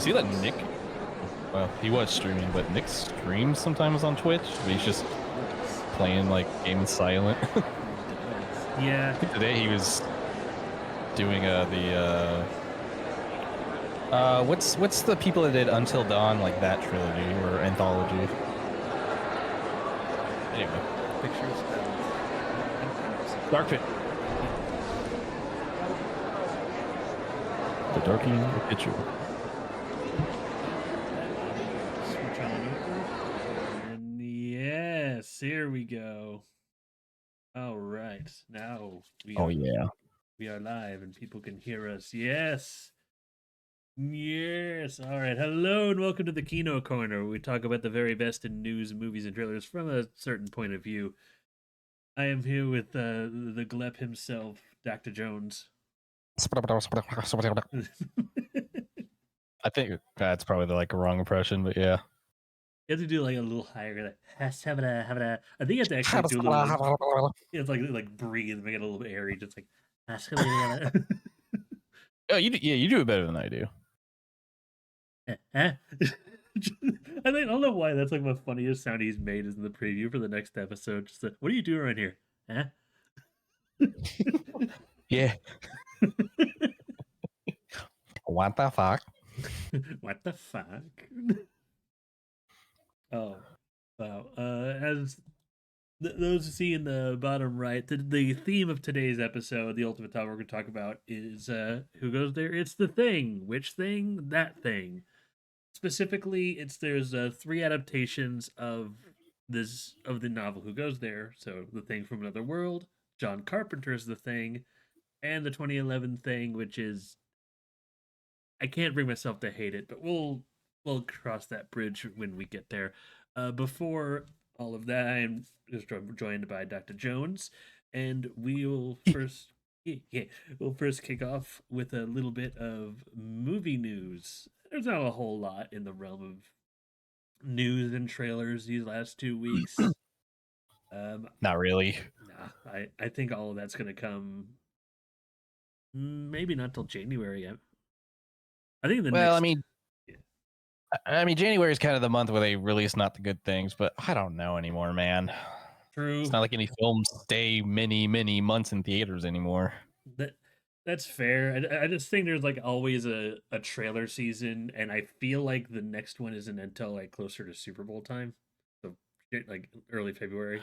See that Nick? Well, he was streaming, but Nick streams sometimes on Twitch. But he's just playing like games silent. Yeah. I think today he was doing what's the people that did Until Dawn, like that trilogy or anthology? Anyway, Pictures. Dark Pit. The darkening the picture. Switch on over. And yes, here we go. All right. Now we Oh are, yeah. we are live and people can hear us. Yes. Yes. All right. Hello and welcome to the Kino Corner, where we talk about the very best in news, movies, and trailers from a certain point of view. I am here with the Glep himself, DaktarJones. I think that's probably the wrong impression, but yeah. You have to do like a little higher. Like, I think you have to actually do a little. It's like breathe, make it a little bit airy, just like. Oh, you do it better than I do. I don't know why that's like the funniest sound he's made is in the preview for the next episode. Just what are you doing around here? Huh? Yeah. What the fuck? What the fuck? Oh, wow. As those who see in the bottom right, the theme of today's episode, the ultimate topic we're going to talk about is who goes there? It's the thing. Which thing? That thing. Specifically, there's 3 adaptations of the novel Who Goes There. So The Thing from Another World, John Carpenter's The Thing, and the 2011 Thing, which is I can't bring myself to hate it, but we'll cross that bridge when we get there. Before all of that, I'm just joined by DaktarJones, and we'll first we'll first kick off with a little bit of movie news. There's not a whole lot in the realm of news and trailers these last 2 weeks. Not really. Nah, I think all of that's gonna come. Maybe not till January. I think the Well, next. I mean, January is kind of the month where they release not the good things, but I don't know anymore, man. True. It's not like any films stay many months in theaters anymore. That's fair. I just think there's like always a trailer season, and I feel like the next one isn't until like closer to Super Bowl time, so like early February.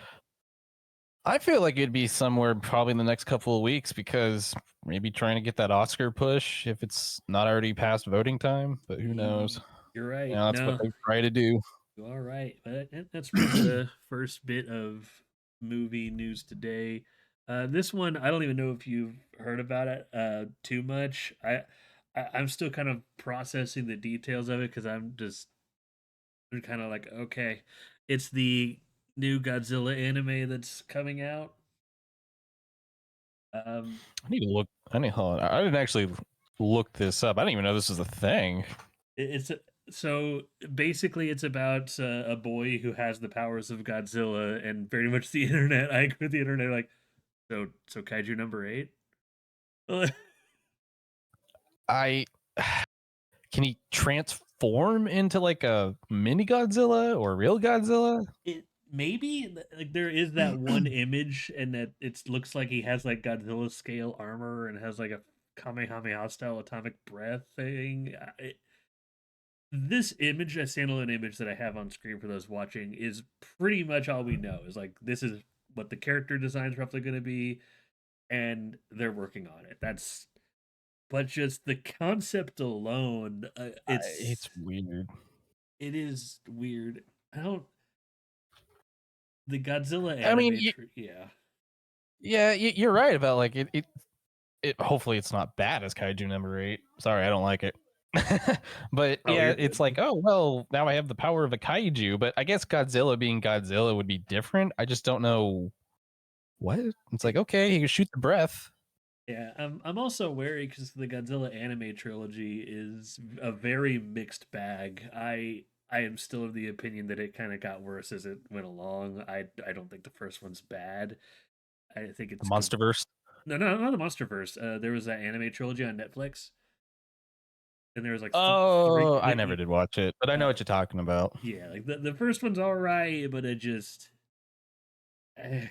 I feel like it'd be somewhere probably in the next couple of weeks because maybe trying to get that Oscar push if it's not already past voting time, but who knows? You're right. Yeah, that's what they try to do. You are right. But that's the first bit of movie news today. This one, I don't even know if you've heard about it too much. I'm still kind of processing the details of it because I'm kind of like, okay, it's the new Godzilla anime that's coming out. I need to look. Hold on. I didn't actually look this up. I didn't even know this was a thing. It's so basically it's about a boy who has the powers of Godzilla, and very much the internet. I agree with the internet, like, so kaiju number 8. I can he transform into like a mini Godzilla or real Godzilla? It maybe like there is that one image, and that it looks like he has like Godzilla scale armor and has like a Kamehameha style atomic breath thing. This image, a standalone image that I have on screen for those watching, is pretty much all we know. Is like this is what the character design's roughly going to be, and they're working on it. But just the concept alone, It's weird. It is weird. I don't. The Godzilla I mean, anime, yeah. Yeah, you're right about like it. Hopefully, it's not bad as Kaiju number 8. Sorry, I don't like it. But Oh, yeah, you're it's good. like, oh well, now I have the power of a kaiju. But I guess Godzilla being Godzilla would be different. I just don't know what. It's like, okay, he can shoot the breath. Yeah, I'm also wary because the Godzilla anime trilogy is a very mixed bag. I am still of the opinion that it kind of got worse as it went along. I don't think the first one's bad. I think The it's good. MonsterVerse. No, No, not the MonsterVerse. There was that anime trilogy on Netflix. and there was like three. Oh, I never did watch it, but I know Uh, what you're talking about. yeah, like the first one's all right, but it just eh,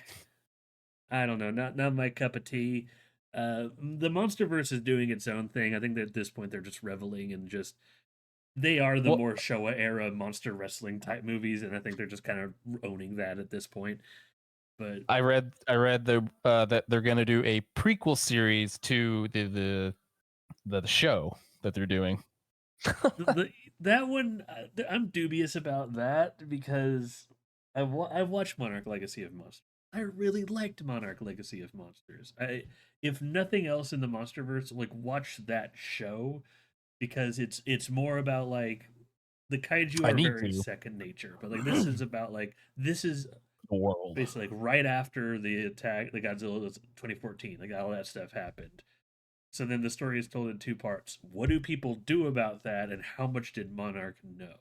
I don't know, not my cup of tea. The MonsterVerse is doing its own thing. I think that at this point they're just reveling in just they are the Well, more Showa era monster wrestling type movies, and I think they're just kind of owning that at this point. But I read that they're gonna do a prequel series to the show that they're doing. the that one I'm dubious about that because I've watched Monarch Legacy of Monsters. I really liked Monarch Legacy of Monsters. I if nothing else in the MonsterVerse, like watch that show because it's more about like the kaiju I are need very to. second nature, but like this is about like this is The world. basically like right after the attack, the Godzilla 2014, like all that stuff happened. So then the story is told in two parts. What do people do about that, and how much did Monarch know?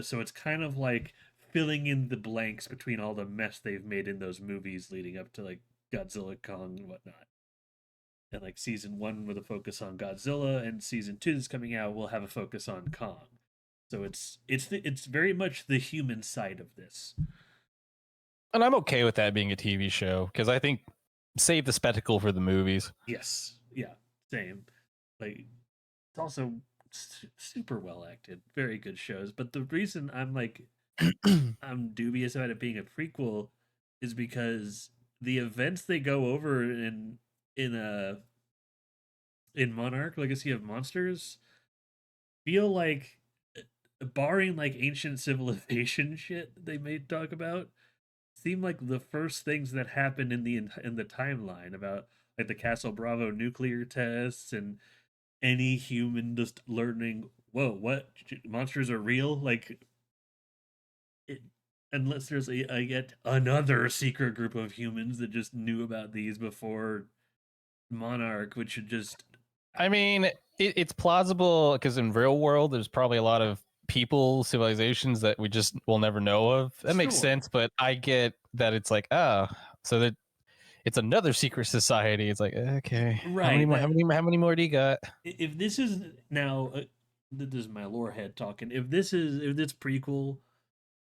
So it's kind of like filling in the blanks between all the mess they've made in those movies leading up to like Godzilla, Kong, and whatnot. And like season one with a focus on Godzilla, and season two that's coming out will have a focus on Kong. So it's very much the human side of this. And I'm okay with that being a TV show because I think save the spectacle for the movies. Yes, yeah, same. Like it's also super well acted, very good shows. But the reason I'm like I'm dubious about it being a prequel is because the events they go over in in Monarch Legacy of Monsters feel like barring like ancient civilization shit they may talk about seem like the first things that happened in the timeline about like the Castle Bravo nuclear tests and any human just learning whoa what monsters are real like it, unless there's a yet another secret group of humans that just knew about these before Monarch, which should just I mean, it's plausible because in real world, there's probably a lot of people, civilizations that we just will never know of. That makes sure sense, but I get that it's like, so that it's another secret society. It's like, okay, how many right more? that How many more do you got? if this is now this is my lore head talking. If this prequel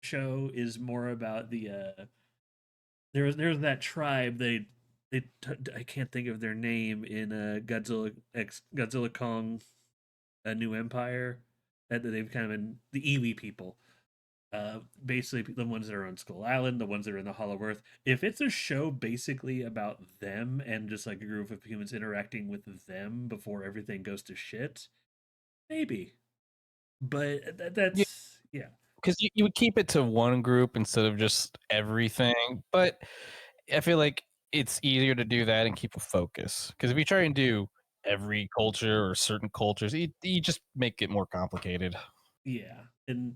show is more about the there's that tribe I can't think of their name in Godzilla Kong a New Empire that they've kind of been the Iwi people. Basically the ones that are on Skull Island, the ones that are in the Hollow Earth. If it's a show basically about them and just like a group of humans interacting with them before everything goes to shit, maybe. But Yeah, that's yeah, because you would keep it to one group instead of just everything. But I feel like it's easier to do that and keep a focus. Because if you try and do every culture or certain cultures, you just make it more complicated. yeah, and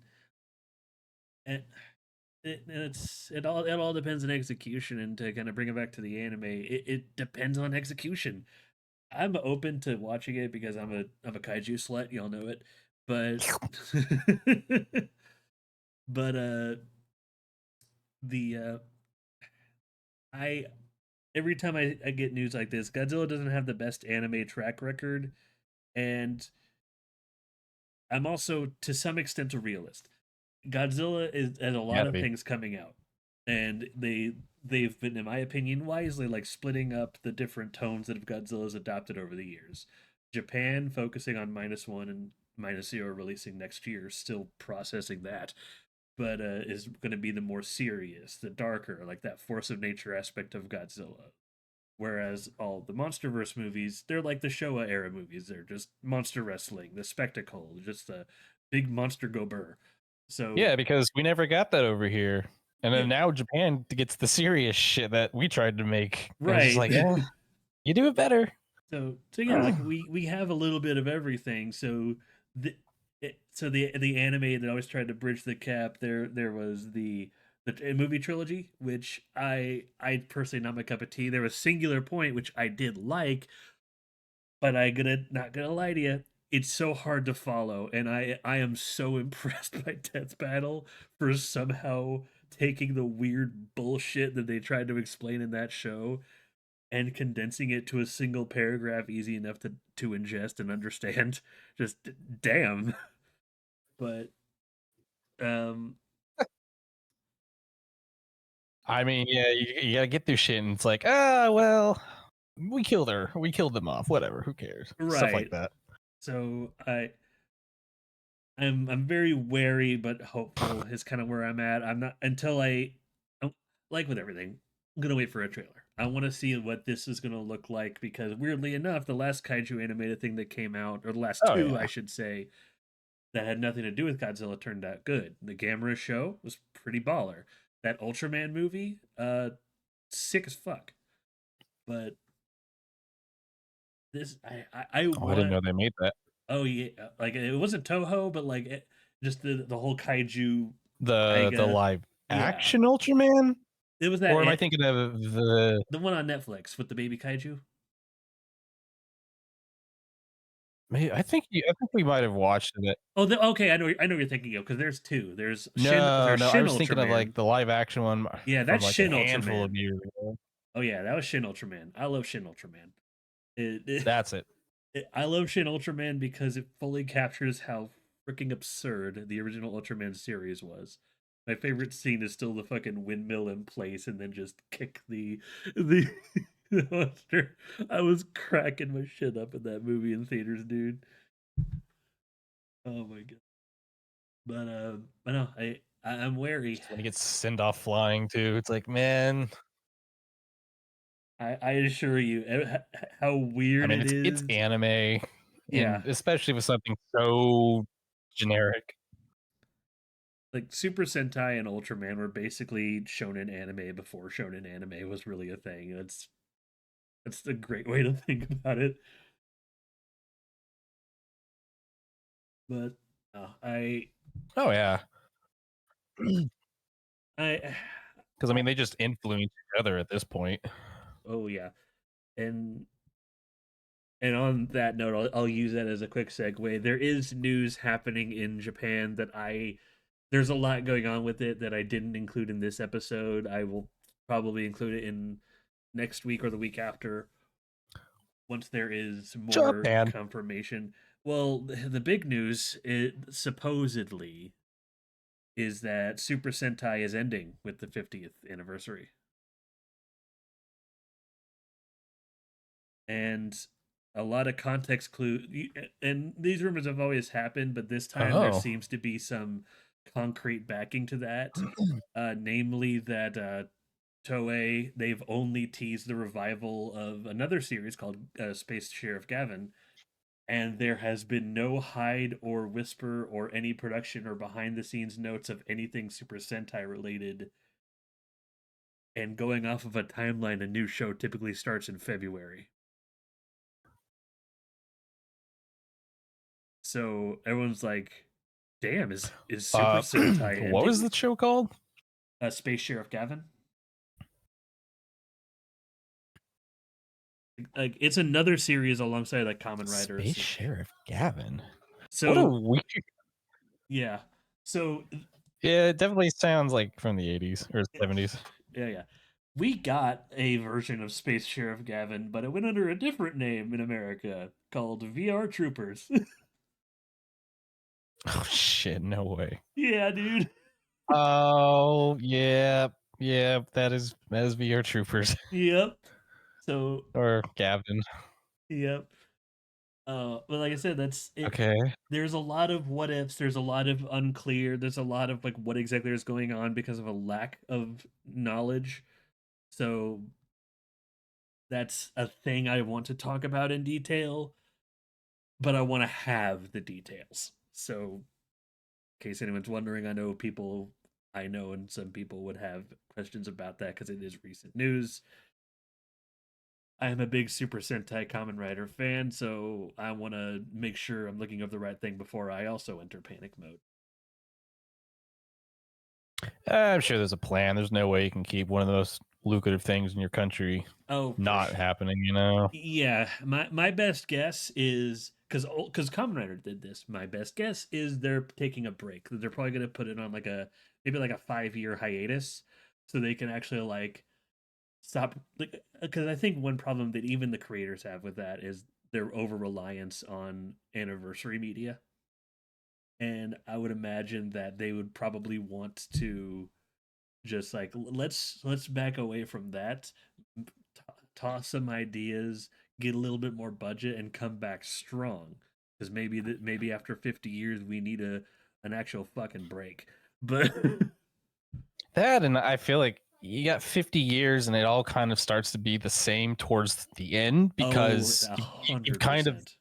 it all depends on execution. And to kind of bring it back to the anime, it depends on execution. I'm open to watching it because I'm a kaiju slut, y'all know it. But but the I every time I get news like this, Godzilla doesn't have the best anime track record, and I'm also to some extent a realist. Godzilla has a lot Gotta of be. things coming out, and they've been, in my opinion, wisely like splitting up the different tones that Godzilla's adopted over the years. Japan focusing on -1 and -0 releasing next year, still processing that, but is going to be the more serious, the darker, like that force of nature aspect of Godzilla. Whereas all the MonsterVerse movies, they're like the Showa era movies. They're just monster wrestling, the spectacle, just a big monster go burr. So Yeah, because we never got that over here. And yeah, then now Japan gets the serious shit that we tried to make. And it's just right. like, you do it better. So yeah, like we have a little bit of everything. So the anime that always tried to bridge the gap. There was the movie trilogy, which I personally not my cup of tea. There was Singular Point, which I did like, but I gonna not gonna lie to you, it's so hard to follow, and I am so impressed by Death Battle for somehow taking the weird bullshit that they tried to explain in that show and condensing it to a single paragraph easy enough to ingest and understand. Just damn. But um I mean, yeah, you gotta get through shit, and it's like, ah, well, we killed her, we killed them off, whatever, who cares? Stuff like right. that. So I'm very wary but hopeful is kind of where I'm at. I'm not until I'm, like with everything. I'm gonna wait for a trailer. I want to see what this is gonna look like because weirdly enough, the last kaiju animated thing that came out, or the last Oh two, I yeah, should say, that had nothing to do with Godzilla turned out good. The Gamera show was pretty baller. That Ultraman movie, sick as fuck. But this, I oh, I didn't want. know they made that. Oh yeah, like it wasn't Toho, but like just the whole kaiju The Taiga. live Yeah, action Ultraman, it was or am I that thinking of the? the one on Netflix with the baby kaiju. I think we might have watched it. Oh, okay, I know what you're thinking of because there's two. No, There's no, I Shin was thinking of Ultraman. like the live action one Yeah, from that's like a Shin handful of Ultraman. years ago. Oh yeah, that was Shin Ultraman. I love Shin Ultraman. That's it. I love Shin Ultraman because it fully captures how freaking absurd the original Ultraman series was. My favorite scene is still the fucking windmill in place and then just kick the, the monster. I was cracking my shit up in that movie in theaters, dude. Oh my god. But no, I'm wary. Just when he gets sent off flying too, it's like, man. I assure you, how I weird mean, it it's is. anime, Yeah, and especially with something so generic. like Super Sentai and Ultraman were basically shonen anime before shonen anime was really a thing. That's a great way to think about it. But I Oh yeah, I because I mean, they just influence each other at this point. oh yeah, and on that note, I'll use that as a quick segue. There is news happening in Japan that there's a lot going on with it that I didn't include in this episode. I will probably include it in next week or the week after once there is more Japan. confirmation. Well, the big news supposedly is that Super Sentai is ending with the 50th anniversary. And a lot of context clue, and these rumors have always happened, but this time there Oh, seems to be some concrete backing to that. Namely that Toei, they've only teased the revival of another series called Space Sheriff Gavin, and there has been no hide or whisper or any production or behind the scenes notes of anything Super Sentai related. And going off of a timeline, a new show typically starts in February. So everyone's like, "Damn, is Super Sentai what was ending?" the show called? Space Sheriff Gavin. Like it's another series alongside like Common Space Riders. Sheriff Gavin. What a So weird. yeah, so Yeah, it definitely sounds like from the 80s or 70s. yeah. We got a version of Space Sheriff Gavin, but it went under a different name in America called VR Troopers. Oh shit, no way. Yeah, dude. Oh yeah, yeah, that is VR Troopers Yep. So, or Gavin. yep. But like I said, that's it. Okay. There's a lot of what ifs. There's a lot of unclear. There's a lot of like what exactly is going on because of a lack of knowledge. So that's a thing I want to talk about in detail, but I want to have the details. So, in case anyone's wondering, I know, and some people would have questions about that because it is recent news. I am a big Super Sentai Kamen Rider fan, so I want to make sure I'm looking up the right thing before I also enter panic mode. I'm sure there's a plan. There's no way you can keep one of those lucrative things in your country Oh, for not sure. happening, you know? Yeah, my best guess is because Kamen Rider did this. My best guess is they're taking a break. They're probably gonna put it on like maybe like a 5-year hiatus, so they can actually like stop, because I think one problem that even the creators have with that is their over reliance on anniversary media, and I would imagine that they would probably want to just like let's back away from that, toss some ideas, get a little bit more budget, and come back strong. Because maybe after 50 years we need an actual fucking break. But That, and I feel like you got 50 years and it all kind of starts to be the same towards the end oh, because a you've hundred kind of, percent.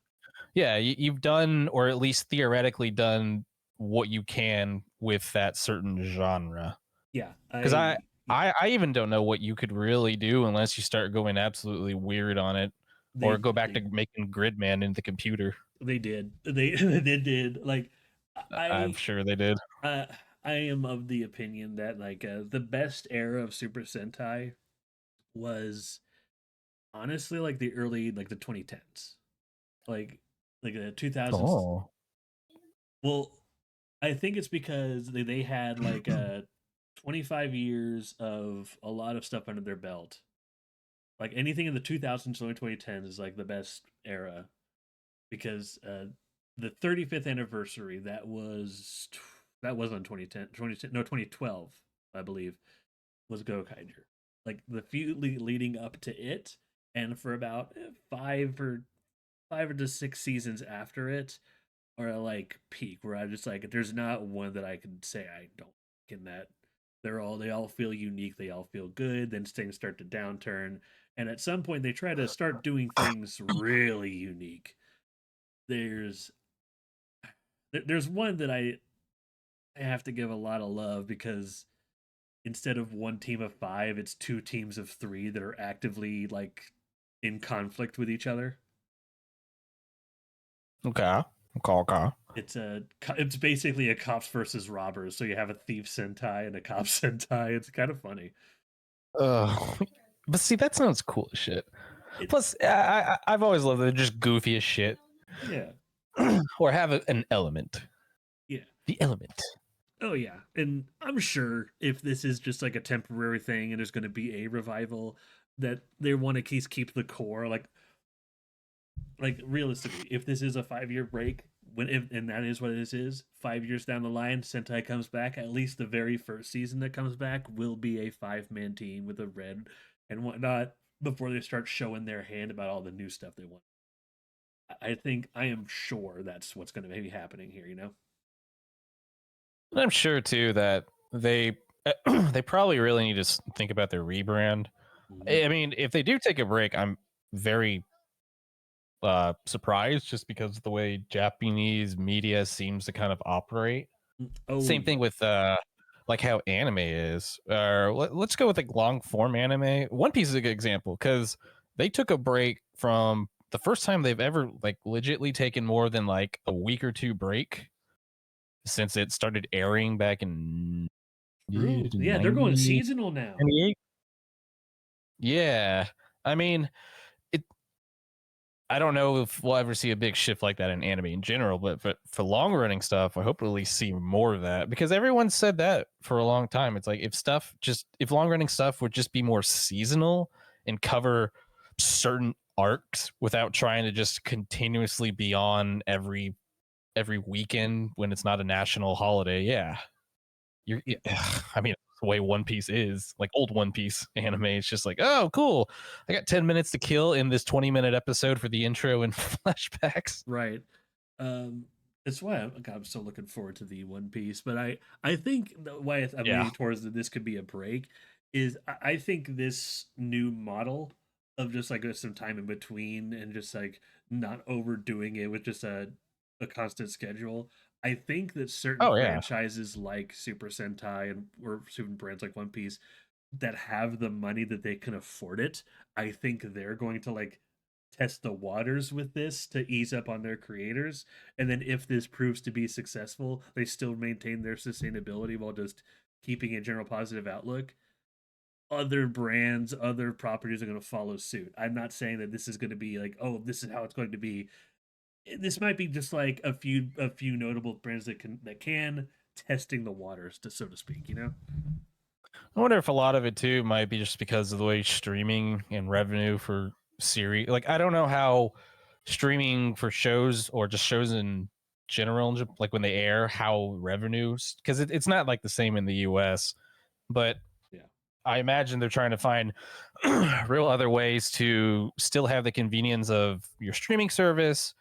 yeah, you've done, or at least theoretically done what you can with that certain genre. Yeah, Because yeah, I even don't know what you could really do unless you start going absolutely weird on it or they go back to they making Gridman in the computer. they did they did like I'm I sure they did. uh, I am of the opinion that like the best era of Super Sentai was honestly like the early like the 2010s, like the 2000s. Oh. Well, I think it's because they had like 25 years of a lot of stuff under their belt. Like anything in the 2000s, early 2010s is like the best era because the 35th anniversary that was on 2010, 2010 no 2012, I believe, was Gokaiger. Like the few leading up to it, and for about five or to six seasons after it, are like peak where I'm just like, there's not one that I can say I don't like in that. They all feel unique. They all feel good. Then things start to downturn, and at some point they try to start doing things really unique. There's there's one that I have to give a lot of love because instead of one team of five, it's two teams of three that are actively like in conflict with each other. Okay. Okay. Okay. It's basically a cops versus robbers. So you have a thief sentai and a cop sentai. It's kind of funny. But see, that sounds cool as shit. It Plus, I've always loved they're just goofy as shit, Yeah, or have an element. yeah. The element. Oh yeah, and I'm sure if this is just like a temporary thing and there's going to be a revival, that they want to keep the core like realistically, if this is a 5 year break, and that is what this is, 5 years down the line, Sentai comes back. At least the very first season that comes back will be a 5-man team with a red and whatnot before they start showing their hand about all the new stuff they want. I am sure that's what's going to be happening here. And I'm sure too that they they probably really need to think about their rebrand. Mhm. I mean, if they do take a break, I'm very surprised just because of the way Japanese media seems to kind of operate. Oh Same thing yeah. with like how anime is. Let's go with like long form anime. One Piece is a good example because they took a break from the first time they've ever like legitly taken more than like a week or two break since it started airing back in True. Yeah, they're going 90 seasonal now. 98. Yeah. I mean, it I don't know if we'll ever see a big shift like that in anime in general, but for long running stuff, I hope to at least see more of that because everyone said that for a long time. It's like if long running stuff would just be more seasonal and cover certain arcs without trying to just continuously be on every weekend when it's not a national holiday. Yeah. You're Yeah. I mean, the way One Piece is, like old One Piece anime, it's just like, oh, cool. I got 10 minutes to kill in this 20-minute episode for the intro and flashbacks. Right. Um, that's why I'm still looking forward to the One Piece. But I think why I'm Yeah. leaning towards that this could be a break is I think this new model of just like some time in between and just like not overdoing it with just a constant schedule. I think that certain Oh, yeah. franchises like Super Sentai and or certain brands like One Piece that have the money that they can afford it, I think they're going to like test the waters with this to ease up on their creators. And then if this proves to be successful, they still maintain their sustainability while just keeping a general positive outlook. Other brands, other properties are going to follow suit. I'm not saying that this is going to be like, oh, this is how it's going to be. This might be just like a few notable brands that can testing the waters, to so to speak. I wonder if a lot of it too might be just because of the way streaming and revenue for series. Like, I don't know how streaming for shows or just shows in general, like when they air, how revenues, because it's not like the same in the US, but Yeah. I imagine they're trying to find real other ways to still have the convenience of your streaming service,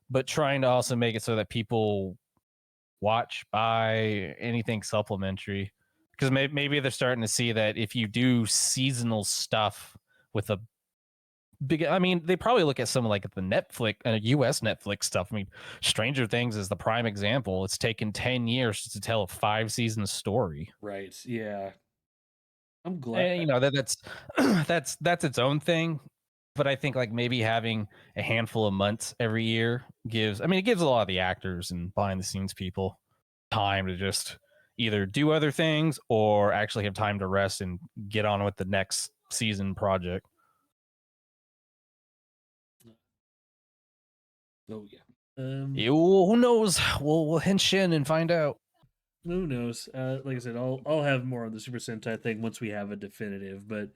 but trying to also make it so that people watch, buy anything supplementary. Because maybe they're starting to see that if you do seasonal stuff with a big, I mean, they probably look at some like the Netflix, US Netflix stuff. I mean, Stranger Things is the prime example. It's taken 10 years to tell a 5 season story. Right. Yeah. I'm glad. And, that's that's its own thing. But I think like maybe having a handful of months every year gives, I mean, it gives a lot of the actors and behind the scenes people time to just either do other things or actually have time to rest and get on with the next season project. Oh yeah. Who knows? We'll hinge in and find out. Who knows? Like I said, I'll have more on the Super Sentai thing once we have a definitive. But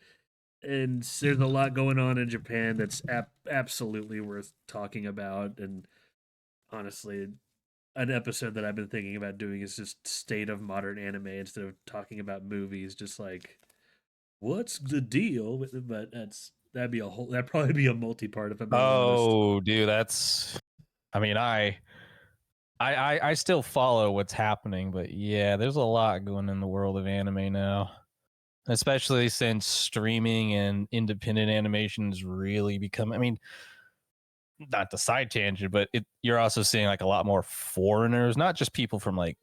and there's a lot going on in Japan that's absolutely worth talking about. And honestly, an episode that I've been thinking about doing is just state of modern anime instead of talking about movies. Just like what's the deal with it? But that'd probably be a multi-part if I'm being honest. Oh, dude, that's. I mean, I still follow what's happening, but yeah, there's a lot going in the world of anime now, especially since streaming and independent animations really become. I mean, not the side tangent, but you're also seeing like a lot more foreigners, not just people from like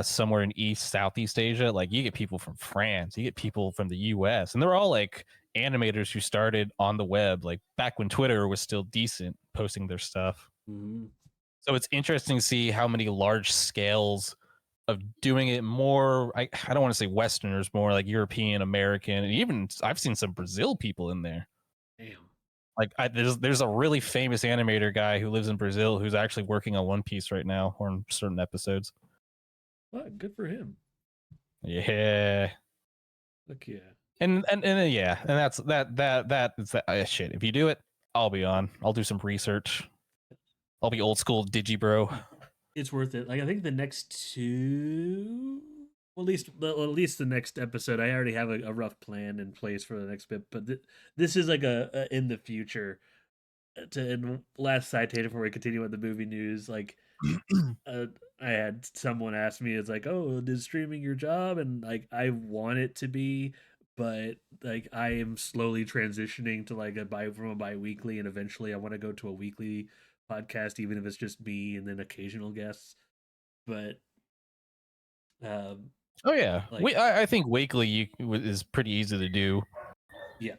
somewhere in Southeast Asia. Like you get people from France, you get people from the US, and they're all like animators who started on the web, like back when Twitter was still decent, posting their stuff. Mm-hmm. So it's interesting to see how many large scales of doing it more. I don't want to say Westerners, more like European, American, and even I've seen some Brazil people in there. Damn. Like there's a really famous animator guy who lives in Brazil who's actually working on One Piece right now or on certain episodes. Well, good for him. Yeah. Look, yeah. And yeah, and that's shit. If you do it, I'll be on. I'll do some research. I'll be old school digibro. It's worth it. Like I think the next two, well, at least the next episode, I already have a rough plan in place for the next bit. But this is like a in the future. And last citation before we continue with the movie news, like uh, I had someone ask me, it's like, oh, is streaming your job? And like I want it to be, but like I am slowly transitioning to like from a bi-weekly, and eventually I want to go to a weekly podcast, even if it's just me and then occasional guests. But um, Oh yeah, like I think weekly is pretty easy to do. yeah,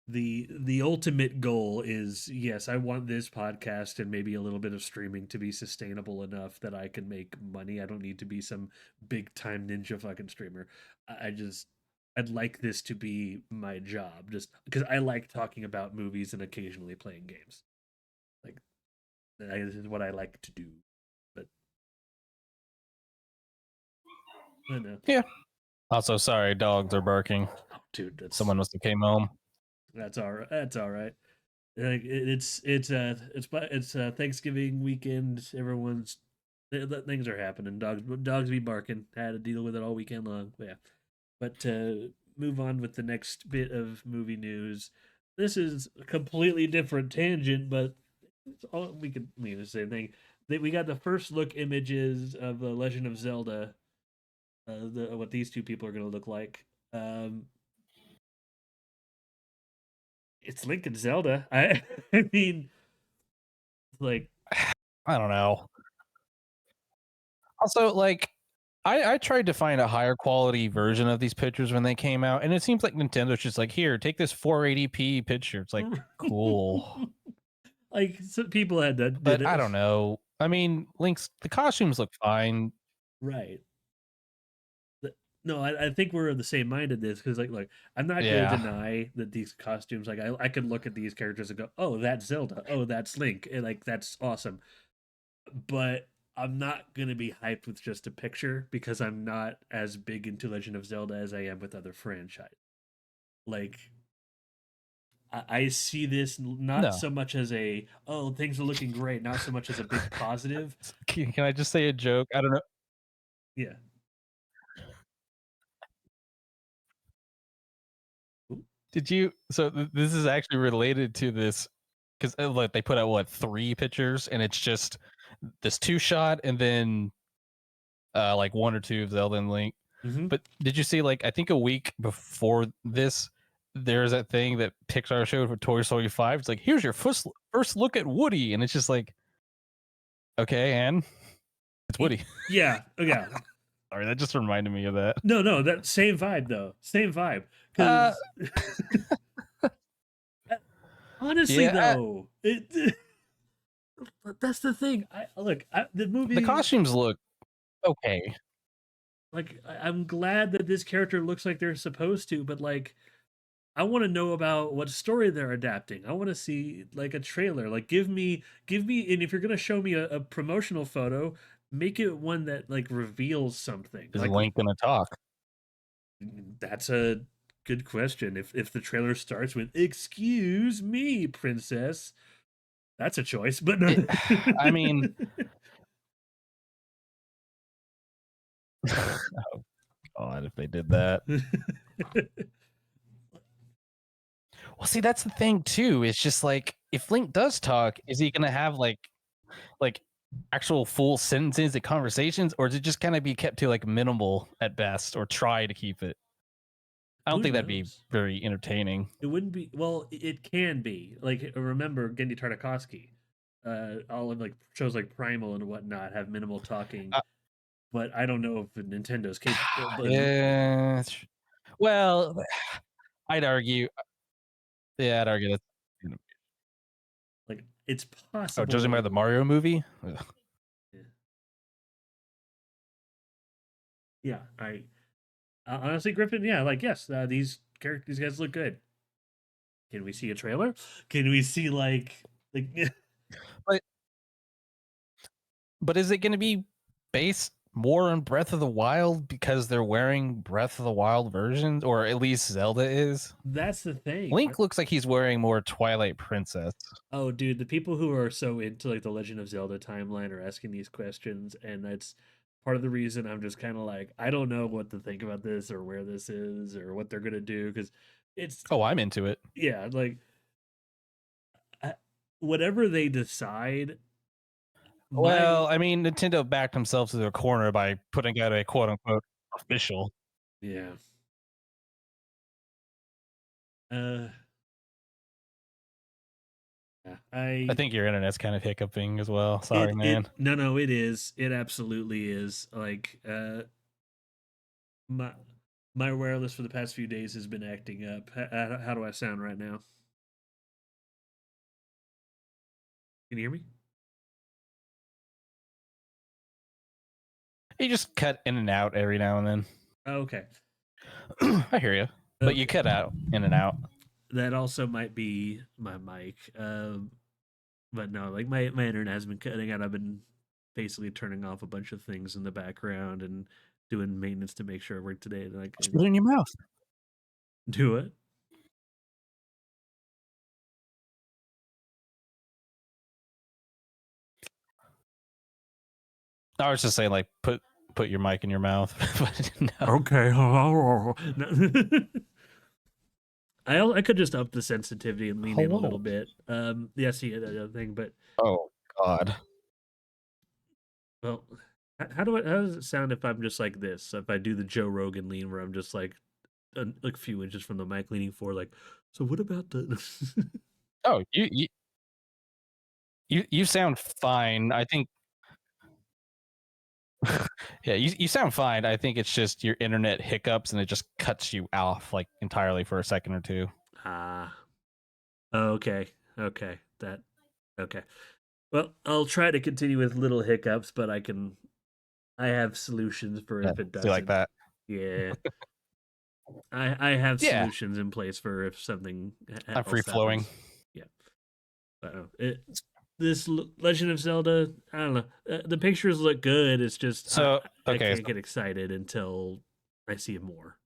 the ultimate goal is, yes, I want this podcast and maybe a little bit of streaming to be sustainable enough that I can make money. I don't need to be some big time ninja fucking streamer. I'd like this to be my job, just because I like talking about movies and occasionally playing games. Like this is what I like to do. But I know. Yeah. Also, sorry, dogs are barking. Oh, dude, Someone must have came home. that's all right. That's all right. Like it's Thanksgiving weekend. Everyone's things are happening. Dogs be barking. Had to deal with it all weekend long. But yeah, but to move on with the next bit of movie news. This is a completely different tangent, but it's all we could mean the same thing. That we got the first look images of the Legend of Zelda. What these two people are going to look like. It's Link and Zelda. I mean, like I don't know. Also, like, I tried to find a higher quality version of these pictures when they came out, and it seems like Nintendo's just like, here, take this 480p picture. It's like, cool. like some people had that did But I it don't know. I mean, the costumes look fine. right. No, I think we're of the same mind in this because like I'm not going to Yeah. deny that these costumes, like I could look at these characters and go, oh, that's Zelda, oh, that's Link, and like that's awesome. But I'm not gonna be hyped with just a picture because I'm not as big into Legend of Zelda as I am with other franchise. Like I see this not No. so much as a oh things are looking great, not so much as a big positive. Can I just say a joke? I don't know. Yeah. Did you? So this is actually related to this because like they put out what 3 pictures, and it's just this 2 shot, and then like 1 or 2 of Zelda and Link. Mm-hmm. But did you see like I think a week before this, there's that thing that Pixar showed for Toy Story 5. It's like here's your first look at Woody, and it's just like okay, and it's Woody. Yeah. Oh, yeah. Sorry, that just reminded me of that. No, that same vibe though. Same vibe. Uh, Because honestly, yeah, though, it that's the thing. The the movie. costumes look okay. Like, I'm glad that this character looks like they're supposed to, but like, I want to know about what story they're adapting. I want to see like a trailer. Like, give me, and if you're gonna show me a promotional photo, make it one that like reveals something. Is Like, Link gonna talk? that's a good question. If the trailer starts with "Excuse me, princess," that's a choice. But no. I mean, oh God, if they did that. Well, see, that's the thing too. It's just like if Link does talk, is he gonna have like actual full sentences and conversations, or is it just kind of be kept to like minimal at best, or try to keep it? I don't Who think that'd be knows? very entertaining. It wouldn't be. Well, it can be. Like, remember Gendy Tartakovsky? All of like shows like Primal and whatnot have minimal talking, Uh, but I don't know if Nintendo's capable. But yeah. Well, I'd argue. Yeah, I'd argue that. like, it's Oh, judging by possible. the Mario movie. Ugh. Yeah, yeah, honestly, Griffin. Yeah, like yes, these characters, these guys look good. Can we see a trailer? Can we see like? But is it going to be based more on Breath of the Wild because they're wearing Breath of the Wild versions, or at least Zelda is? That's the thing. Link looks like he's wearing more Twilight Princess. Oh, dude, the people who are so into like the Legend of Zelda timeline are asking these questions, and that's part of the reason I'm just kind of like, I don't know what to think about this or where this is or what they're gonna do because it's Oh, I'm into it. yeah, like I, whatever they decide. Well, My I mean, Nintendo backed themselves to their corner by putting out a quote unquote official. yeah, uh, yeah, I think your internet's kind of hiccuping as well. Sorry, man. no, it is, it absolutely is. Like my my wireless for the past few days has been acting up. How do I sound right now? Can you hear me? You just cut in and out every now and then. Oh, okay. I hear you, but you Okay. cut out in and out. That also might be my mic. But no, like my internet has been cutting out. I've been basically turning off a bunch of things in the background and doing maintenance to make sure I work today that I Just put can it in your mouth. do it. I was just saying, like, put your mic in your mouth. But no. Okay. I could just up the sensitivity and lean in a little Hello. bit. Yeah, see the other thing, but Oh God. well, how does it sound if I'm just like this? If I do the Joe Rogan lean, where I'm just like a few inches from the mic, leaning forward, like, so what about the? Oh, you sound fine. I think. Yeah, you sound fine. I think it's just your internet hiccups and it just cuts you off like entirely for a second or two. Ah, okay, okay, that okay. Well, I'll try to continue with little hiccups, but I have solutions for Yeah, if it see like doesn't. that. Yeah, I have Yeah, solutions in place for if something I'm free else flowing. happens. Yeah, it. this Legend of Zelda, I don't know. The pictures look good. It's just So I okay, can't get excited until I see more.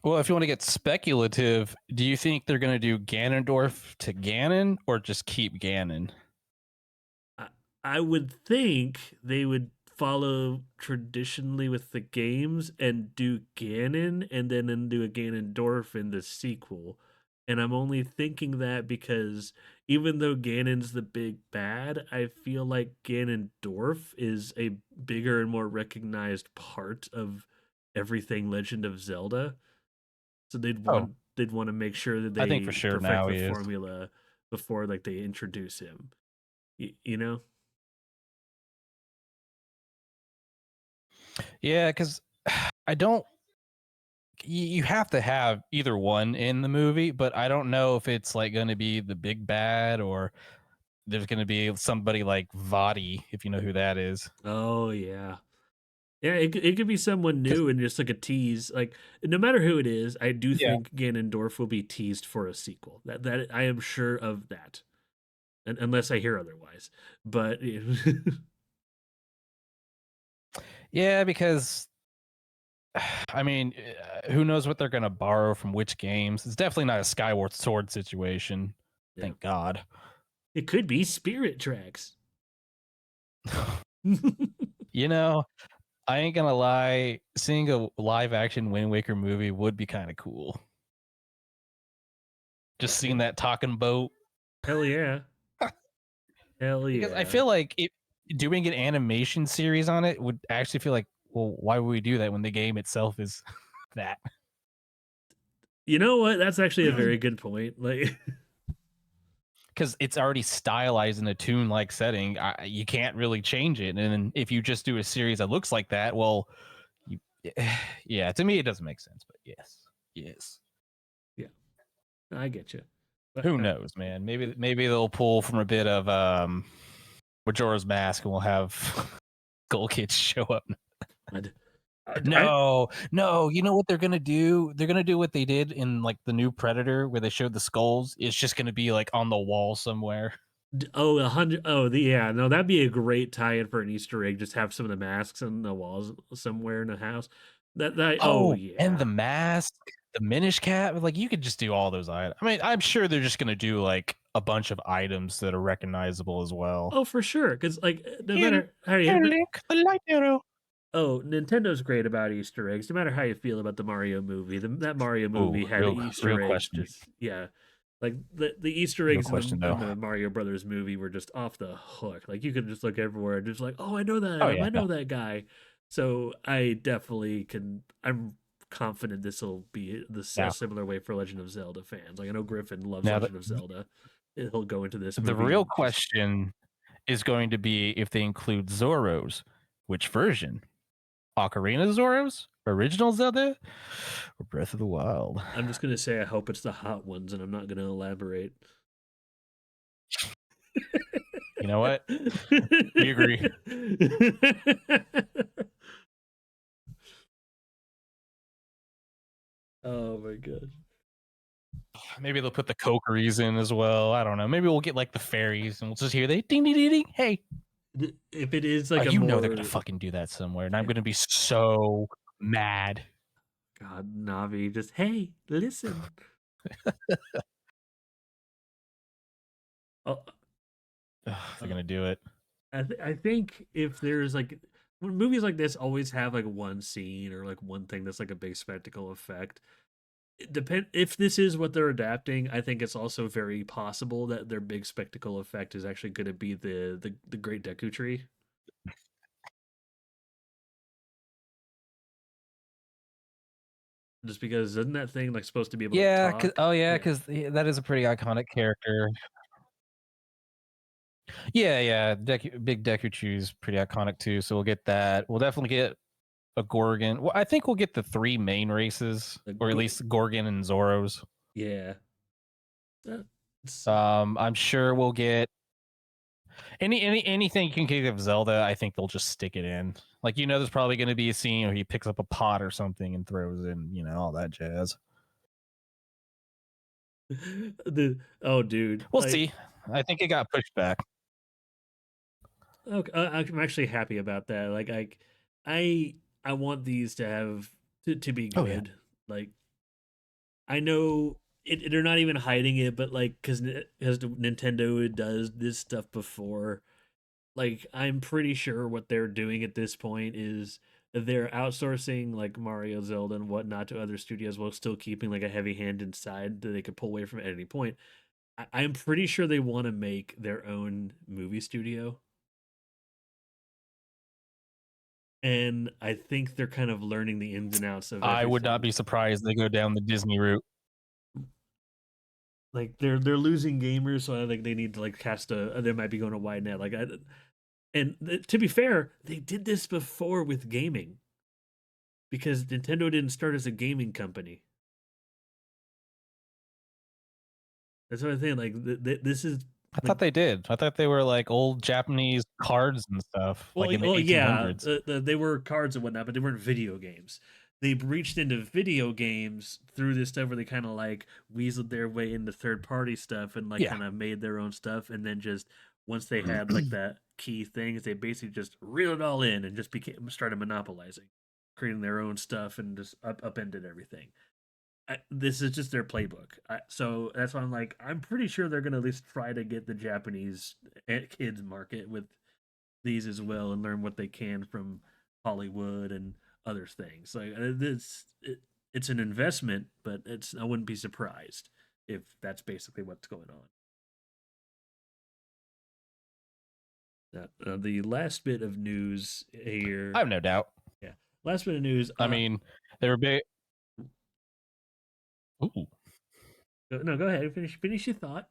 well, if you want to get speculative, do you think they're going to do Ganondorf to Ganon or just keep Ganon? I, I would think they would follow traditionally with the games and do Ganon and then do a Ganondorf in the sequel. And I'm only thinking that because even though Ganon's the big bad, I feel like Ganondorf is a bigger and more recognized part of everything Legend of Zelda. So Oh, they'd want to make sure that I think they for sure perfect now the he is. formula before like they introduce him. You know? Yeah, because I don't. You have to have either one in the movie, but I don't know if it's like going to be the big bad or there's going to be somebody like Vadi, if you know who that is. Oh yeah. Yeah, it could be someone Because new and just like a tease. Like no matter who it is, I do yeah, think Ganondorf will be teased for a sequel. That I am sure of that. And, unless I hear otherwise. But yeah, because I mean, who knows what they're going to borrow from which games? It's definitely not a Skyward Sword situation. yeah. Thank God. It could be Spirit Tracks. You know, I ain't gonna lie. Seeing a live action Wind Waker movie would be kind of cool. Just seeing that talking boat. Hell yeah. Hell Because I yeah. feel like doing an animation series on it would actually feel like, well, why would we do that when the game itself is that? You know what? That's actually a very good point. Like Because it's already stylized in a toon-like setting. You can't really change it. And if you just do a series that looks like that, well, you, yeah, to me it doesn't make sense. But yes, yes. yeah, I get you. But Who knows, man? Maybe they'll pull from a bit of Majora's Mask, and we'll have Skull Kids show up. I, I No, no. You know what they're gonna do? They're gonna do what they did in like the new Predator, where they showed the skulls. It's just gonna be like on the wall somewhere. Oh, 100. Oh, yeah. No, that'd be a great tie-in for an Easter egg. Just have some of the masks on the walls somewhere in the house. That. Oh, Oh, and yeah. the mask, the Minish Cap. Like you could just do all those items. I mean, I'm sure they're just gonna do like a bunch of items that are recognizable as well. Oh, for sure. Because like, no Here, matter how here, you. Link, the light arrow. Oh, Nintendo's great about Easter eggs. No matter how you feel about the Mario movie, that Mario Ooh, movie had real Easter eggs. question. Just yeah, like the Easter Real eggs question though. in the Mario Brothers movie were just off the hook. Like you could just look everywhere and just like, oh, I know that Oh item. yeah, I no. know that guy. So I definitely can. I'm confident this will be a Now, similar way for Legend of Zelda fans. Like I know Griffin loves now Legend of Zelda. He'll go into this the movie real and just question is going to be if they include Zoros, which version? Ocarina of Zoros, original Zelda, or Breath of the Wild? I'm just gonna say I hope it's the hot ones, and I'm not gonna elaborate. You know what? We agree. Oh my gosh. Maybe they'll put the Kokeries in as well. I don't know. Maybe we'll get like the fairies and we'll just hear they ding ding ding ding. Hey, If it is like a you know they're gonna more fucking do that somewhere, and I'm yeah, gonna be so mad. God, Navi, just hey, listen. Oh, Ugh, they're uh, gonna do it. I think if there's like when movies like this always have like one scene or like one thing that's like a big spectacle effect. It depend if this is what they're adapting. I think it's also very possible that their big spectacle effect is actually going to be the Great Deku Tree. Just because isn't that thing like supposed to be able to Yeah, talk? oh yeah, Yeah. because that is a pretty iconic character. Yeah, yeah, Big Deku Chew is pretty iconic too. So we'll get that. We'll definitely get a Gorgon. Well, I think we'll get the three main races, The or at least Gorgon and Zoros. yeah. That's I'm sure we'll get anything you can think of Zelda. I think they'll just stick it in. Like there's probably going to be a scene where he picks up a pot or something and throws in, all that jazz. Dude, We'll see. I think it got pushed back. okay, I'm actually happy about that. Like I want these to have to be Oh yeah. good. Like I know they're not even hiding it, but like because Nintendo does this stuff before. Like I'm pretty sure what they're doing at this point is they're outsourcing like Mario, Zelda, and whatnot to other studios while still keeping like a heavy hand inside that they could pull away from at any point. I'm pretty sure they want to make their own movie studio, and I think they're kind of learning the ins and outs of I would not everything. be surprised they go down the Disney route. Like they're losing gamers, so I think they need to like cast a. They might be going a wide net. To be fair, they did this before with gaming because Nintendo didn't start as a gaming company. That's what I think. Like this is I like thought they did. I thought they were like old Japanese cards and stuff, like in the yeah, 1800s. they were cards and whatnot, but they weren't video games. They reached into video games through this stuff where they kind of like weaseled their way into third party stuff and like Yeah. kind of made their own stuff, and then just once they had like that key things, they basically just reeled it all in and just became started monopolizing, creating their own stuff and just upended everything. This is just their playbook. So that's why I'm like, I'm pretty sure they're going to at least try to get the Japanese kids market with these as well and learn what they can from Hollywood and other things. Like it's an investment, but I wouldn't be surprised if that's basically what's going on. The last bit of news I here. have no doubt. Yeah, last bit of news. I mean, they were big. Ooh. No, go ahead. Finish your thought.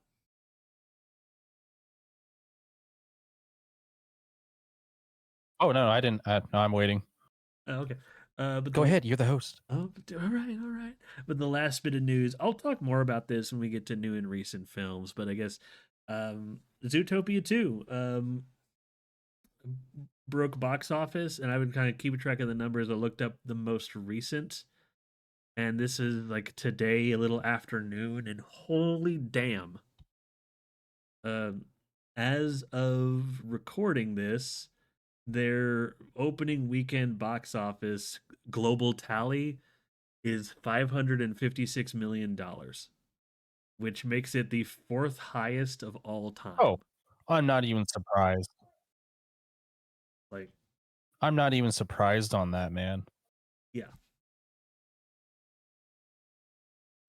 Oh no, I didn't. No, I'm waiting. Oh, okay. But Go ahead. You're the host. all right, all right. But the last bit of news, I'll talk more about this when we get to new and recent films. But I guess Zootopia 2 broke box office, and I would kind of keep track of the numbers. I looked up the most recent, and this is like today, a little afternoon, and holy damn! Um, as of recording this, their opening weekend box office global tally is $556 million, which makes it the fourth highest of all Oh, time. I'm not even surprised. Like, I'm not even surprised on that, man. yeah,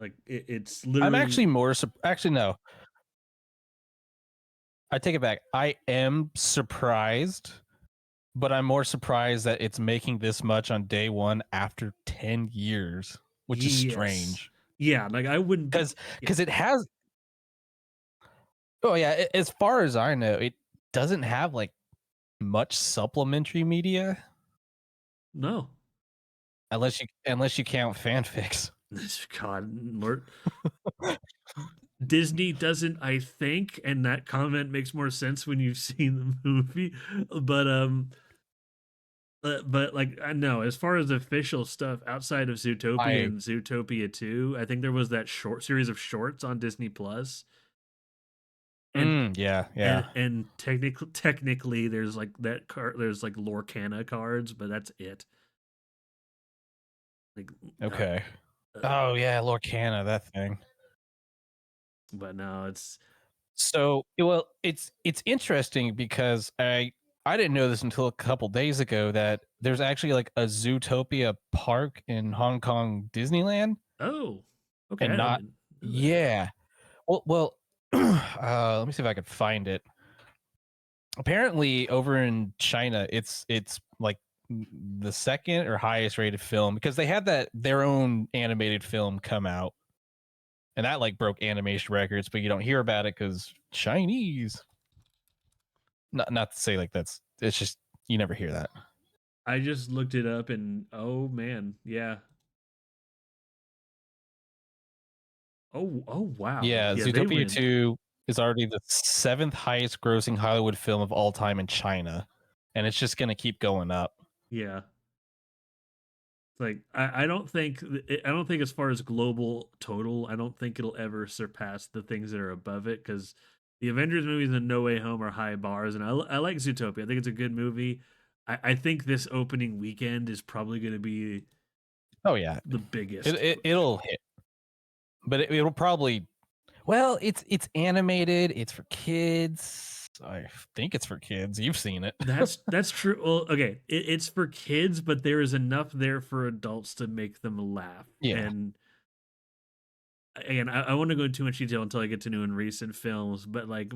like it's I'm literally actually more. Actually, no. I take it back. I am surprised, but I'm more surprised that it's making this much on day one after 10 years, which is yes, strange. yeah. Like I wouldn't be, yeah, Because it has. Oh yeah, as far as I know, it doesn't have like much supplementary media no. unless you count fanfics. God, Lord, Disney doesn't, I think, and that comment makes more sense when you've seen the movie. But but like I know, as far as official stuff outside of Zootopia I and Zootopia 2, I think there was that short series of shorts on Disney Plus. And yeah, yeah. technically there's like that card, there's like Lorcana cards, but that's it. Like Okay. uh, Oh yeah, Lorcana, that thing. but no, it's So well, it's interesting because I didn't know this until a couple days ago that there's actually like a Zootopia park in Hong Kong Disneyland, oh, okay, and I not didn't know that. yeah. Well, let me see if I could find it. Apparently, over in China, it's like the second or highest rated film because they had that their own animated film come out, and that like broke animation records, but you don't hear about it because Chinese. Not to say like that's it's just you never hear that. I just looked it up and oh man, yeah. Oh wow. Yeah, Yeah, they Zootopia went. 2 is already the seventh highest grossing Hollywood film of all time in China, and it's just gonna keep going up. Yeah. Like I don't think as far as global total, I don't think it'll ever surpass the things that are above it because the Avengers movies and No Way Home are high bars, and I like Zootopia. I think it's a good movie. I think this opening weekend is probably going to be Oh yeah, the biggest for sure. it'll hit, but it'll probably. Well, it's animated. It's for kids. I think it's for kids. You've seen it. That's true. Well, okay, it's for kids, but there is enough there for adults to make them laugh. Yeah. And again, I won't go into too much detail until I get to new and recent films, but like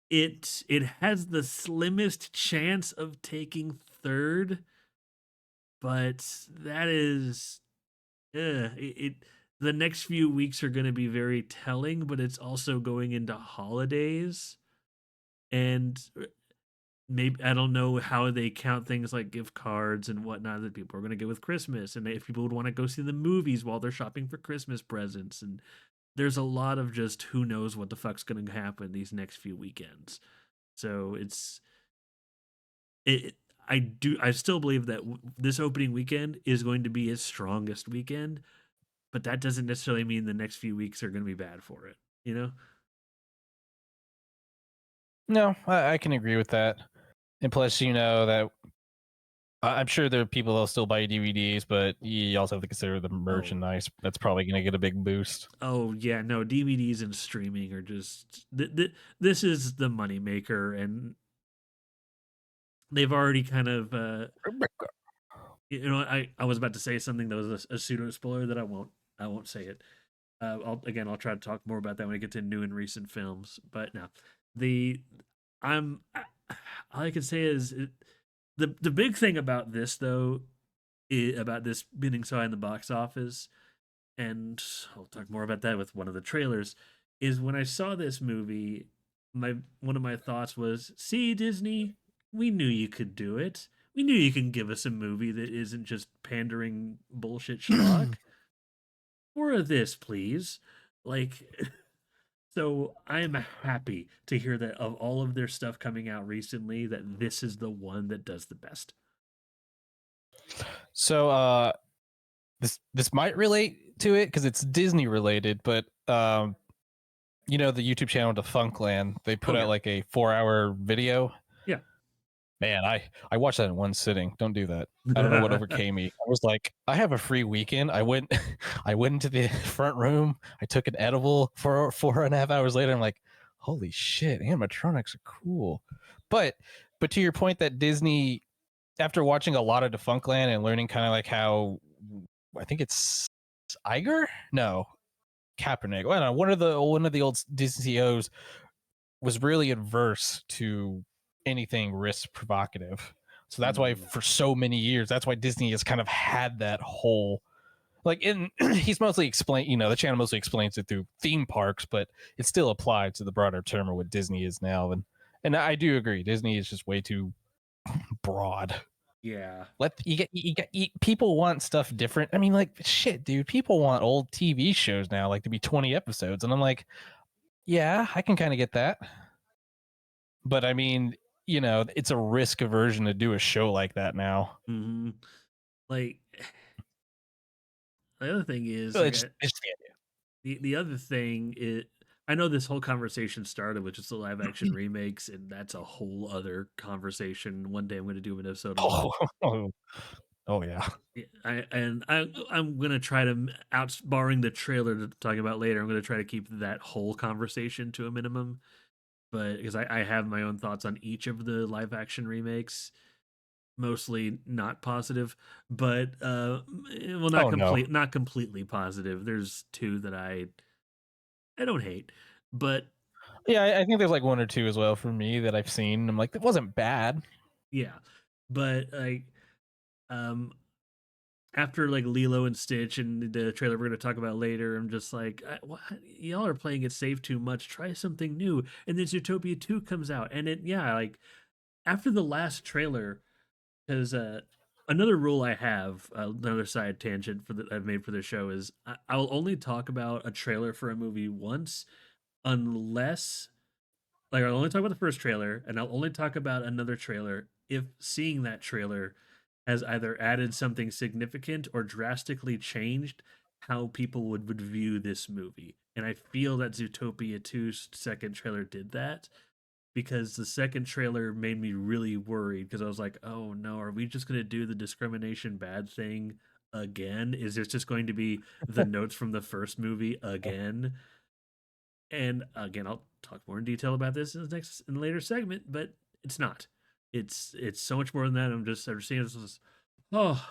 it has the slimmest chance of taking third, but that is it the next few weeks are going to be very telling, but it's also going into holidays and maybe I don't know how they count things like gift cards and whatnot that people are going to get with Christmas, and if people would want to go see the movies while they're shopping for Christmas presents, and there's a lot of just who knows what the fuck's going to happen these next few weekends. So it. I still believe that this opening weekend is going to be its strongest weekend, but that doesn't necessarily mean the next few weeks are going to be bad for it. You know? No, I can agree with that. And plus, you know that I'm sure there are people that'll still buy DVDs, but you also have to consider the Oh, merchandise. That's probably going to get a big boost. oh yeah, no, DVDs and streaming are just this is the moneymaker, and they've already kind of you know I was about to say something that was a pseudo spoiler that I won't say it. I'll try to talk more about that when I get to new and recent films. But no, the I'm all I can say is the big thing about this though about this being so high in the box office, and I'll talk more about that with one of the trailers. Is when I saw this movie, my one of my thoughts was, "See, Disney, we knew you could do it. We knew you can give us a movie that isn't just pandering bullshit schlock. More of this, please." Like, so I'm happy to hear that of all of their stuff coming out recently, that this is the one that does the best. So this might relate to it because it's Disney related, but you know the YouTube channel Defunctland, they Oh put out yeah, like a 4-hour video. yeah. Man, I watched that in one sitting. Don't do that. I don't know what overcame me. I was like, I have a free weekend. I went I went into the front room. I took an edible for 4.5 hours later. I'm like, holy shit, animatronics are cool. But but to your point that Disney, after watching a lot of Defunctland and learning kind of like how I think it's Iger? No, Kaepernick. I don't know. One of the old Disney CEOs was really adverse to anything risk provocative. So that's why Mm, for so many years, that's why Disney has kind of had that whole like in he's mostly explained, the channel mostly explains it through theme parks, but it still applied to the broader term of what Disney is now. And I do agree, Disney is just way too broad. yeah. People want stuff different. I mean, like shit, dude. People want old TV shows now, like to be 20 episodes, and I'm like, yeah, I can kind of get that. But I mean, it's a risk aversion to do a show like that now. Hmm. Like the other thing is Well, like it's the idea. the other thing is I know this whole conversation started with just the live action remakes, and that's a whole other conversation. One day I'm going to do an episode on that. Oh, oh yeah. Yeah, I'm gonna try to out barring the trailer to talk about later. I'm gonna try to keep that whole conversation to a minimum, but because I have my own thoughts on each of the live action remakes, mostly not positive, but well, Oh no. not completely positive. There's two that I don't hate, but Yeah, I think there's like one or two as well for me that I've seen. I'm like, it wasn't bad. yeah, but like um after like Lilo and Stitch and the trailer we're going to talk about later, I'm just like, what? Y'all are playing it safe too much. Try something new. And then Zootopia 2 comes out. And yeah, like after the last trailer, because another rule I have, another side tangent I've made for the show is I'll only talk about a trailer for a movie once, unless, like, I'll only talk about the first trailer and I'll only talk about another trailer if seeing that trailer has either added something significant or drastically changed how people would view this movie. And I feel that Zootopia 2's second trailer did that, because the second trailer made me really worried, because I was like, oh no, are we just going to do the discrimination bad thing again? Is this just going to be the notes from the first movie again? And again, I'll talk more in detail about this in the later segment, but it's not. It's so much more than that. I'm seeing this as, oh,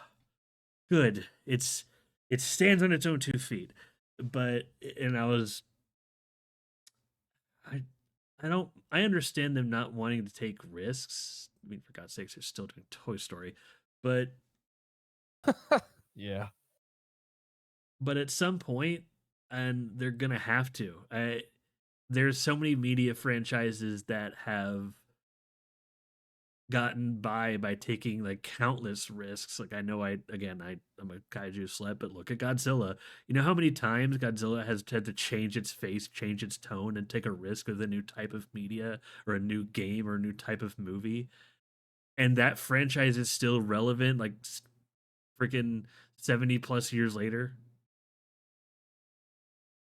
good. It stands on its own 2 feet. But and I I understand them not wanting to take risks. I mean, for God's sakes, they're still doing Toy Story, but Yeah. at some point, and they're gonna have to. There's so many media franchises that have gotten by taking like countless risks. Like, I know I'm a kaiju slut, but look at Godzilla. You know how many times Godzilla has had to change its face, change its tone, and take a risk with a new type of media or a new game or a new type of movie, and that franchise is still relevant, like freaking 70 plus years later.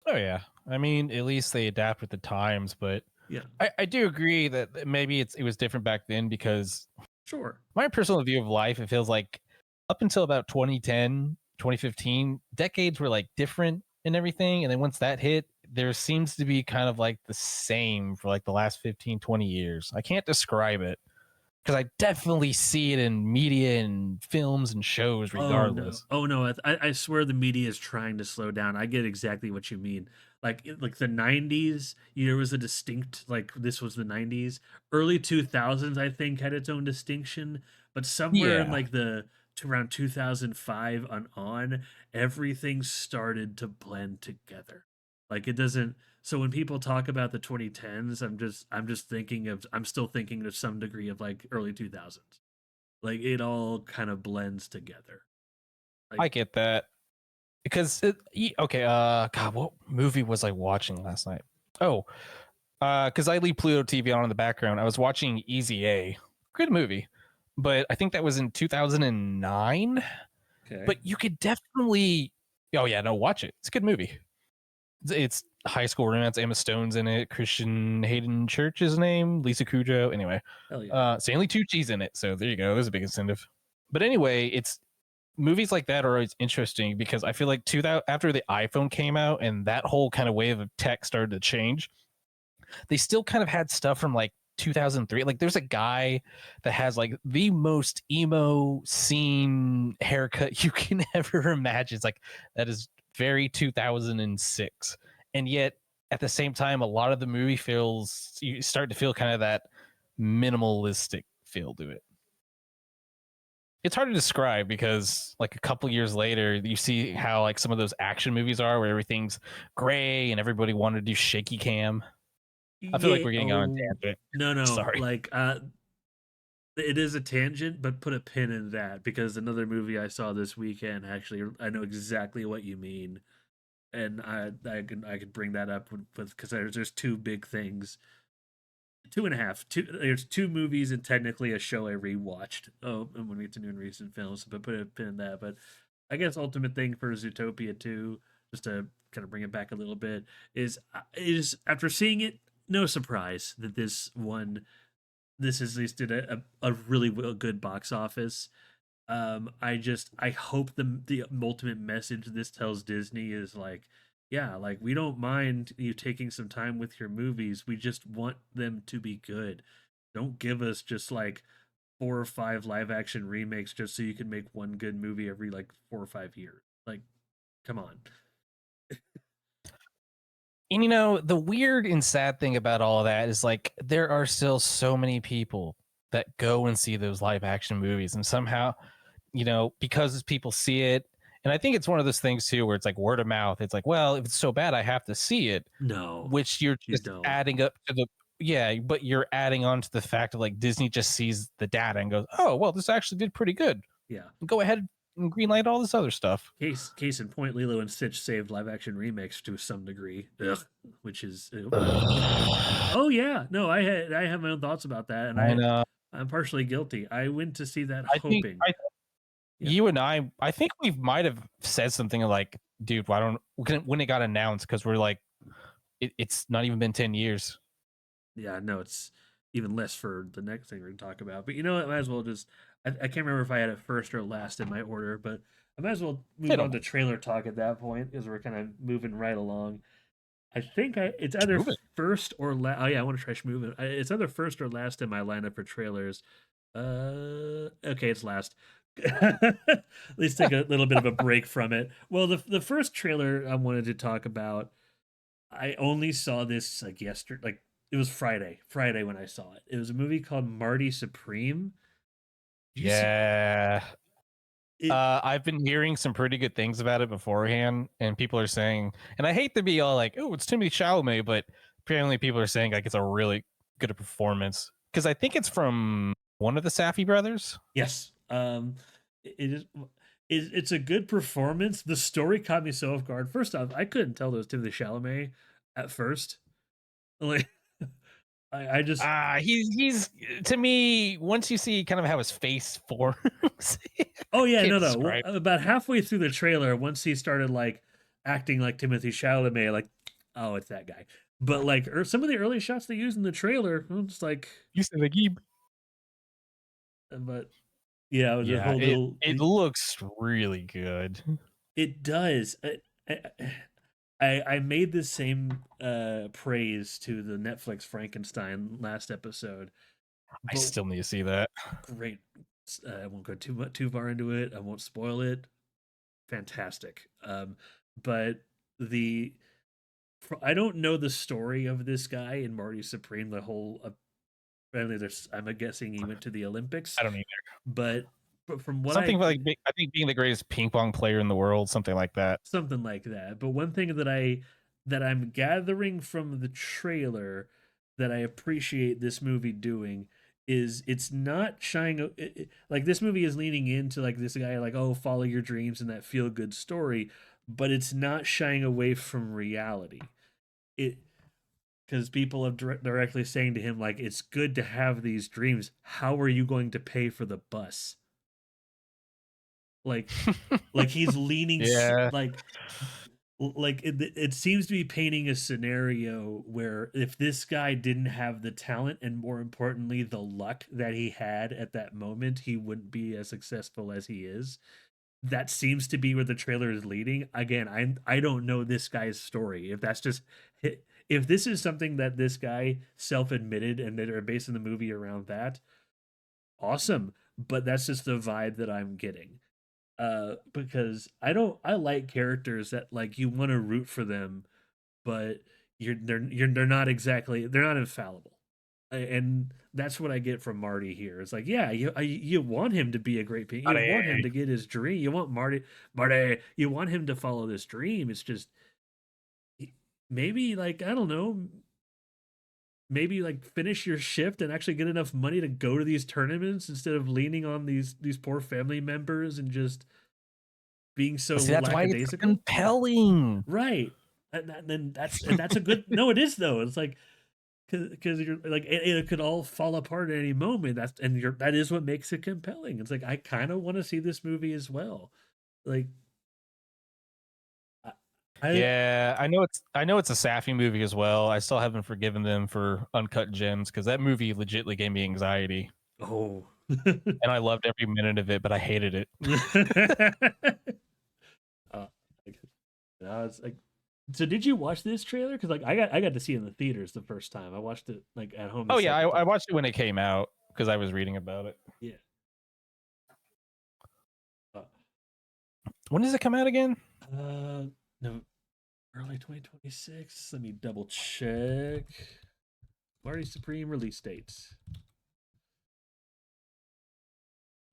Oh yeah. I mean, at least they adapt with the times, but Yeah, I do agree that maybe it was different back then because sure. my personal view of life, it feels like up until about 2010, 2015, decades were like different and everything. And then once that hit, there seems to be kind of like the same for like the last 15, 20 years. I can't describe it because I definitely see it in media and films and shows Oh no! regardless. Oh no! I swear the media is trying to slow down. I get exactly what you mean. Like the '90s, there was a distinct, like, this was the '90s. Early 2000s, I think, had its own distinction, but somewhere in Yeah. like the to around 2005 on, everything started to blend together. Like, it doesn't. So when people talk about the 2010s, I'm still thinking to some degree of like early 2000s. Like, it all kind of blends together. Like, I get that. Because okay, God, what movie was I watching last night? Oh, because I leave Pluto TV on in the background. I was watching Easy A, good movie, but I think that was in 2009. okay. But you could definitely, oh yeah, no, watch it. It's a good movie. It's high school romance. Emma Stone's in it. Christian Hayden Church's name. Lisa Kudrow. Anyway, Hell yeah. Stanley Tucci's in it. So there you go. There's a big incentive. But anyway, it's movies like that are always interesting because I feel like after the iPhone came out and that whole kind of wave of tech started to change, they still kind of had stuff from like 2003. Like there's a guy that has like the most emo scene haircut you can ever imagine. It's like that is very 2006. And yet at the same time, a lot of the movie feels, you start to feel kind of that minimalistic feel to it. It's hard to describe because like a couple years later you see how like some of those action movies are where everything's gray and everybody wanted to do shaky cam. I feel like Yeah. we're getting on a Oh tangent. no, no. Sorry. Like, it is a tangent, but put a pin in that, because another movie I saw this weekend, actually, I know exactly what you mean, and I could bring that up with, because there's two big things. Two and a half. There's two movies and technically a show I rewatched. Oh, and when we get to new and recent films, but put a pin in that. But I guess ultimate thing for Zootopia 2, just to kind of bring it back a little bit, is after seeing it, no surprise that this at least did a really good box office. I hope the ultimate message this tells Disney is like, yeah, like, we don't mind you taking some time with your movies. We just want them to be good. Don't give us just like 4 or 5 live action remakes just so you can make one good movie every like 4 or 5 years. Like, come on. And you know, the weird and sad thing about all of that is like there are still so many people that go and see those live action movies and somehow, you know, because people see it, and I think it's one of those things too where it's like word of mouth. It's like, well, if it's so bad, I have to see it, No, which you're you just don't. adding up to the, yeah, but you're adding on to the fact of like Disney just sees the data and goes, oh, well, this actually did pretty good. Yeah. Go ahead and greenlight all this other stuff. Case in point, Lilo and Stitch saved live action remakes to some degree. Ugh, which is, Ugh. oh yeah, no, I have my own thoughts about that, and I know. I'm partially guilty. I went to see that I think hoping. Yeah. you and I think we might have said something like, dude, why don't when it got announced, because we're like, it's not even been 10 years. Yeah, no, it's even less for the next thing we're gonna talk about. But you know what? I might as well just. I can't remember if I had it first or last in my order, but I might as well They move on don't to trailer talk at that point because we're kind of moving right along. I think it's just either move it. first or last. Oh yeah, I want to try moving. It's either first or last in my lineup for trailers. Okay, it's last. At least take a little bit of a break from it. Well, the first trailer I wanted to talk about, I only saw this like yesterday. Like it was Friday when I saw it. It was a movie called Marty Supreme. Did you see Yeah. it? I've been hearing some pretty good things about it beforehand, and people are saying, and I hate to be all like, "Oh, it's Timothy Chalamet," but apparently people are saying like it's a really good performance because I think it's from one of the Safdie brothers. Yes. It is. It's a good performance. The story caught me so off guard. First off, I couldn't tell it was Timothy Chalamet at first. Like, I just. He's to me, once you see kind of how his face forms, Oh I yeah, can't no. describe. About halfway through the trailer, once he started like acting like Timothy Chalamet, like, oh, it's that guy. But like, some of the early shots they used in the trailer, I'm just like, You said like he, but yeah, it was a yeah, whole it little. it looks really good. It does. I made the same praise to the Netflix Frankenstein last episode, I but still need to see that. great. I won't go too far into it. I won't spoil it. Fantastic. But the I don't know the story of this guy in Marty Supreme. The whole apparently there's I'm guessing he went to the Olympics, I don't either. but from what Something like I think being the greatest ping pong player in the world, something like that. something like that. But one thing that I'm gathering from the trailer that I appreciate this movie doing is it's not shying like this movie is leaning into like this guy like, oh, follow your dreams and that feel good story, but it's not shying away from reality. It because people have directly saying to him like, it's good to have these dreams. How are you going to pay for the bus? Like he's leaning Yeah. like it seems to be painting a scenario where if this guy didn't have the talent and more importantly the luck that he had at that moment, he wouldn't be as successful as he is. That seems to be where the trailer is leading. Again, I don't know this guy's story. If that's just if this is something that this guy self-admitted and that are basing the movie around that, awesome. But that's just the vibe that I'm getting. Because I like characters that like you want to root for them, but they're not exactly they're not infallible. And that's what I get from Marty here. It's like, yeah, you want him to be a great piece. You want him to get his dream. You want Marty, you want him to follow this dream. It's just maybe like I don't know, maybe like finish your shift and actually get enough money to go to these tournaments instead of leaning on these poor family members and just being so See, that's why it's lackadaisical. compelling. Right. Then that's a good no, it is though. It's like because you're like it could all fall apart at any moment. That is what makes it compelling. It's like I kind of want to see this movie as well. Like I Yeah, I know it's a Safdie movie as well. I still haven't forgiven them for Uncut Gems because that movie legitly gave me anxiety, oh. and I loved every minute of it, but I hated it. Like, it's like so did you watch this trailer? Because like I got to see it in the theaters the first time. I watched it like at home the Oh yeah, I, second I time. watched it when it came out because I was reading about it. Yeah. Uh, When does it come out again? no, early 2026. Let me double check. Marty Supreme release dates.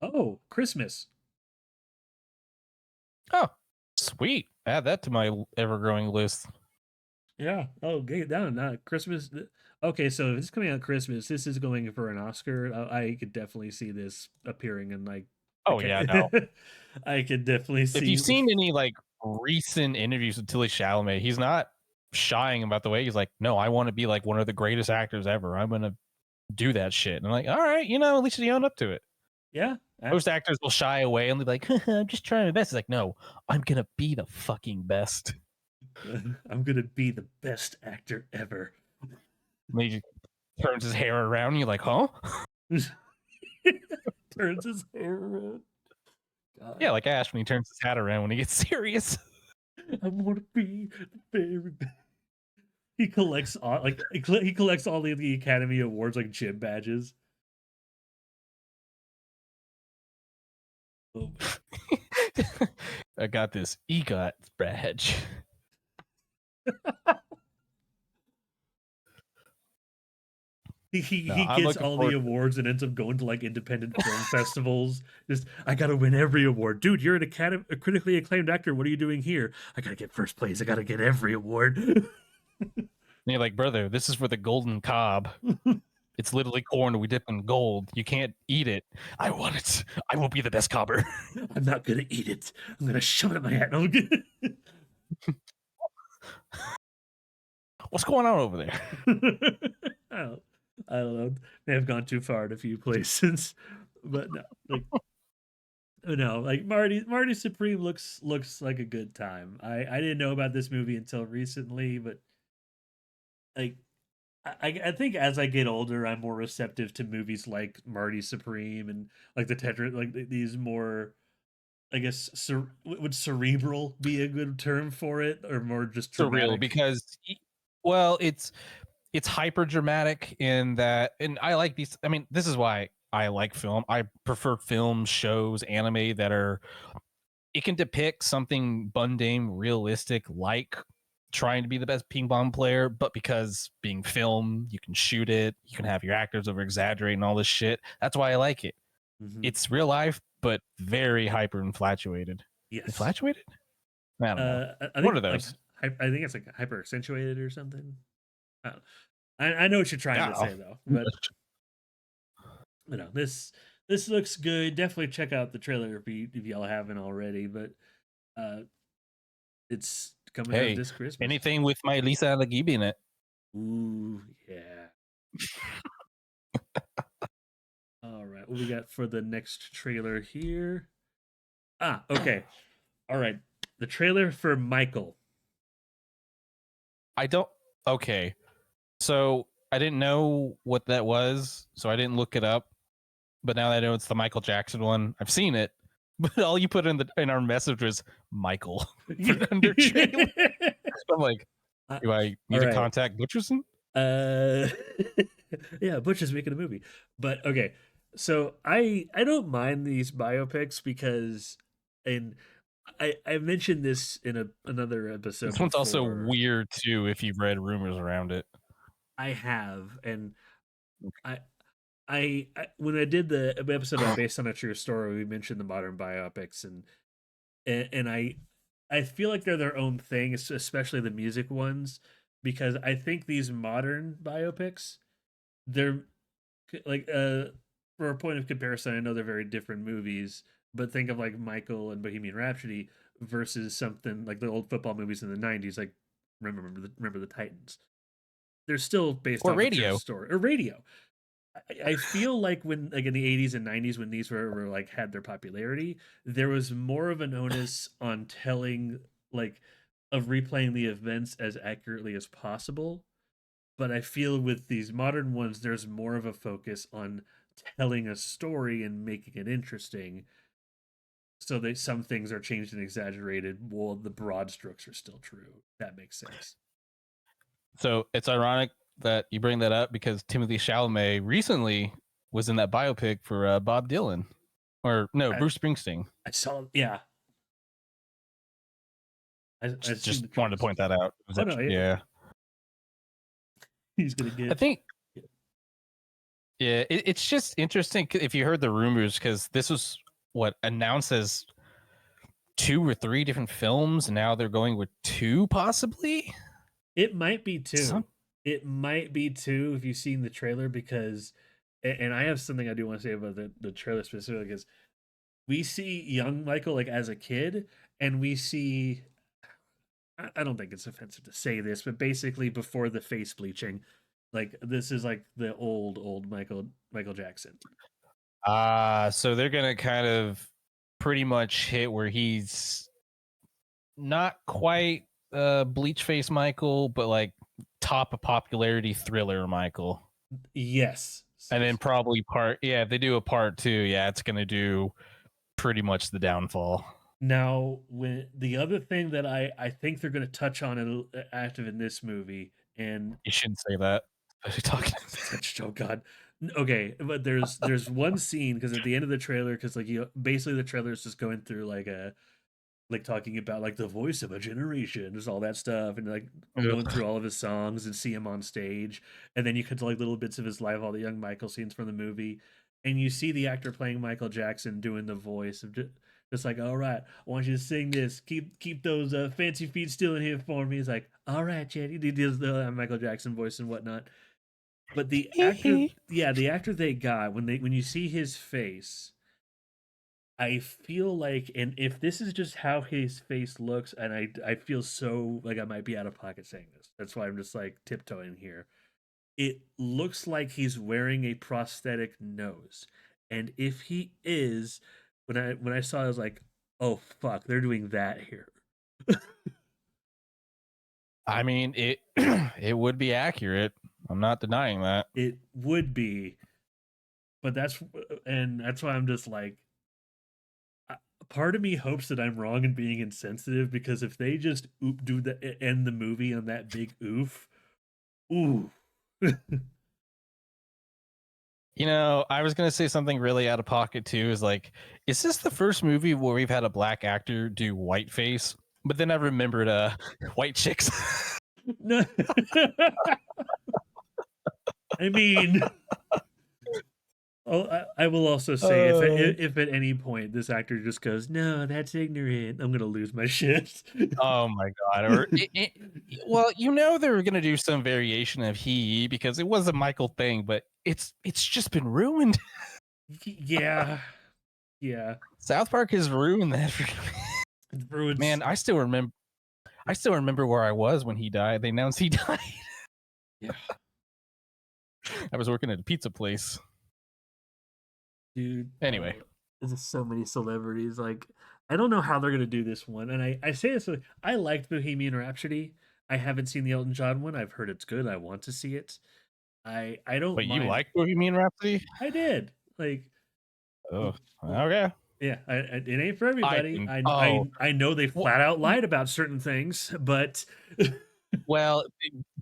Oh, Christmas. Oh, sweet. Add that to my ever-growing list. Yeah. Oh, get down. Christmas. Okay, so if it's coming out Christmas, this is going for an Oscar. I could definitely see this appearing in like. Oh yeah, no. Okay. I could definitely If see. you've seen any like recent interviews with Timothy Chalamet, he's not shying about the way he's like, no, I want to be like one of the greatest actors ever. I'm gonna do that shit. And I'm like, all right, at least you own up to it. Yeah, Most actors will shy away and be like, "I'm just trying my best." It's like, no, I'm gonna be the fucking best. I'm gonna be the best actor ever. And he just turns his hair around. And you're like, huh? Turns his hair around. God. Yeah, like Ash when he turns his hat around when he gets serious. I want to be the very best. He collects all he collects all the Academy Awards like gym badges. Oh. I got this EGOT badge. No, He I'm gets looking all the forward. awards and ends up going to like independent film festivals. Just I gotta win every award, dude. You're a critically acclaimed actor. What are you doing here? I gotta get first place. I gotta get every award. And you're like, brother, this is for the golden cob. It's literally corn we dip in gold. You can't eat it. I want it. I will be the best cobber. I'm not gonna eat it. I'm gonna shove it in my hat. What's going on over there? I don't know. May have gone too far in a few places, but no, like Marty Supreme looks like a good time. I didn't know about this movie until recently, but like I think as I get older, I'm more receptive to movies like Marty Supreme and like the Tetra, like these more, I guess, would cerebral be a good term for it, or more just Surreal, dramatic? because well, it's hyper dramatic in that, and I like these. I mean, this is why I like film. I prefer film, shows, anime that are, it can depict something mundane, realistic, like trying to be the best ping pong player, but because being film, you can shoot it, you can have your actors over exaggerating all this shit. That's why I like it. Mm-hmm. It's real life, but very hyper infatuated. Yes. Infatuated? I don't know. I What think are like those? I think it's like hyper accentuated or something. I, I know what you're trying to Oh, say though, but this looks good. Definitely check out the trailer if y'all haven't already. But uh, it's coming out hey, this Christmas. anything with my Lisa Alagibi in it. Ooh, yeah. All right, what we got for the next trailer here? Okay. All right, the trailer for Michael. I don't. Okay, so I didn't know what that was, so I didn't look it up. But now that I know it's the Michael Jackson one, I've seen it. But all you put in our message was Michael for under trailer. I'm like, do I All need to right. contact Butcherson? Uh, yeah, Butch is making a movie. But okay, so I don't mind these biopics because, and I mentioned this in another episode This one's also before. weird too. If you've read rumors around it, I have, and I. When I did the episode about based on a true story, we mentioned the modern biopics, and I feel like they're their own thing, especially the music ones, because I think these modern biopics, they're like for a point of comparison, I know they're very different movies, but think of like Michael and Bohemian Rhapsody versus something like the old football movies in the '90s, like remember the Titans. They're still based or off a true radio. story. Or Radio. I feel like when like in the '80s and '90s when these were like had their popularity, there was more of an onus on telling like of replaying the events as accurately as possible. But I feel with these modern ones, there's more of a focus on telling a story and making it interesting. So that some things are changed and exaggerated, while the broad strokes are still true. That makes sense. So it's ironic that you bring that up because Timothy Chalamet recently was in that biopic for Bob Dylan, or no, I, Bruce Springsteen. I saw, yeah, I've seen Just the wanted to trailers. point that out. Oh no, yeah, Yeah, he's gonna I get. think. Yeah, it's just interesting if you heard the rumors because this was what announced as 2 or 3 different films, and now they're going with 2 possibly. It might be two. Some It might be two if you've seen the trailer because, and I have something I do want to say about the trailer specifically because we see young Michael like as a kid, and we see. I don't think it's offensive to say this, but basically before the face bleaching, like this is like the old Michael Jackson. So they're gonna kind of pretty much hit where he's not quite bleach face Michael, but like top of popularity thriller Michael. Yes. And then probably if they do a part two, yeah, it's gonna do pretty much the downfall. Now, when the other thing that I think they're going to touch on active in this movie, and You shouldn't say that. Talking. oh god, okay, but there's one scene because at the end of the trailer, because like you basically the trailer is just going through like a like talking about like the voice of a generation, just all that stuff, and like going through all of his songs and see him on stage, and then you cut to like little bits of his life, all the young Michael scenes from the movie, and you see the actor playing Michael Jackson doing the voice of just like, all right, I want you to sing this, keep those fancy feet still in here for me. He's like, all right, Chad, he does the Michael Jackson voice and whatnot. But the actor, yeah, the actor they got when you see his face, I feel like, and if this is just how his face looks, and I feel so like I might be out of pocket saying this. That's why I'm just like tiptoeing here. It looks like he's wearing a prosthetic nose, and if he is, when I saw it, I was like, oh fuck, they're doing that here. I mean, it it would be accurate. I'm not denying that. It would be, but that's why I'm just like, part of me hopes that I'm wrong and being insensitive because if they just do the end the movie on that big oof, ooh. You know, I was gonna say something really out of pocket too. Is like, is this the first movie where we've had a black actor do whiteface? But then I remembered White Chicks. No. I mean, I will also say if at any point this actor just goes, no, that's ignorant, I'm gonna lose my shit. Oh my god! Or well, you know they were gonna do some variation of he because it was a Michael thing, but it's just been ruined. Yeah, yeah. South Park has ruined that. Man, I still remember. I still remember where I was when he died. They announced he died. Yeah. I was working at a pizza place. Dude. Anyway, There's just so many celebrities. Like, I don't know how they're gonna do this one. And I say this, I liked Bohemian Rhapsody. I haven't seen the Elton John one. I've heard it's good. I want to see it. I don't wait, you mind. like Bohemian Rhapsody? I did. Like, Oh, okay. yeah, it ain't for everybody. I know they well, flat out lied about certain things, but well,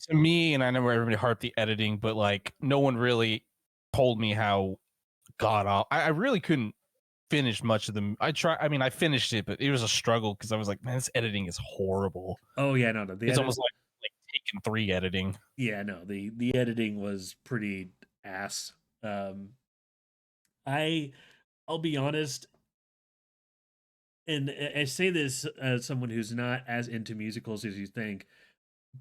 to me, and I know everybody harped the editing, but like no one really told me how god awful. I really couldn't finish much of them. I mean, I finished it, but it was a struggle because I was like, man, this editing is horrible. oh yeah, no, It's almost like Taken 3 editing. yeah, no, the editing was pretty ass. Um, I I'll be honest, and I say this as someone who's not as into musicals as you think.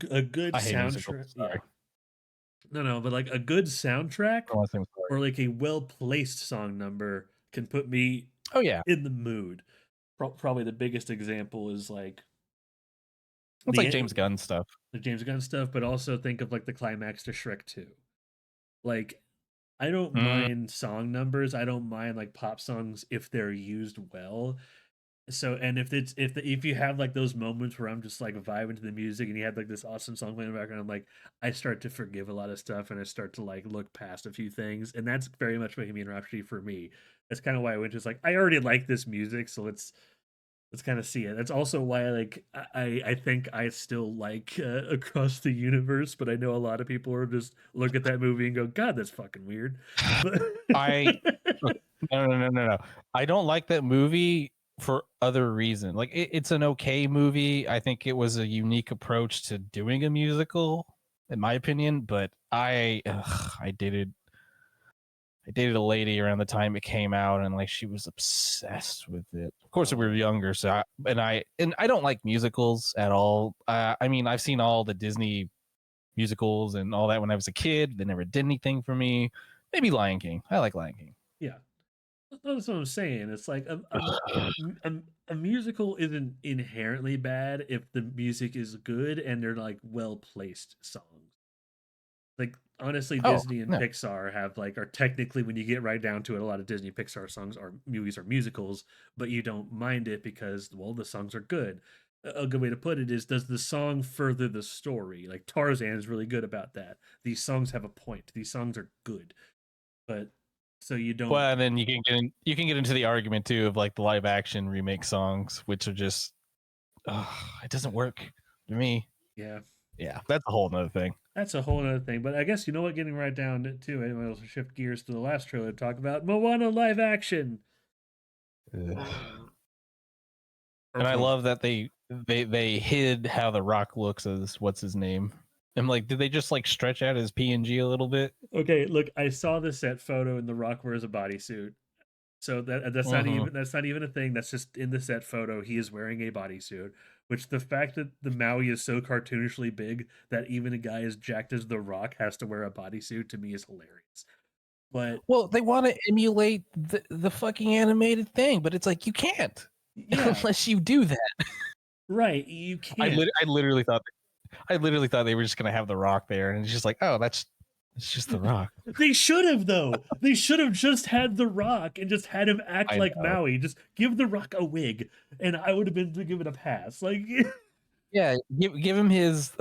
A good I hate musicals. soundtrack, yeah, Sorry. no, but like a good soundtrack I want to say sorry. or like a well placed song number can put me Oh yeah, in the mood. Probably the biggest example is like it's like the James Gunn stuff. the James Gunn stuff, but also think of like the climax to Shrek 2. Like, I don't Mm, mind song numbers. I don't mind like pop songs if they're used well. So, and if you have like those moments where I'm just like vibing to the music and you have like this awesome song playing in the background, I'm like, I start to forgive a lot of stuff and I start to like look past a few things, and that's very much Bohemian Rhapsody for me. That's kind of why I went just like I already like this music, so let's kind of see it. That's also why like I think I still like Across the Universe, but I know a lot of people are just look at that movie and go, God, that's fucking weird. But I no. I don't like that movie for other reason. Like it's an okay movie. I think it was a unique approach to doing a musical, in my opinion. But I dated a lady around the time it came out, and like she was obsessed with it. Of course, we were younger, so I don't like musicals at all. I mean, I've seen all the Disney musicals and all that when I was a kid. They never did anything for me. Maybe Lion King. I like Lion King. yeah, that's what I'm saying. It's like a musical isn't inherently bad if the music is good and they're like well placed songs. Like honestly, Oh, Disney and no. Pixar have like are technically, when you get right down to it, a lot of Disney Pixar songs are movies or musicals, but you don't mind it because, well, the songs are good. A good way to put it is, does the song further the story? Like Tarzan is really good about that. These songs have a point. These songs are good, but so you don't. Well, and then you can get into the argument too of like the live action remake songs, which are just it doesn't work to me. Yeah, Yeah, that's a whole nother thing. that's a whole other thing. But I guess you know what, getting right down to it, we'll shift gears to the last trailer to talk about Moana live action. Ugh. And I Okay. love that they hid how the Rock looks as what's his name. I'm like, did they just like stretch out his PNG a little bit? Okay, look, I saw the set photo and The Rock wears a bodysuit. So Mm-hmm. that's not even a thing. That's just in the set photo. He is wearing a bodysuit. Which, the fact that the Maui is so cartoonishly big that even a guy as jacked as The Rock has to wear a bodysuit, to me is hilarious. But Well, they want to emulate the fucking animated thing, but it's like you can't yeah, unless you do that. right, you can't. I literally thought they were just gonna have the Rock there, and it's just like, oh, it's just the Rock. They should have, though. They should have just had The Rock and just had him act I like know. Maui. Just give The Rock a wig, and I would have been to give it a pass. Like, Yeah, give him his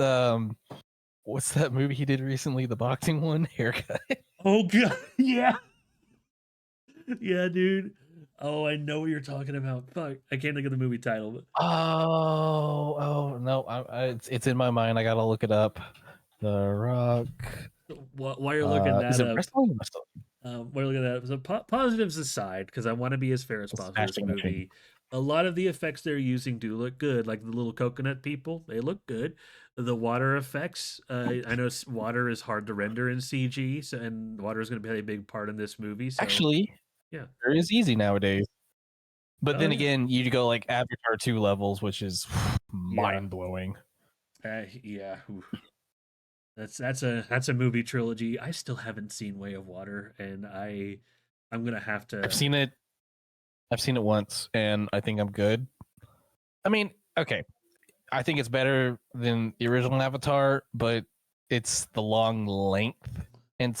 what's that movie he did recently? The boxing one, haircut. oh god, yeah. Yeah, dude. Oh, I know what you're talking about. Fuck, I can't think of the movie title. But Oh no, it's in my mind. I gotta look it up. The Rock. while you're looking Is that it up, wrestling? while you're looking at that, so positives aside, because I want to be as fair as It's possible with this Smashing Machine. movie. A lot of the effects they're using do look good, like the little coconut people. They look good. The water effects, I know water is hard to render in CG, so and water is going to play a big part in this movie. So Actually, yeah. it is easy nowadays. But Oh then yeah. again, you go like Avatar 2 levels, which is Yeah. mind blowing. Yeah. Oof. That's a movie trilogy. I still haven't seen Way of Water, and I'm gonna have I've to. seen it. I've seen it once, and I think I'm good. I mean, okay, I think it's better than the original Avatar, but it's the long length, and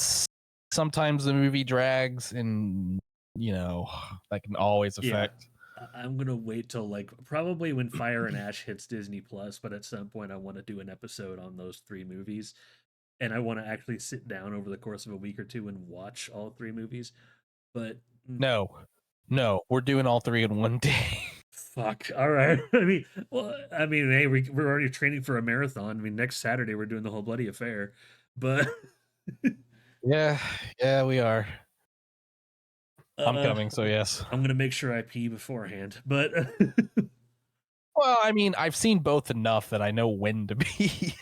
sometimes the movie drags, and you know that can always Yeah, affect. I'm gonna wait till like probably when Fire and Ash hits Disney Plus, but at some point I want to do an episode on those three movies, and I want to actually sit down over the course of a week or two and watch all three movies. But No, no, we're doing all three in one day. fuck, all right. I mean, hey, we're already training for a marathon. I mean, next Saturday we're doing the whole bloody affair, but. Yeah, yeah, we are. I'm uh, coming, so yes. I'm gonna make sure I pee beforehand, but Well, I mean, I've seen both enough that I know when to be.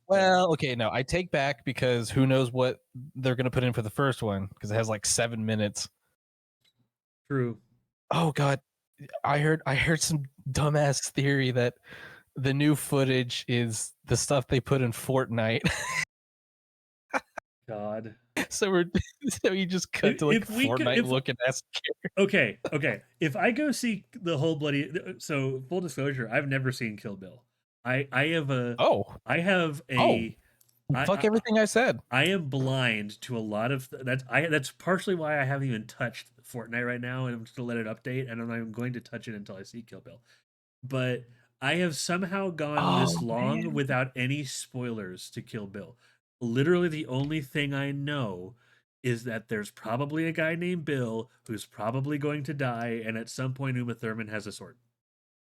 Well, okay, no, I take back because who knows what they're gonna put in for the first one because it has like 7 minutes. true. Oh God, I heard some dumbass theory that the new footage is the stuff they put in Fortnite. God. so we're so you just cut to like If we could, Fortnite if looking ass. okay. If I go see the whole bloody, so full disclosure, I've never seen Kill Bill. I have a, Oh, I have oh, a, I fuck everything I said. I am blind to a lot of that's partially why I haven't even touched Fortnite right now, and I'm just gonna let it update, and I'm going to touch it until I see Kill Bill. But I have somehow gone this Oh long man. without any spoilers to Kill Bill. Literally, the only thing I know is that there's probably a guy named Bill who's probably going to die, and at some point, Uma Thurman has a sword.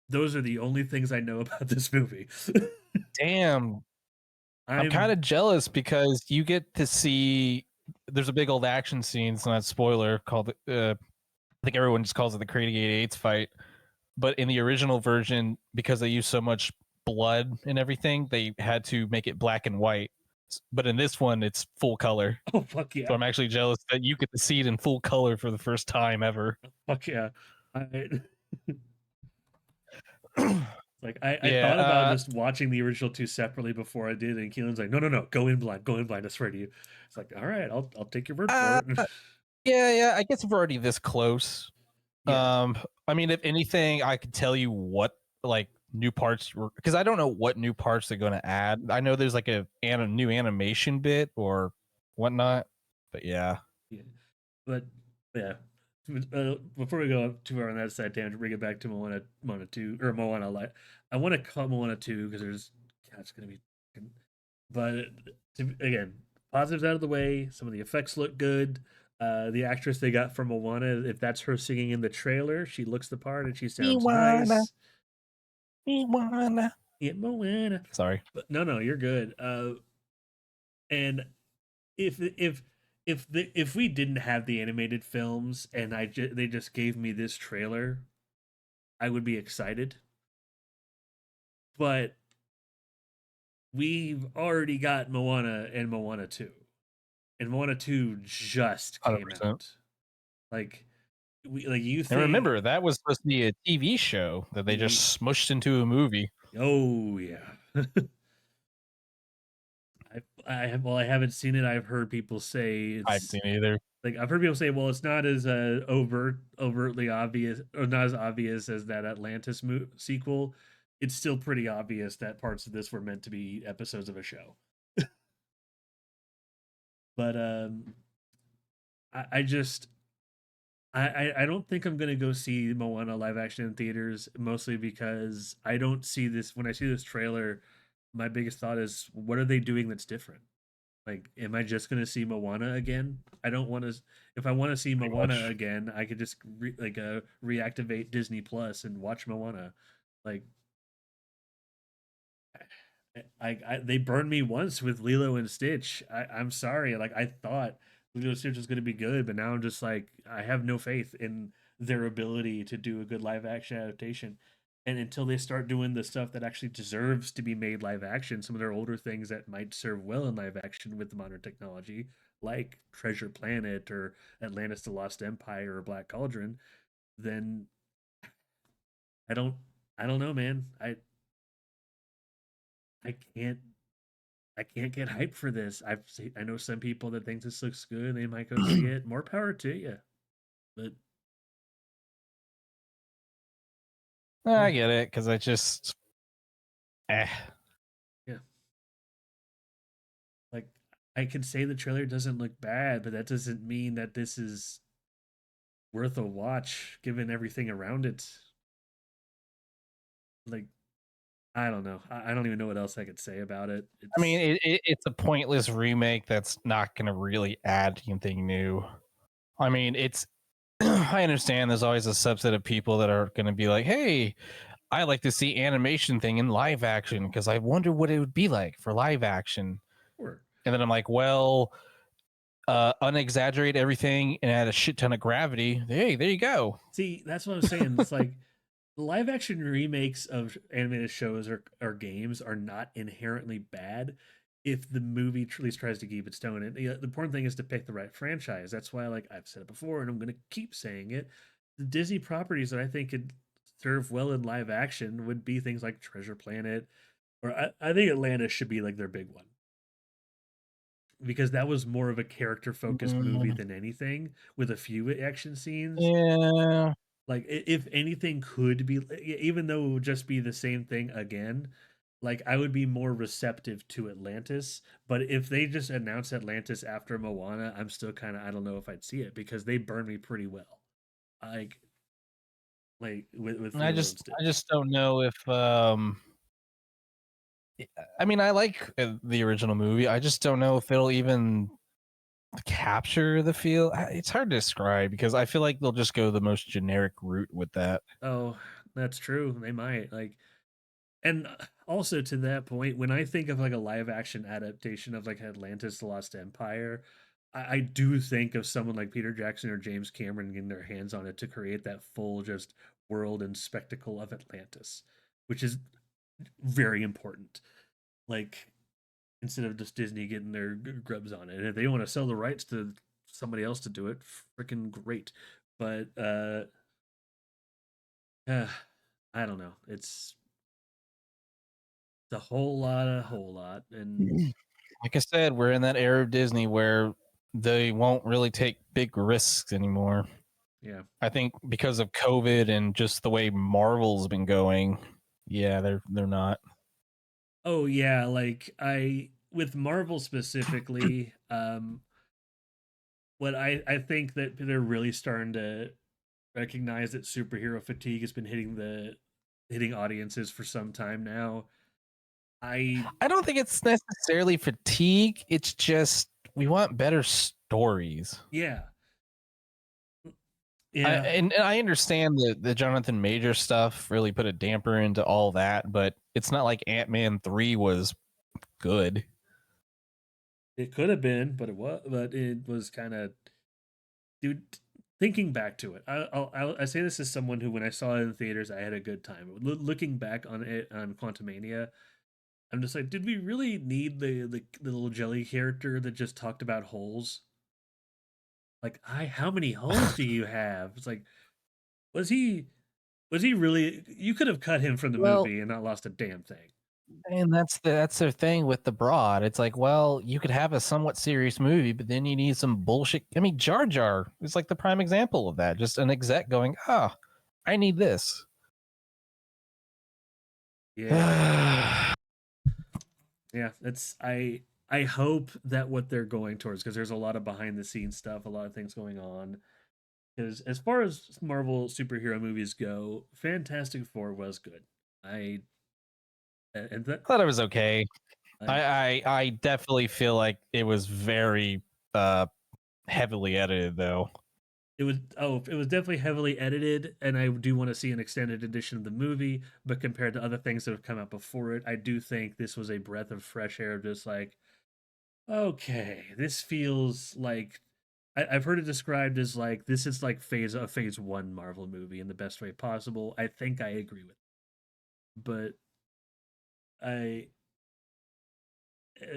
Those are the only things I know about this movie. Damn, I'm kind I'm of jealous because you get to see. There's a big old action scene. It's not a spoiler. Called I think everyone just calls it the Crazy 88 fight. But in the original version, because they use so much blood and everything, they had to make it black and white. But in this one, it's full color. oh fuck So yeah, I'm actually jealous that you get to see it in full color for the first time ever. fuck yeah. I like I Yeah. thought about just watching the original two separately before I did, and Keelan's like, no, go in blind, go in blind. I swear to you. It's like, all right, I'll take your word for uh, it. yeah. I guess if we're already this close. Yeah, I mean, if anything, I could tell you what like new parts, because I don't know what new parts they're going to add. I know there's like a new animation bit or whatnot, but yeah. Yeah. But yeah, before we go too far on that side tangent, bring it back to Moana 2 or Moana Light. I want to call Moana 2 because it's gonna be, but again, positives out of the way. Some of the effects look good. The actress they got from Moana, if that's her singing in the trailer, she looks the part and she sounds Moana, nice. Moana. Yeah, Moana. Sorry. But no, you're good. And if if we didn't have the animated films and they just gave me this trailer, I would be excited. But we've already got Moana and Moana 2. And Moana 2 just came 100%. out. Like you And think remember, that was supposed to be a TV show that they just smushed into a movie. oh yeah. I haven't seen it. I've heard people say I haven't it's seen it either. like I've heard people say, well, it's not as overtly obvious, or not as obvious as that Atlantis sequel. It's still pretty obvious that parts of this were meant to be episodes of a show. But I just I don't think I'm gonna go see Moana live action in theaters, mostly because I don't see this when I see this trailer. My biggest thought is, what are they doing that's different? Like, am I just gonna see Moana again? I don't want to. If I want to see Pretty Moana much. again, I could just reactivate Disney Plus and watch Moana. Like, they burned me once with Lilo and Stitch. I'm sorry. Like, I thought Lilo and Stitch was gonna be good, but now I'm just like, I have no faith in their ability to do a good live action adaptation. And until they start doing the stuff that actually deserves to be made live action, some of their older things that might serve well in live action with the modern technology, like Treasure Planet or Atlantis: The Lost Empire or Black Cauldron, then I don't I don't know, man. I can't I can't get hyped for this. I know some people that think this looks good. They might go see it. More power to you. But yeah, I get it, because I just eh. yeah. Like I can say the trailer doesn't look bad, but that doesn't mean that this is worth a watch given everything around it. Like I don't know. I don't even know what else I could say about it. I mean, It's it's a pointless remake that's not going to really add anything new. I mean, it's I understand there's always a subset of people that are going to be like, "Hey, I like to see animation thing in live action because I wonder what it would be like for live action." sure. And then I'm like, "Well, unexaggerate everything and add a shit ton of gravity. Hey, there you go." See, that's what I'm saying. It's like live action remakes of animated shows or games are not inherently bad if the movie at least tries to keep its tone. And the important thing is to pick the right franchise. That's why, like I've said it before, and I'm going to keep saying it. The Disney properties that I think could serve well in live action would be things like Treasure Planet, or I think Atlantis should be like their big one because that was more of a character focused movie Mm, than anything with a few action scenes. yeah. Like if anything could be, even though it would just be the same thing again, like I would be more receptive to Atlantis. But if they just announce Atlantis after Moana, I'm still kind of, I don't know if I'd see it because they burn me pretty well. Like with I Lilo and just I Stitch. just don't know if I mean, I like the original movie. I just don't know if it'll even capture the feel. It's hard to describe because I feel like they'll just go the most generic route with that. Oh, that's true. They might like, and also to that point, when I think of like a live action adaptation of like Atlantis: The Lost Empire, I do think of someone like Peter Jackson or James Cameron getting their hands on it to create that full just world and spectacle of Atlantis, which is very important. Like instead of just Disney getting their grubs on it, and if they want to sell the rights to somebody else to do it, freaking great. But uh, I don't know. It's a whole lot, and Like I said, we're in that era of Disney where they won't really take big risks anymore. yeah, I think because of COVID and just the way Marvel's been going, Yeah, they're not. Oh yeah, like I with Marvel specifically, what I think that they're really starting to recognize that superhero fatigue has been hitting audiences for some time now. I I don't think it's necessarily fatigue. It's just we want better stories. yeah. I, Yeah, and I understand that the Jonathan Major stuff really put a damper into all that, but it's not like Ant-Man 3 was good. it could have been, but it was kind of, dude. Thinking back to it, I say this as someone who, when I saw it in theaters, I had a good time. Looking back on it on Quantumania, I'm just like, did we really need the little jelly character that just talked about holes? Like, how many holes do you have? It's like, was he was he really? You could have cut him from the Well, movie and not lost a damn thing. and that's their thing with the broad. It's like, well, you could have a somewhat serious movie, but then you need some bullshit. I mean, Jar Jar is like the prime example of that. Just an exec going, "Ah, I need this." Yeah, yeah. That's I hope that what they're going towards, because there's a lot of behind the scenes stuff, a lot of things going on. Because as far as Marvel superhero movies go, Fantastic Four was good. I and that Thought it was okay. like I definitely feel like it was very uh heavily edited though. it was definitely heavily edited, and I do want to see an extended edition of the movie. But compared to other things that have come out before it, I do think this was a breath of fresh air. Just like, okay, this feels like I've heard it described as like this is like phase one Marvel movie in the best way possible. I think I agree with, it. But I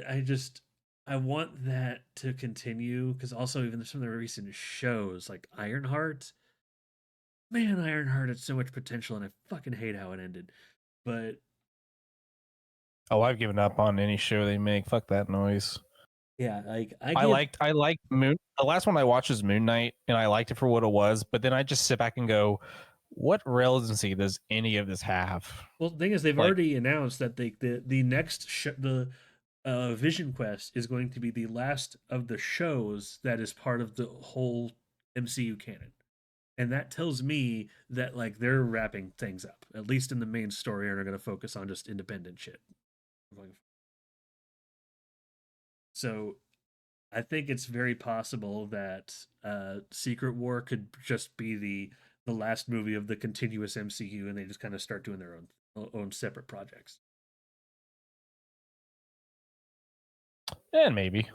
I just I want that to continue, because also even some of the recent shows like Ironheart, man, Ironheart had so much potential, and I fucking hate how it ended. But Oh, I've given up on any show they make. Fuck that noise. yeah, like I liked Moon. The last one I watched was Moon Knight, and I liked it for what it was. But then I just sit back and go, what relevancy does any of this have? well, the thing is, they've Like, already announced that the next the Vision Quest is going to be the last of the shows that is part of the whole MCU canon. And that tells me that like they're wrapping things up, at least in the main story, and are going to focus on just independent shit. So I think it's very possible that Secret War could just be the last movie of the continuous MCU, and they just kind of start doing their own separate projects. and maybe.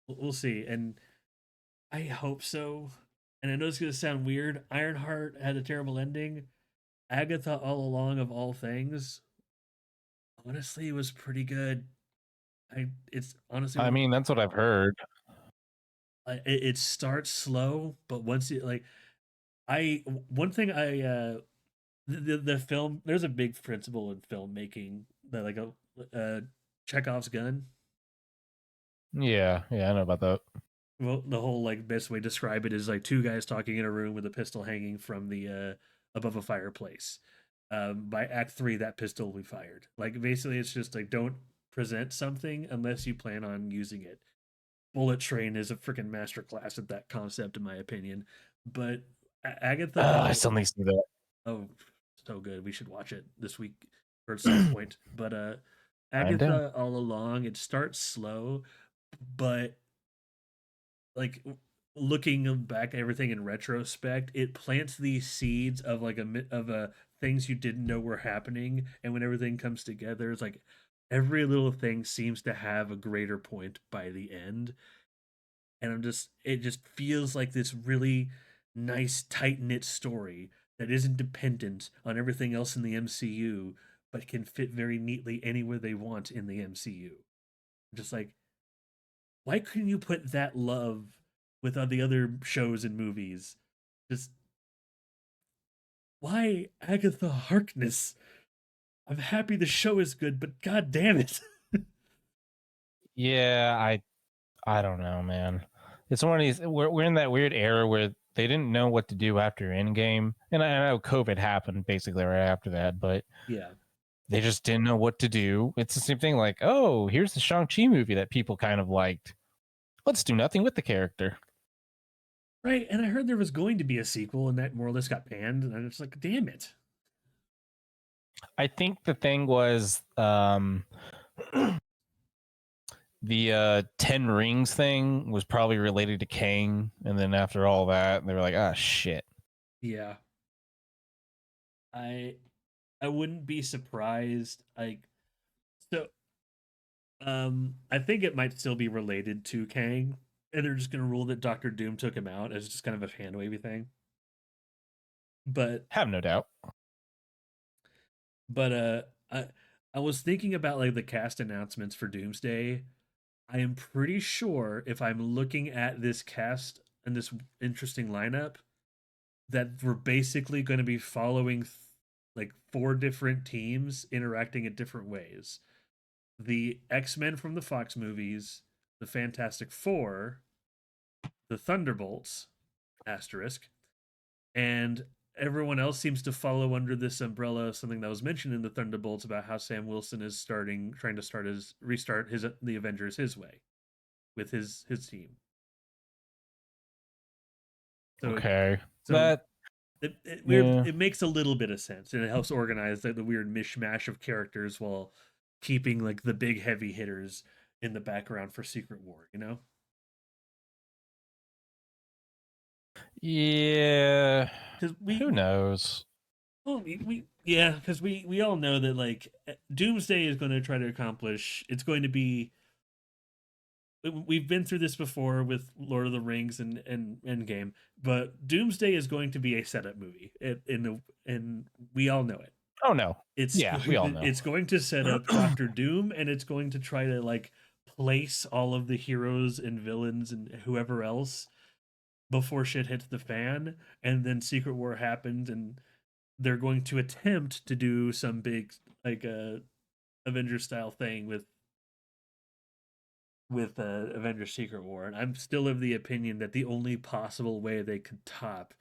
We'll see, and I hope so. And I know it's going to sound weird. Ironheart had a terrible ending. Agatha All Along, of all things, honestly was pretty good. It's honestly I one of, mean, that's what I've heard. it starts slow, but once it like I one thing I the film, there's a big principle in filmmaking that like a Chekhov's gun. Yeah, yeah, I know about that. Well, the whole like best way to describe it is like two guys talking in a room with a pistol hanging from the above a fireplace. By Act 3, that pistol will be fired. Like basically, it's just like don't present something unless you plan on using it. Bullet Train is a freaking masterclass at that concept, in my opinion. But Agatha I all still need to see that. oh, so good. We should watch it this week or at some point. But I'm down. Agatha all along, it starts slow, but like looking back at everything in retrospect, it plants these seeds of like a things you didn't know were happening, and when everything comes together, it's like every little thing seems to have a greater point by the end. And it just feels like this really nice tight knit story that isn't dependent on everything else in the MCU, but can fit very neatly anywhere they want in the MCU. Just like, why couldn't you put that love with all the other shows and movies? Just why Agatha Harkness? I'm happy the show is good, but god damn it. Yeah, I don't know, man. It's one of these. We're in that weird era where they didn't know what to do after Endgame, and I know COVID happened basically right after that, but Yeah. they just didn't know what to do. It's the same thing. Like, oh, here's the Shang-Chi movie that people kind of liked. Let's do nothing with the character. Right, and I heard there was going to be a sequel, and that more or less got banned, and I'm just like, damn it. I think the thing was the 10 rings thing was probably related to Kang, and then after all that, they were like, ah, shit. Yeah. I I wouldn't be surprised. Like, so I think it might still be related to Kang, and they're just gonna rule that Doctor Doom took him out as just kind of a hand wavy thing. But Have no doubt. but I was thinking about like the cast announcements for Doomsday. I am pretty sure if I'm looking at this cast and this interesting lineup, that we're basically going to be following like four different teams interacting in different ways. The X-Men from the Fox movies, the Fantastic Four, the Thunderbolts, asterisk, and everyone else seems to follow under this umbrella of something that was mentioned in the Thunderbolts about how Sam Wilson is trying to restart the Avengers his way with his team. So Okay. so That, yeah. it makes a little bit of sense, and it helps organize the weird mishmash of characters while keeping like the big heavy hitters in the background for Secret War. You know? Yeah. Because Who knows? well, yeah, because we all know that like Doomsday is going to try to accomplish. It's going to be. We've been through this before with Lord of the Rings and Endgame, but Doomsday is going to be a setup movie, and we all know it. Oh, no. It's Yeah, we all know. it's going to set up Doctor Doom, and it's going to try to like place all of the heroes and villains and whoever else before shit hits the fan, and then Secret War happens, and they're going to attempt to do some big like Avengers style thing with Avengers Secret War, and I'm still of the opinion that the only possible way they could top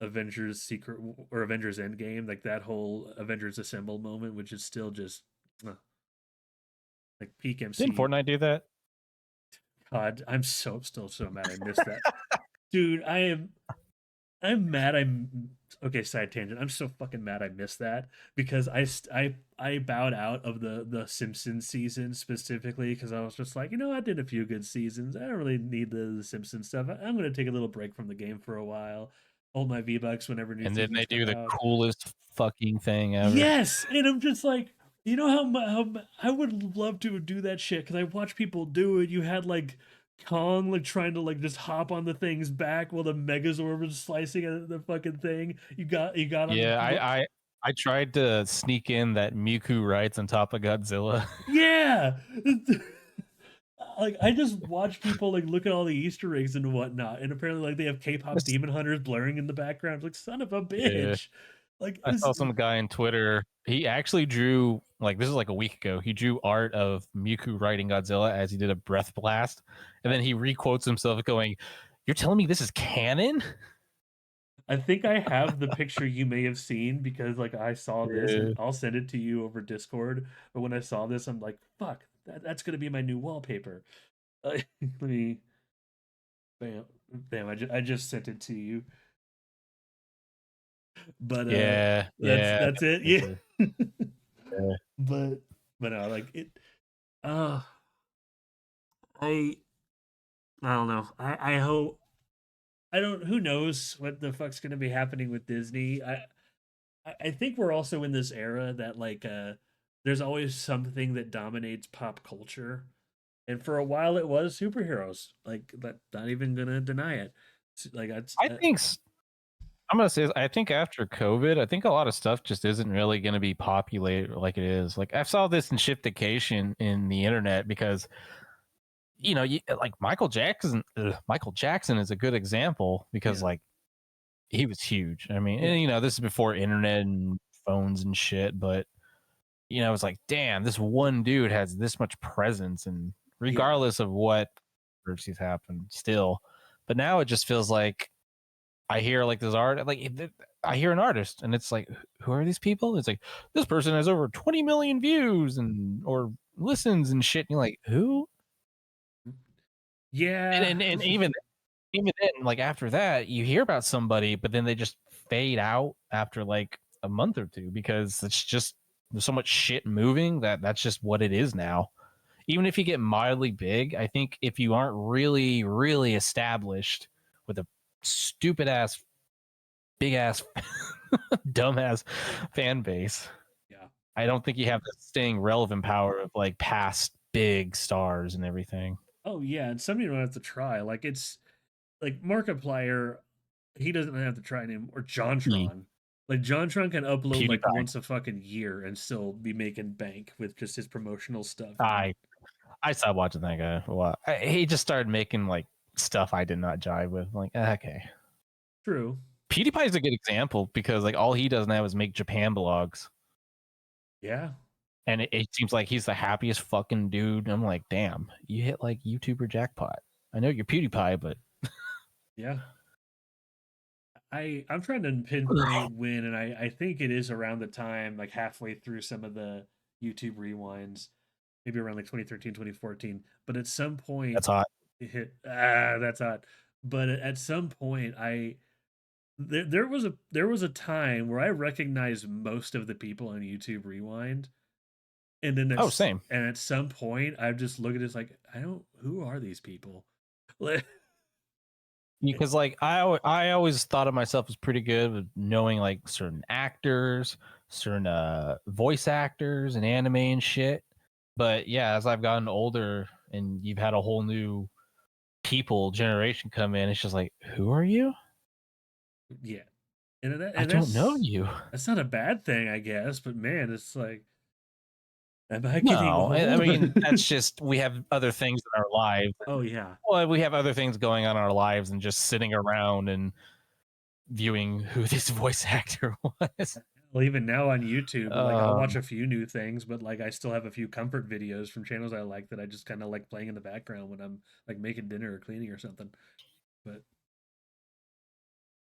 Avengers Secret or Avengers Endgame, like that whole Avengers Assemble moment, which is still just like peak Didn't MC. Fortnite do that? God, I'm still so mad I missed that, dude. I'm mad. I'm okay. Side tangent. I'm so fucking mad. I missed that because I bowed out of the Simpsons season specifically because I was just like, I did a few good seasons. I don't really need the Simpsons stuff. I'm gonna take a little break from the game for a while. Hold my V Bucks whenever new And then seasons they come do the out. coolest fucking thing ever. Yes, and I'm just like, how I would love to do that shit because I watch people do it. You had like Kong like trying to like just hop on the thing's back while the Megazord was slicing at the fucking thing. You got on Yeah, the I tried to sneak in that Miku rides on top of Godzilla. yeah. Like I just watch people like look at all the Easter eggs and whatnot, and apparently like they have K-pop demon hunters blaring in the background. Like son of a Yeah. bitch. Like I saw some guy on Twitter. He actually drew, like, this is like a week ago. He drew art of Miku riding Godzilla as he did a breath blast, and then he requotes himself going, "You're telling me this is canon?" I think I have the picture you may have seen because like I saw this Yeah. and I'll send it to you over Discord. But when I saw this, I'm like, fuck, that's gonna be my new wallpaper. Let me, bam, bam. I just sent it to you. But Yeah, yeah. that's it. Paper. Yeah. Yeah. but no, like it. Uh, I I don't know. I hope I don't. Who knows what the fuck's gonna be happening with Disney? I think we're also in this era that like there's always something that dominates pop culture. And for a while it was superheroes. Like that not even gonna deny it. Like that's I think I'm gonna say I think after COVID, I think a lot of stuff just isn't really gonna be populated like it is. Like I saw this in shiftication in the internet because like Michael Jackson is a good example because yeah. like he was huge. I mean, Yeah. and this is before internet and phones and shit, but it's like, damn, this one dude has this much presence, and Yeah. regardless of what controversies happen, still. But now it just feels like I hear like this art, I hear an artist, and it's like, who are these people? It's like this person has over 20 million views and or listens and shit. And you're like, who? Yeah. And even then, like after that, you hear about somebody, but then they just fade out after like a month or two because it's just there's so much shit moving that that's just what it is now. Even if you get mildly big, I think if you aren't really, really established with a stupid ass, big ass, dumbass fan base, Yeah. I don't think you have the staying relevant power of like past big stars and everything. Oh yeah, and some you don't have to try. Like it's like Markiplier, he doesn't have to try anymore. Or Mm. JonTron. Like JonTron can upload like PewDiePie. once a fucking year and still be making bank with just his promotional stuff. And I stopped watching that guy for a while. He just started making like stuff I did not jive with. Like, okay. true. PewDiePie is a good example because like all he does now is make Japan blogs. Yeah. And it seems like he's the happiest fucking dude. I'm like, damn, you hit like YouTuber jackpot. I know you're PewDiePie, but Yeah. I'm trying to pinpoint when, and I think it is around the time, like halfway through some of the YouTube rewinds, maybe around like 2013, 2014. But at some point, that's hot. it hit, that's hot. But at some point, there was a time where I recognized most of the people on YouTube Rewind, and then Oh, same. at some point, I just look at it as like, I don't, who are these people? Like, Because like I always thought of myself as pretty good with knowing like certain actors, certain voice actors and anime and shit. But yeah, as I've gotten older and you've had a whole new people generation come in, it's just like, who are you? yeah, and I don't know that's you. not a bad thing, I guess. But man, it's like, am I getting No, I old? mean that's just we have other things in our lives. Oh yeah. Well, we have other things going on in our lives than just sitting around and viewing who this voice actor was. Well, even now on YouTube, like I'll watch Um, a few new things, but like I still have a few comfort videos from channels I like that I just kind of like playing in the background when I'm like making dinner or cleaning or something. But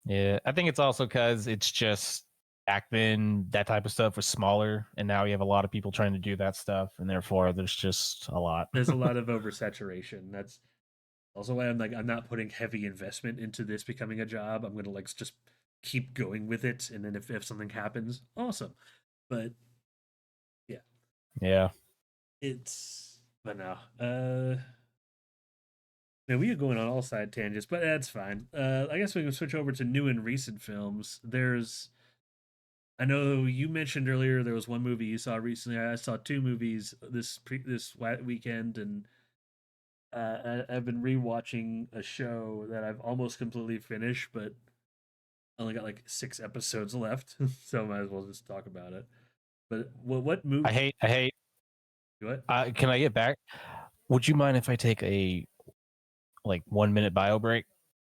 yeah, I think it's also because it's just back then that type of stuff was smaller, and now you have a lot of people trying to do that stuff, and therefore there's just a lot. there's a lot of oversaturation. That's also why I'm not putting heavy investment into this becoming a job. I'm gonna like just keep going with it, and then if something happens, awesome. But yeah, Yeah, it's but no. Man, we are going on all side tangents, but that's fine. I guess we can switch over to new and recent films. I know you mentioned earlier there was one movie you saw recently. I saw two movies this weekend, and I've been rewatching a show that I've almost completely finished, but only got like 6 episodes left, so I might as well just talk about it. But what movie? I hate. What? Can I get back? Would you mind if I take a like 1 minute bio break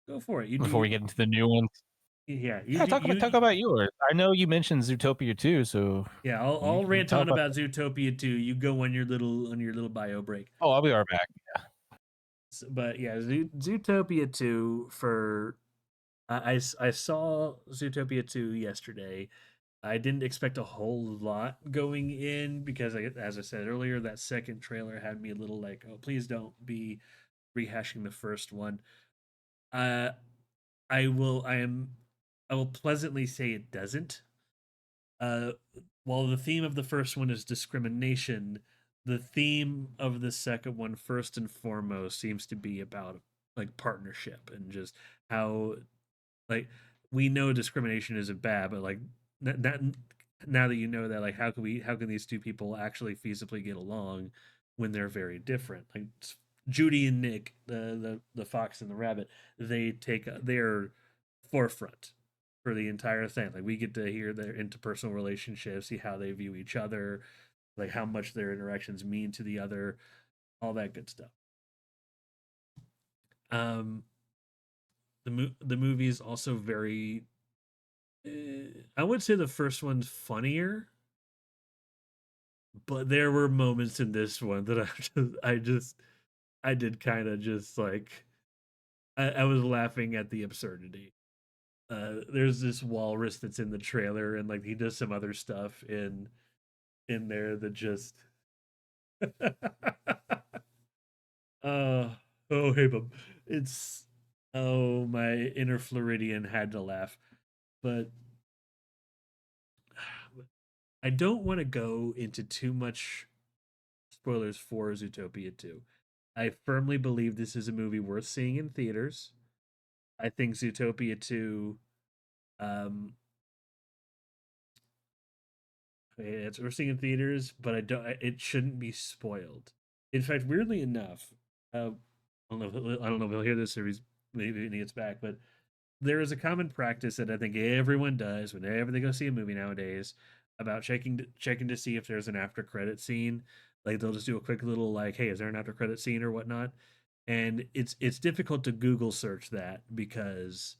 Go for it. You before we do. get into the new ones? Yeah, Yeah, talk about yours. I know you mentioned Zootopia too, so yeah. you I'll can rant talk on about. about Zootopia 2. You go on your little bio break. Oh, I'll be right back. But yeah, Zootopia 2 for I saw Zootopia 2 yesterday. I didn't expect a whole lot going in because as I said earlier, that second trailer had me a little like, oh, please don't be rehashing the first one. Uh I will I will pleasantly say it doesn't. Uh while the theme of the first one is discrimination, the theme of the second one first and foremost seems to be about like partnership and just how like we know discrimination isn't bad, but like that now that you know that, like how can these two people actually feasibly get along when they're very different? Like Judy and Nick, the fox and the rabbit, they take their forefront for the entire thing. Like we get to hear their interpersonal relationships, see how they view each other, like how much their interactions mean to the other, all that good stuff. Um, the movie is also very I would say the first one's funnier, but there were moments in this one that I did kind of just like I was laughing at the absurdity. there's this walrus that's in the trailer, and like he does some other stuff in there that just uh oh hey bub. It's oh my inner Floridian had to laugh. But I don't want to go into too much spoilers for Zootopia 2. I firmly believe this is a movie worth seeing in theaters. I think Zootopia 2 um it's worth seeing in theaters, but it shouldn't be spoiled. In fact, weirdly enough, I don't know if he'll hear this or he's maybe when he gets back, but there is a common practice that I think everyone does whenever they go see a movie nowadays about checking to see if there's an after credit scene. Like they'll just do a quick little like, hey, is there an after credit scene or whatnot? And it's difficult to Google search that because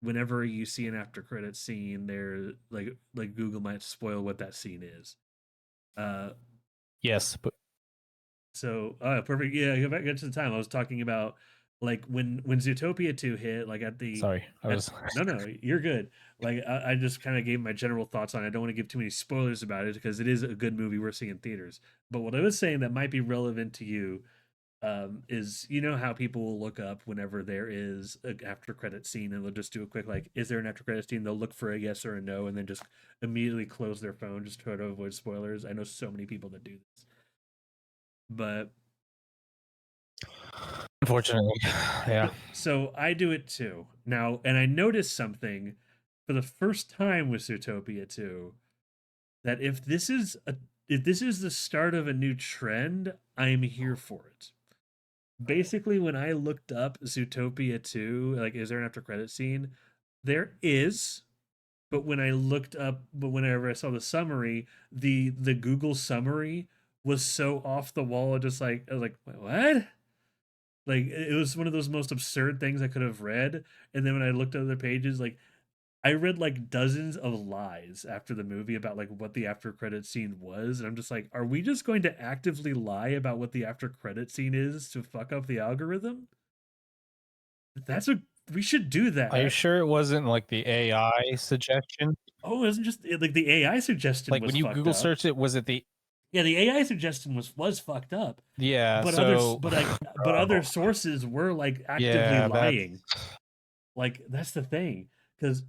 whenever you see an after credit scene, there like Google might spoil what that scene is. Uh, Yes, but So, perfect. Yeah, go back to the time I was talking about, like when Zootopia 2 hit, like sorry, I at was no, no, you're good. Like I just kind of gave my general thoughts on it. I don't want to give too many spoilers about it because it is a good movie we're seeing in theaters. But what I was saying that might be relevant to you, is you know how people will look up whenever there is an after credit scene and they'll just do a quick like, is there an after credit scene? They'll look for a yes or a no and then just immediately close their phone just to try to avoid spoilers. I know so many people that do this, but unfortunately, yeah. so I do it too now, and I noticed something for the first time with Zootopia 2 that if this is the start of a new trend, I'm here for it. Basically, when I looked up Zootopia 2, like, is there an after credit scene? There is, but whenever I saw the summary, the Google summary was so off the wall. Just like I was like, what? Like it was one of those most absurd things I could have read. And then when I looked at other pages, like I read like dozens of lies after the movie about like what the after credit scene was, and I'm just like, are we just going to actively lie about what the after credit scene is to fuck up the algorithm? That's what we should do Are you that. sure it wasn't like the AI suggestion? Oh, it wasn't just like the AI suggestion Like was when you fucked Google up. searched it, was it the Yeah, the AI suggestion was fucked up. yeah? But others, So, but like, but oh, other sources were like actively yeah, that's lying. Like that's the thing, because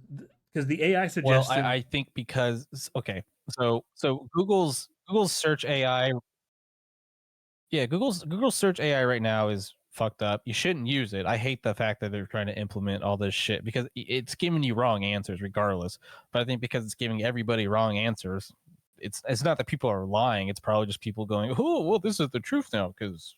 the AI well, suggestion. I think because okay, so Google's search AI, yeah, Google's search AI right now is fucked up. You shouldn't use it. I hate the fact that they're trying to implement all this shit because it's giving you wrong answers regardless. But I think because it's giving everybody wrong answers, it's not that people are lying. It's probably just people going, "Oh, well, this is the truth now because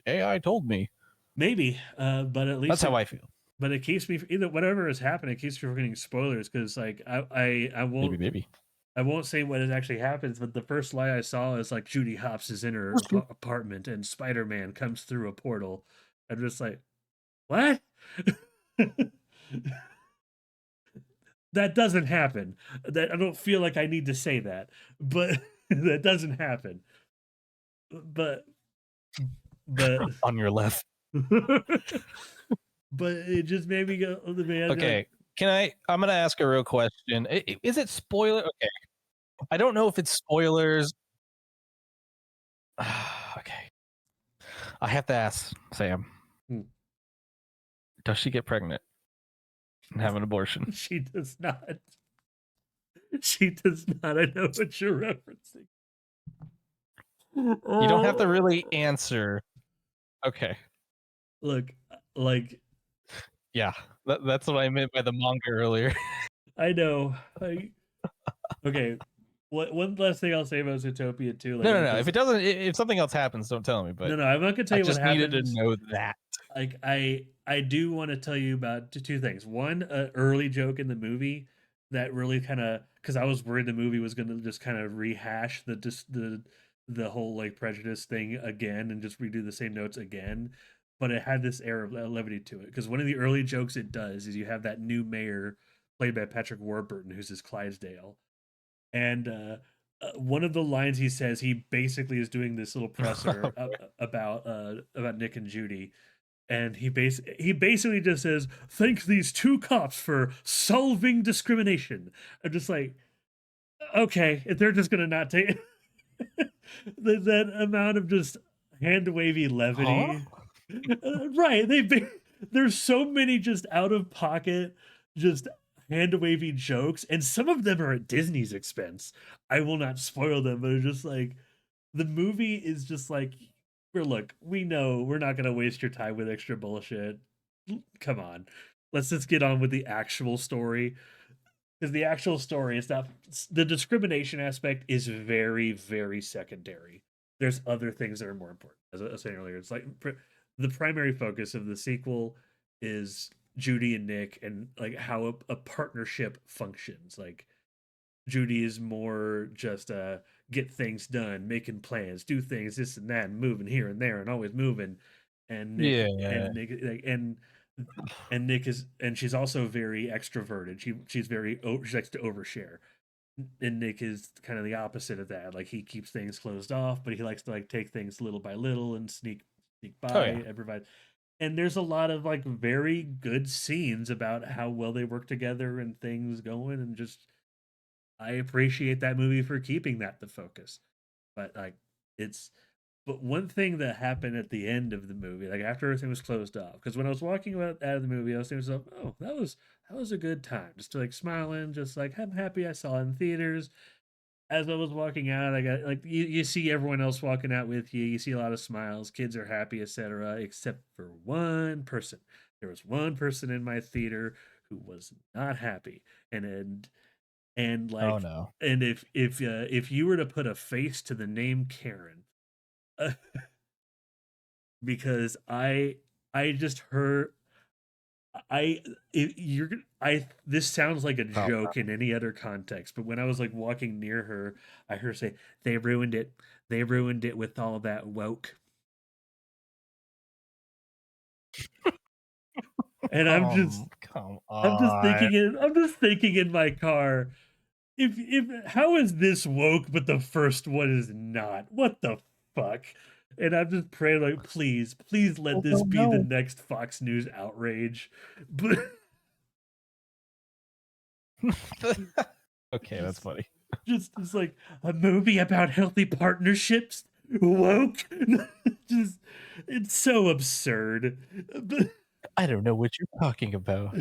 AI told me." Maybe, but at That's least how I feel. but it keeps me either whatever is happening. It keeps me from getting spoilers because like Maybe, maybe. I won't say what actually happens. But the first lie I saw is like Judy Hopps is in her apartment and Spider Man comes through a portal. I'm just like, what? That doesn't happen. That I don't feel like I need to say that, but that doesn't happen. But but On your left. but it just made me go, oh, man, like, Okay. Can I? I'm gonna ask a real question. Is it spoiler? Okay. I don't know if it's spoilers. Okay. I have to ask Sam. hmm, Does she get pregnant and have an abortion? she does not. She does not. I know what you're referencing. You don't have to Oh, really answer. Okay. look, like Yeah. That's what I meant by the manga earlier. I know. Okay. One last thing I'll say about Zootopia too, like No, no, no. If because it doesn't, if something else happens, don't tell me. But no, I'm not gonna tell I you what just needed to happens. know that. Like I do want to tell you about two things. One, an early joke in the movie that really kind of, because I was worried the movie was going to just kind of rehash the whole like prejudice thing again and just redo the same notes again, but it had this air of levity to it. Because one of the early jokes it does is you have that new mayor played by Patrick Warburton, who's his Clydesdale, and one of the lines he says, he basically is doing this little presser about Nick and Judy, and he basically just says, "Thank these two cops for solving discrimination." I'm just like, okay, if they're just gonna not take that amount of just hand wavy Huh? levity, right? There's so many just out of pocket, just hand wavy jokes, and some of them are at Disney's expense. I will not spoil them, but it's just like the movie is just like, we know we're not gonna waste your time with extra bullshit. Come on, let's just get on with the actual story, because the actual story is not, the discrimination aspect is very, very secondary. There's other things that are more important. As I was saying earlier, it's like the primary focus of the sequel is Judy and Nick, and like how a partnership functions. Like Judy is more just get things done, making plans, do things, this and that, and moving here and there, and always moving. And Yeah. Nick like, and Nick is, and she's also very extroverted. She likes to overshare. And Nick is kind of the opposite of that. Like he keeps things closed off, but he likes to like take things little by little and sneak Oh by yeah. and provide. And there's a lot of like very good scenes about how well they work together and things going, and just I appreciate that movie for keeping that the focus. But like it's but one thing that happened at the end of the movie, like after everything was closed off, because when I was walking out of the movie, I was thinking to myself, "Oh, that was a good time." Just like smiling, just like I'm happy I saw it in theaters. As I was walking out, I got like you see everyone else walking out with you. You see a lot of smiles, kids are happy, etc. Except for one person. There was one person in my theater who was not happy, and Oh like, no. and if you were to put a face to the name Karen, uh, because I just heard I you're I this sounds like a Oh, joke in any other context, but when I was like walking near her, I heard her say, "They ruined it. They ruined it with all that woke." And come on. I'm just thinking in my car, if how is this woke but the first one is not? What the fuck? And I'm just praying like, please let Oh this no, be the no. next Fox News outrage. But Okay, that's just funny. just it's like a movie about healthy partnerships. Woke. Just it's so absurd. But I don't know what you're talking about.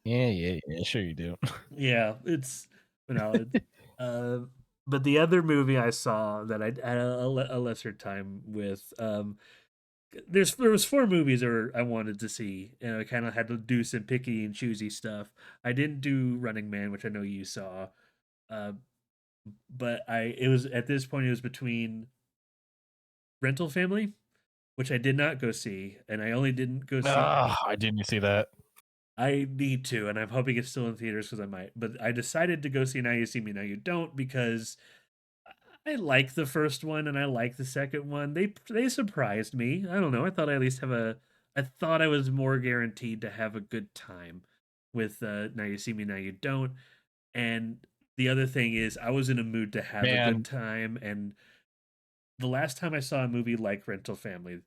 Yeah, yeah, yeah. Sure you do. yeah, it's you know, it's uh but the other movie I saw that I had a lesser time with, there was four movies that I wanted to see, and I kind of had to do some picky and choosy stuff. I didn't do Running Man, which I know you saw, uh, but I it was at this point it was between Rental Family, which I did not go see, and I only didn't go see. Ah, I didn't see that. I need to, and I'm hoping it's still in theaters because I might. But I decided to go see Now You See Me, Now You Don't, because I like the first one and I like the second one. They surprised me. I don't know. I thought I at least have a. I thought I was more guaranteed to have a good time with Now You See Me, Now You Don't. And the other thing is, I was in a mood to have a good Man, time. And the last time I saw a movie like Rental Family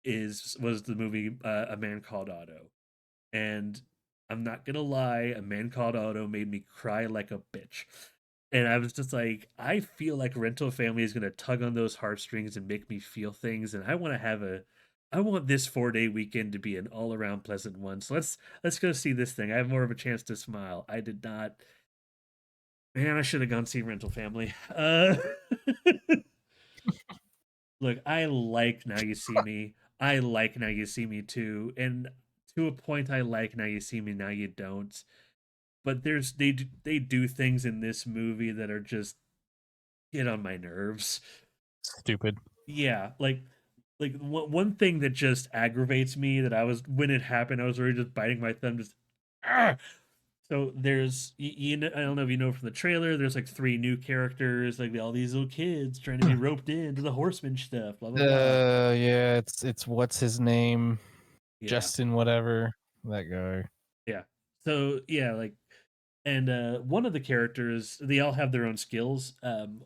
was the movie A Man Called Otto. And I'm not gonna lie, A Man Called Otto made me cry like a bitch. And I was just like, I feel like Rental Family is gonna tug on those heartstrings and make me feel things, and I want this 4 day weekend to be an all around pleasant one. So let's go see this thing. I have more of a chance to smile. I did not. Man, I should have gone see Rental Family. Look, I like Now You See Me. I like Now You See Me too, and to a point, I like Now You See Me, Now You Don't. But they do things in this movie that are just get on my nerves. stupid. Yeah, like one thing that just aggravates me, that I was when it happened, I was already just biting my thumb, just ah! So there's you know, I don't know if you know from the trailer, there's like three new characters, like all these little kids trying to be roped into the horseman stuff, blah blah blah. Yeah, it's what's his name? Yeah, Justin whatever. That guy. yeah. So yeah, like, and one of the characters, they all have their own skills.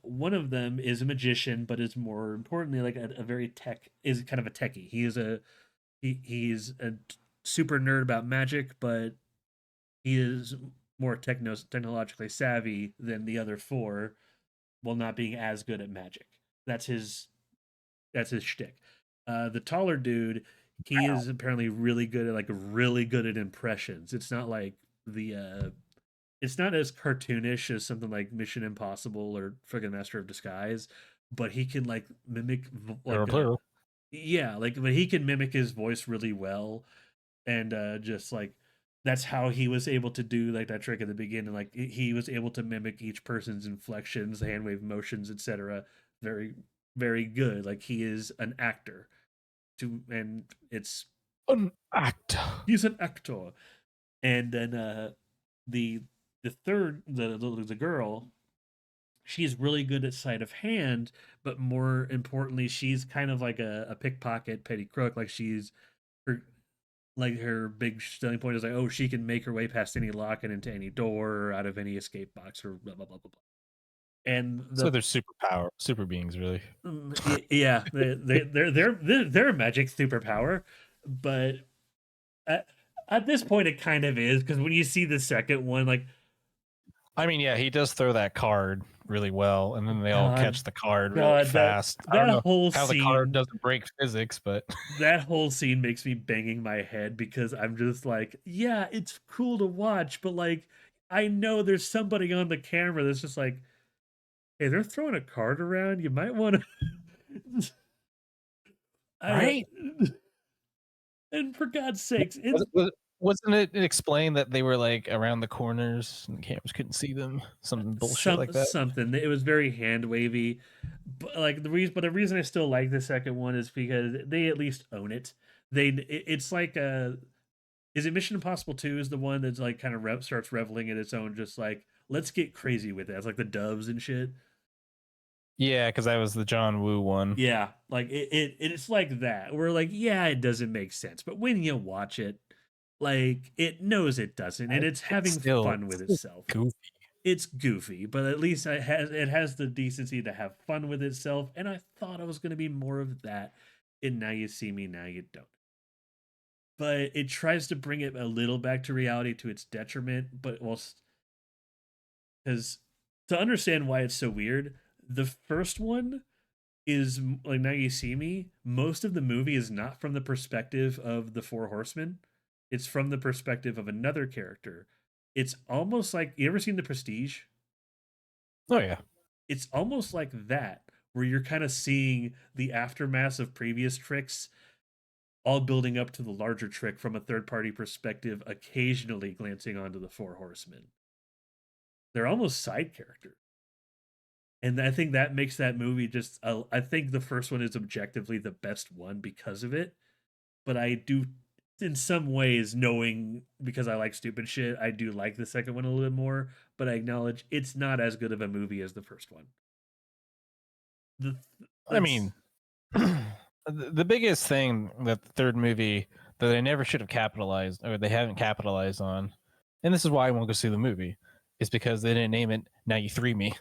One of them is a magician, but is more importantly like a very tech, is kind of a techie. He is a he's a super nerd about magic, but he is more technologically savvy than the other four, while not being as good at magic. That's his that's his shtick. The taller dude, he is apparently really good at impressions. It's not like it's not as cartoonish as something like Mission Impossible or friggin' Master of Disguise, but he can like mimic like yeah, like but he can mimic his voice really well, and just like that's how he was able to do like that trick at the beginning. Like he was able to mimic each person's inflections, hand wave motions, etc. Very, very good. Like he is an actor. And it's An actor. he's an actor. And then the the girl, she's really good at sleight of hand, but more importantly, she's kind of like a pickpocket, petty crook. Like she's her her big selling point is like, oh, she can make her way past any lock and into any door or out of any escape box or blah blah blah blah blah. And So the they're super beings, really. yeah, they're a magic superpower, but at, at this point it kind of is because when you see the second one, like I mean, yeah, he does throw that card really well, and then they all God, catch the card really God, fast. I don't that know whole how the card scene, doesn't break physics, but that whole scene makes me banging my head because I'm just like, yeah, it's cool to watch, but like, I know there's somebody on the camera that's just like, hey, they're throwing a card around. You might want to. I don't. right? And for God's sakes, it's Wasn't it explained that they were like around the corners and the cameras couldn't see them? Something bullshit like that. something. It was very hand wavy, but like the reason I still like the second one is because they at least own it. It's like a is it Mission Impossible 2 is the one that's like kind of starts reveling in its own just like let's get crazy with it. It's like the doves and shit. Yeah, because that was the John Woo one. Yeah, like it's like that. We're like, yeah, it doesn't make sense, but when you watch it, like it knows it doesn't, and it's It's having still, fun it's with still itself. goofy. It's goofy, but at least it has the decency to have fun with itself. And I thought I was going to be more of that. And now you see me, now you don't. But it tries to bring it a little back to reality to its detriment. But well, because to understand why it's so weird, the first one is like Now You See Me. Most of the movie is not from the perspective of the Four Horsemen. It's from the perspective of another character. It's almost like you ever seen The Prestige? Oh yeah. It's almost like that, where you're kind of seeing the aftermath of previous tricks all building up to the larger trick from a third party perspective, occasionally glancing onto the Four Horsemen. They're almost side characters. And I think that makes that movie just, I think the first one is objectively the best one because of it. But I do, in some ways, knowing because I like stupid shit, I do like the second one a little bit more. But I acknowledge it's not as good of a movie as the first one. The, I that's mean, the biggest thing that the third movie that they never should have capitalized or they haven't capitalized on, and this is why I won't go see the movie, is because they didn't name it Now You Three Me.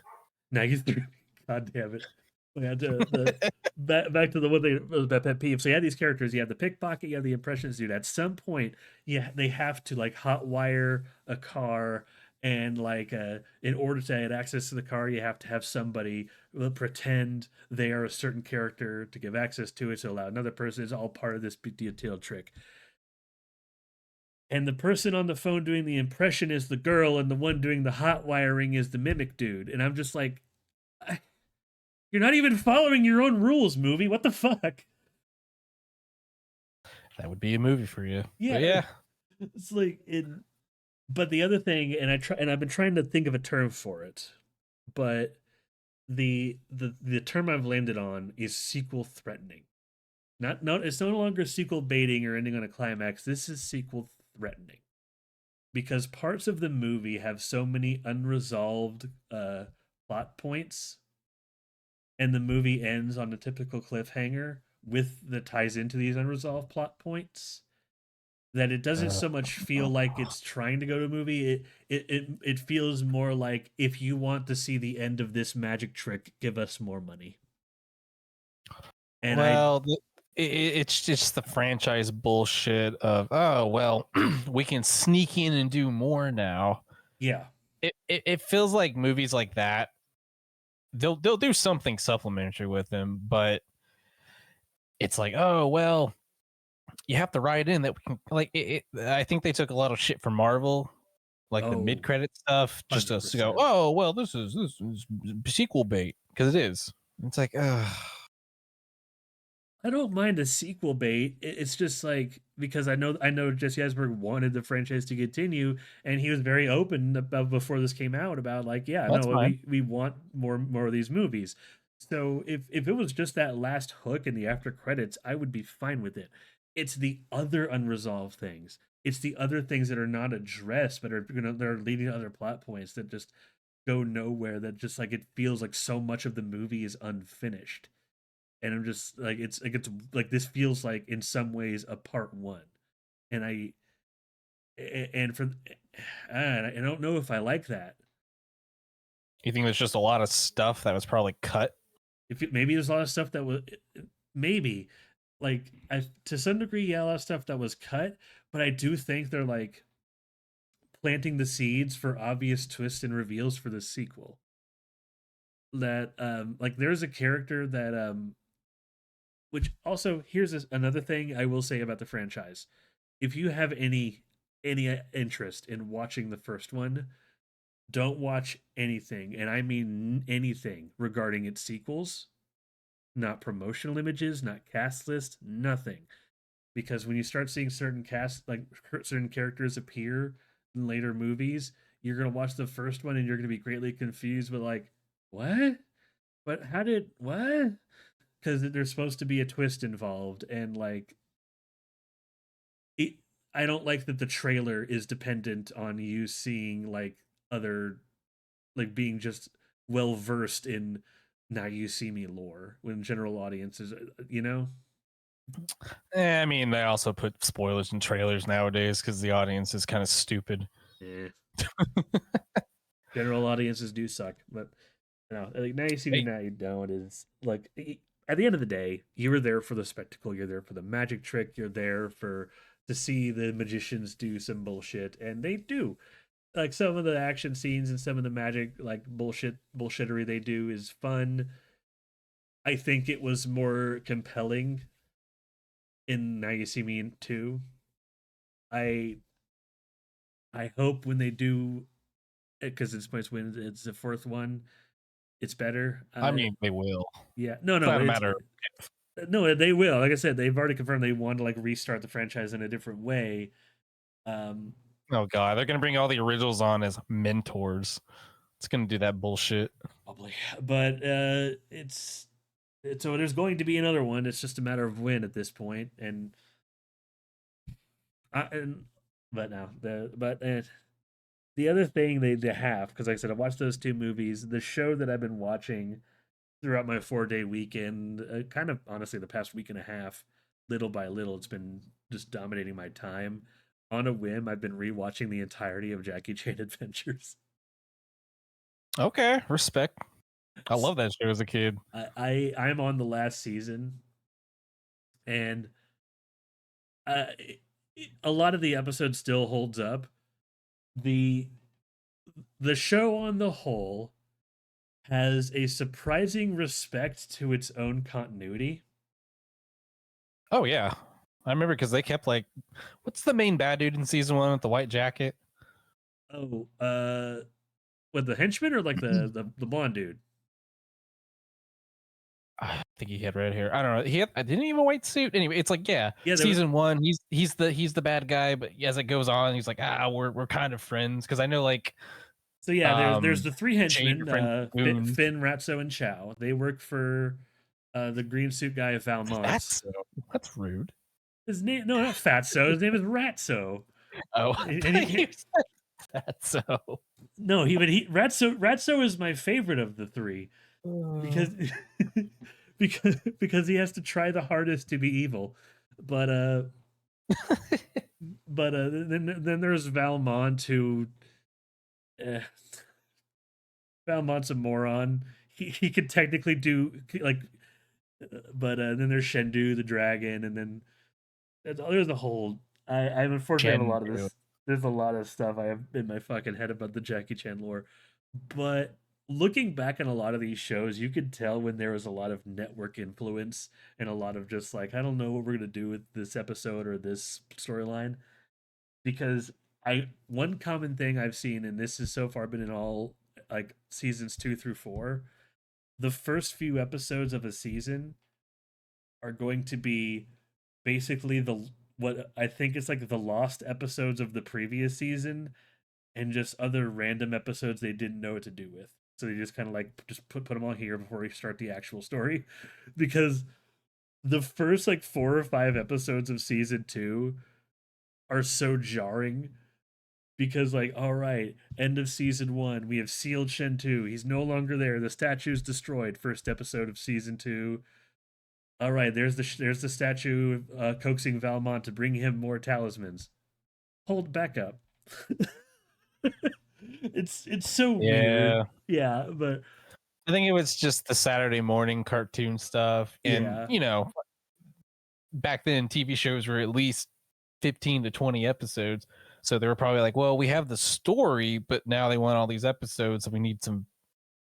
Now you threw me. God damn it. We had the back to the one thing about pet peeve. So you have these characters. You have the pickpocket. You have the impressions dude. At some point, yeah, they have to like hotwire a car, and like in order to get access to the car, you have to have somebody pretend they are a certain character to give access to it to allow another person. It's all part of this detailed trick. And the person on the phone doing the impression is the girl, and the one doing the hot wiring is the mimic dude. And I'm just like, you're not even following your own rules, movie. What the fuck? That would be a movie for you. Yeah, But yeah. it's like in. But the other thing, and I've been trying to think of a term for it, but the term I've landed on is sequel threatening. Not no, it's no longer sequel baiting or ending on a climax. This is sequel threatening because parts of the movie have so many unresolved plot points, and the movie ends on a typical cliffhanger with that ties into these unresolved plot points that it doesn't so much feel like it's trying to go to a movie. It feels more like if you want to see the end of this magic trick, give us more money. And I Well, it's just the franchise bullshit of, oh well, we can sneak in and do more now. Yeah. It feels like movies like that, they'll do something supplementary with them, but it's like, oh well, you have to write in that we can, like I think they took a lot of shit from Marvel, like the mid Oh, credit stuff, just to go, 100%. oh well, this is sequel bait, because it is. It's like, I don't mind a sequel bait. It's just like because I know Jesse Eisenberg wanted the franchise to continue, and he was very open about before this came out about like, yeah, that's no, fine. we want more of these movies. So if it was just that last hook in the after credits, I would be fine with it. It's the other unresolved things. It's the other things that are not addressed, but are they're leading to other plot points that just go nowhere. That just like it feels like so much of the movie is unfinished, and I'm just like it's like this feels like in some ways a part one, and and for I don't know if I like that. You think there's just a lot of stuff that was probably cut? Maybe there's a lot of stuff that was maybe like to some degree, yeah, a lot of stuff that was cut, but I do think they're like planting the seeds for obvious twists and reveals for the sequel. That like there's a character that which also here's another thing I will say about the franchise. If you have any interest in watching the first one, don't watch anything, and I mean anything regarding its sequels, not promotional images, not cast list, nothing. Because when you start seeing certain certain characters appear in later movies, you're gonna watch the first one and you're gonna be greatly confused, but like, what? But how did what? Because there's supposed to be a twist involved, and like it, I don't like that the trailer is dependent on you seeing like other like being just well versed in now you see me lore when general audiences, you know. I mean, they also put spoilers in trailers nowadays because the audience is kind of stupid. Eh. General audiences do suck, but like now you see me, Hey, now you don't is like at the end of the day, you were there for the spectacle, you're there for the magic trick, you're there for to see the magicians do some bullshit, and they do. Like some of the action scenes and some of the magic like bullshittery they do is fun. I think it was more compelling in Now You See Me in 2. I I hope when they do, because it's points when it's the fourth one, it's better. I mean, they will. Yeah, It's no, not a it's matter. no, they will. Like I said, they've already confirmed they want to like restart the franchise in a different way. Um, Oh god, they're gonna bring all the originals on as mentors. It's gonna do that bullshit. Probably, but it's so there's going to be another one. It's just a matter of when at this point, and but now the other thing they have, because like I said, I watched those two movies. The show that I've been watching throughout my 4 day weekend, kind of honestly the past week and a half, little by little, it's been just dominating my time. On a whim, I've been rewatching the entirety of Jackie Chan Adventures. Okay, respect. I love that show as a kid. I'm on the last season, and uh, a lot of the episode still holds up. the The show on the whole has a surprising respect to its own continuity. Oh yeah, I remember because they kept like, what's the main bad dude in season one with the white jacket? Oh, with the henchman or like the blonde dude? I think he had red hair. I don't know. Didn't he have a white suit? Anyway, it's like, yeah, Yeah, there was. season one, he's the bad guy, but as it goes on, he's like, we're kind of friends, because I know like So yeah, there's the three Jade henchmen, friends with Goons. Finn, Ratso, and Chow. They work for the green suit guy Valmont. That's that's rude. His name, no, not Fatso. His name is Ratso. Oh, I And thought you said that so. no, Ratso is my favorite of the three because because he has to try the hardest to be evil, but then there's Valmont who. Uh, Valmont's a moron. He could technically do like But then there's Shendu the dragon, and then there's a whole. I unfortunately have a lot of Chengdu. this. There's a lot of stuff I have in my fucking head about the Jackie Chan lore, but looking back on a lot of these shows, you could tell when there was a lot of network influence and a lot of just like I don't know what we're gonna do with this episode or this storyline because I one common thing I've seen, and this has so far been in all like seasons 2 through 4, the first few episodes of a season are going to be basically the what I think is like the lost episodes of the previous season and just other random episodes they didn't know what to do with. So they just kind of like just put them all here before we start the actual story because the first like 4 or 5 episodes of season 2 are so jarring because like all right, end of season 1, we have sealed Shen 2, he's no longer there, the statue's destroyed, first episode of season 2. All right, there's the statue coaxing Valmont to bring him more talismans. Hold back up. It's so weird. Yeah. Yeah, but I think it was just the Saturday morning cartoon stuff. And, yeah, back then TV shows were at least 15 to 20 episodes. So they were probably like, well, we have the story, but now they want all these episodes. So we need some,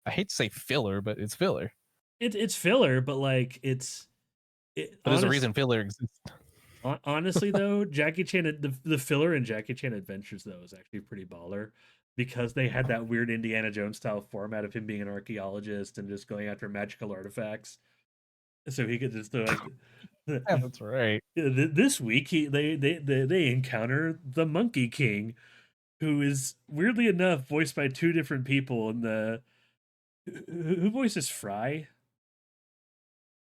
I hate to say filler, but it's filler. it's filler, but like But there's a reason filler exists. honestly though, Jackie Chan the filler in Jackie Chan Adventures though is actually pretty baller because they had that weird Indiana Jones style format of him being an archaeologist and just going after magical artifacts. So he could just like Yeah, that's right. this week they encounter the Monkey King, who is weirdly enough voiced by 2 different people. In the who voices Fry?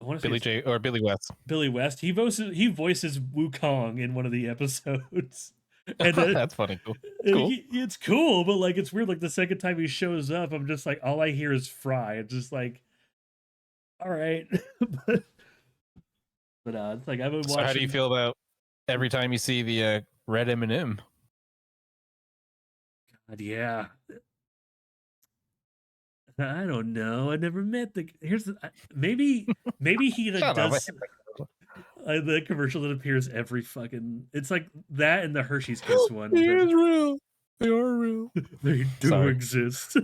I want to say Billy it's J or Billy West. Billy West. He voices Wukong in one of the episodes, and That's funny. Cool. It's cool. it's cool, but like it's weird. Like the second time he shows up, I'm just like all I hear is Fry. It's just like all right, but it's like I've been So how do you watching. feel about every time you see the red M&M? God, yeah, I don't know. I never met the. Here's the maybe he like Shut up. does the commercial that appears every fucking. It's like that and the Hershey's Kiss one. He That is real. They are real. they do Sorry. exist.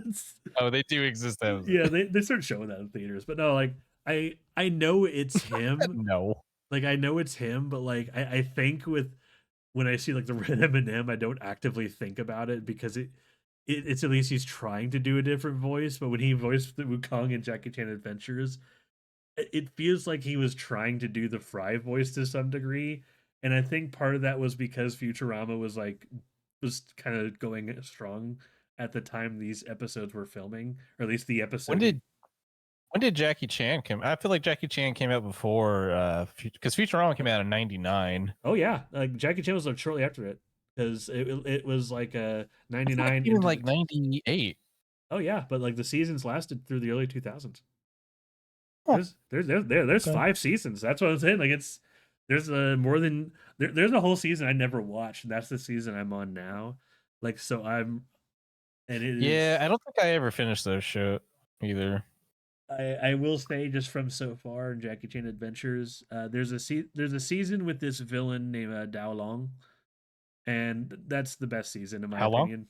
Oh, they do exist. Yeah, they start showing that in theaters, but no, like I know it's him. No. Like I know it's him, but like I think with when I see like the red M&M, I don't actively think about it because it's at least he's trying to do a different voice. But when he voiced the Wukong in Jackie Chan Adventures, it feels like he was trying to do the Fry voice to some degree, and I think part of that was because Futurama was kind of going strong at the time these episodes were filming, or at least the When episode. did when did Jackie Chan come? I feel like Jackie Chan came out before because Futurama came out in 99. Oh yeah, like Jackie Chan was like shortly after it because it was like I feel like 99 even into like 98. oh yeah, but like the seasons lasted through the early 2000s. Huh. There's Okay. 5 seasons. That's what I'm saying. Like there's more than there's a whole season I never watched, and that's the season I'm on now. Like so I'm and it Yeah, is I don't think I ever finished those show either. I will say just from so far in Jackie Chan Adventures, there's a season with this villain named Dao Long, and that's the best season in my How long? opinion.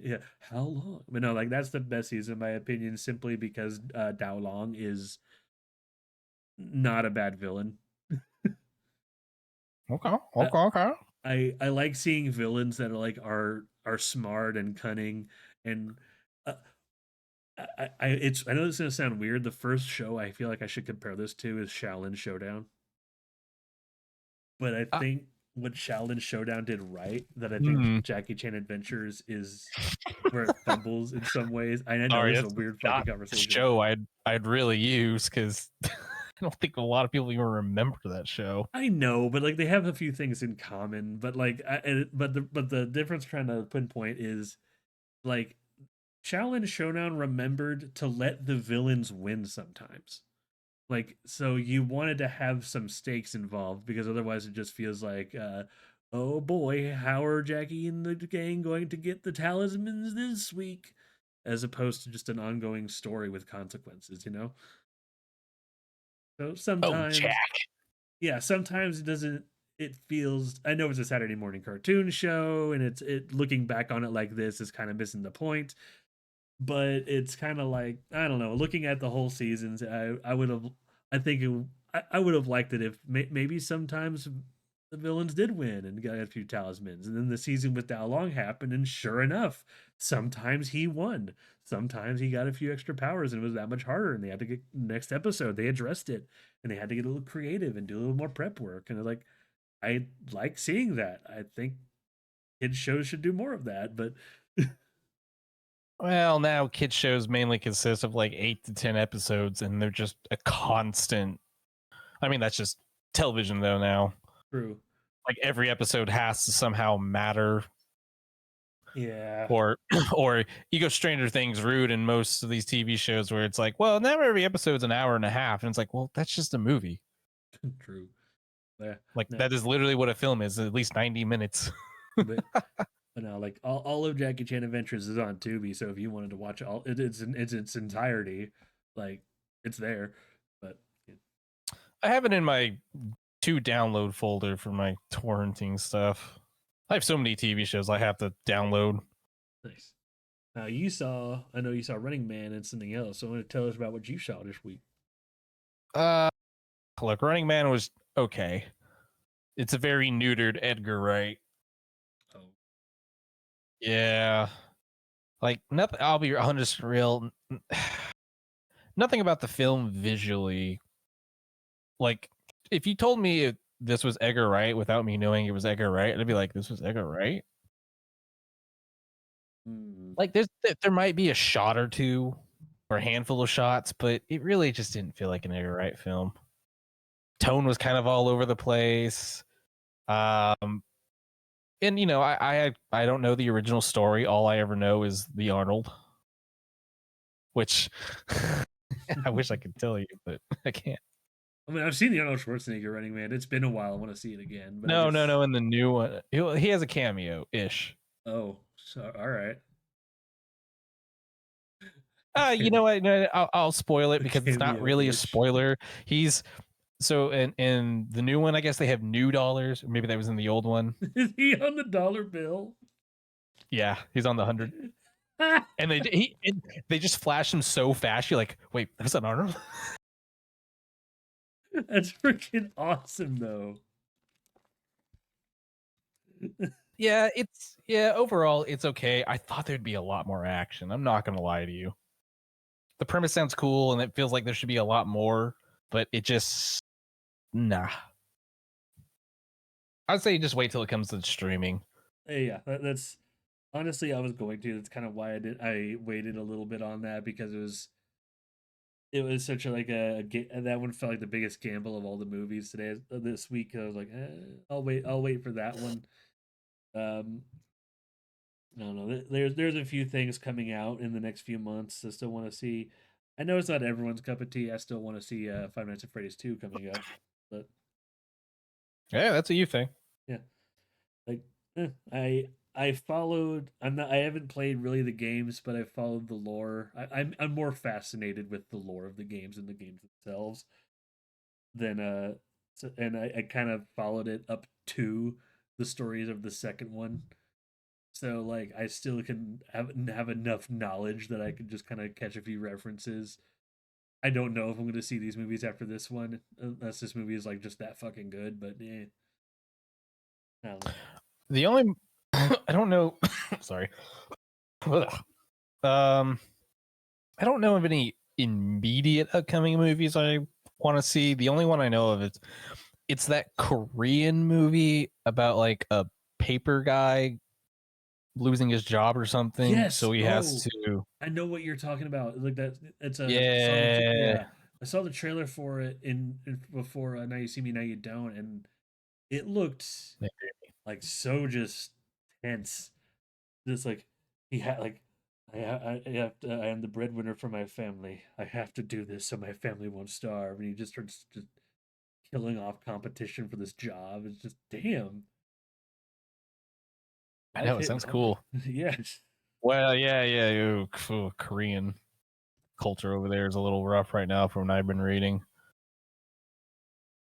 Yeah, how long? But no, like that's the best season in my opinion, simply because Dao Long is not a bad villain. Okay. I, Okay. Okay. I like seeing villains that are smart and cunning and uh, I know this is gonna sound weird. The first show I feel like I should compare this to is Shaolin Showdown, but I Uh, think what Shaolin Showdown did right that I think hmm. Jackie Chan Adventures is where it fumbles in some ways. I know Sorry, this is a that's weird fucking not the conversation. show I'd really use because I don't think a lot of people even remember that show. I know, but like they have a few things in common. But like, but the difference I'm trying to pinpoint is like Shaolin Showdown remembered to let the villains win sometimes. Like, so you wanted to have some stakes involved because otherwise it just feels like, oh boy, how are Jackie and the gang going to get the talismans this week? As opposed to just an ongoing story with consequences, you know? So Oh, sometimes, Jack. yeah, sometimes it doesn't. It feels. I know it's a Saturday morning cartoon show, and it looking back on it like this is kind of missing the point. But it's kind of like I don't know. Looking at the whole seasons, I would have. I think I would have liked it if maybe sometimes the villains did win and got a few talismans, and then the season with Dao Long happened, and sure enough, sometimes he won. Sometimes he got a few extra powers, and it was that much harder. And they had to get next episode. They addressed it, and they had to get a little creative and do a little more prep work. And like I like seeing that. I think kids shows should do more of that, but Well, now kids shows mainly consist of like 8 to 10 episodes, and they're just a constant. I mean, that's just television though now. true. Like every episode has to somehow matter, Yeah. or or you go Stranger Things route in most of these TV shows where it's like, well, now every episode's an hour and a half, and it's like, well, that's just a movie. True. Yeah. Like No, that is literally what a film is, at least 90 minutes. but no, like all of Jackie Chan Adventures is on Tubi, so if you wanted to watch it's in its entirety, like it's there. But yeah. I have it in my to download folder for my torrenting stuff. I have so many TV shows I have to download. Nice. Now I know you saw Running Man and something else. So I want to tell us about what you saw this week. Uh Look, Running Man was okay. It's a very neutered Edgar Wright. Oh, Yeah. Like nothing, I'll be honest, real nothing about the film visually. Like if you told me this was Edgar Wright without me knowing it was Edgar Wright, I'd be like, this was Edgar Wright? hmm. Like there might be a shot or two or a handful of shots, but it really just didn't feel like an Edgar Wright film. Tone was kind of all over the place. Um and you know, I don't know the original story. All I ever know is the Arnold, which I wish I could tell you, but I can't. I mean, I've seen the Arnold Schwarzenegger Running Man. It's been a while. I want to see it again, but I No, no, just no. In the new one, he has a cameo ish. oh, so all right. You know what? No, I'll spoil it A because it's not really a cameo-ish. spoiler. He's so in the new one, I guess they have new dollars, or maybe that was in the old one. Is he on the dollar bill? Yeah, he's on the 100, and they just flash him so fast. You're like, wait, that's an Arnold. That's freaking awesome, though. Yeah, overall it's okay. I thought there'd be a lot more action. I'm not gonna lie to you. The premise sounds cool and it feels like there should be a lot more, but it just nah. I'd say just wait till it comes to streaming. Yeah, that's honestly I was going to. That's kind of why I waited a little bit on that because it was such a like that one felt like the biggest gamble of all the movies today this week. I was like, I'll wait for that one. Um, I don't know. There's a few things coming out in the next few months. I still want to see. I know it's not everyone's cup of tea. I still want to see Five Nights at Freddy's 2 coming up, but Yeah, that's a you thing. yeah, like I followed. I haven't played really the games, but I followed the lore. I'm more fascinated with the lore of the games and the games themselves than and I kind of followed it up to the stories of the second one. So like I still can have enough knowledge that I can just kind of catch a few references. I don't know if I'm going to see these movies after this one, unless this movie is like just that fucking good. But I don't know. The only I don't know sorry. um I don't know of any immediate upcoming movies I want to see. The only one I know of is it's that Korean movie about like a paper guy losing his job or something, Yes. so he has Oh, to. I know what you're talking about. Like that. It's a. I saw the Yeah. yeah. I saw the trailer for it in before Now You See Me Now You Don't, and it looked like so just tense. Just like he had like I have to, I am the breadwinner for my family. I have to do this so my family won't starve. And he just starts just killing off competition for this job. It's just damn. I Life know it hitting sounds hard. cool. Yes. Well, yeah, yeah. Korean culture over there is a little rough right now from what I've been reading.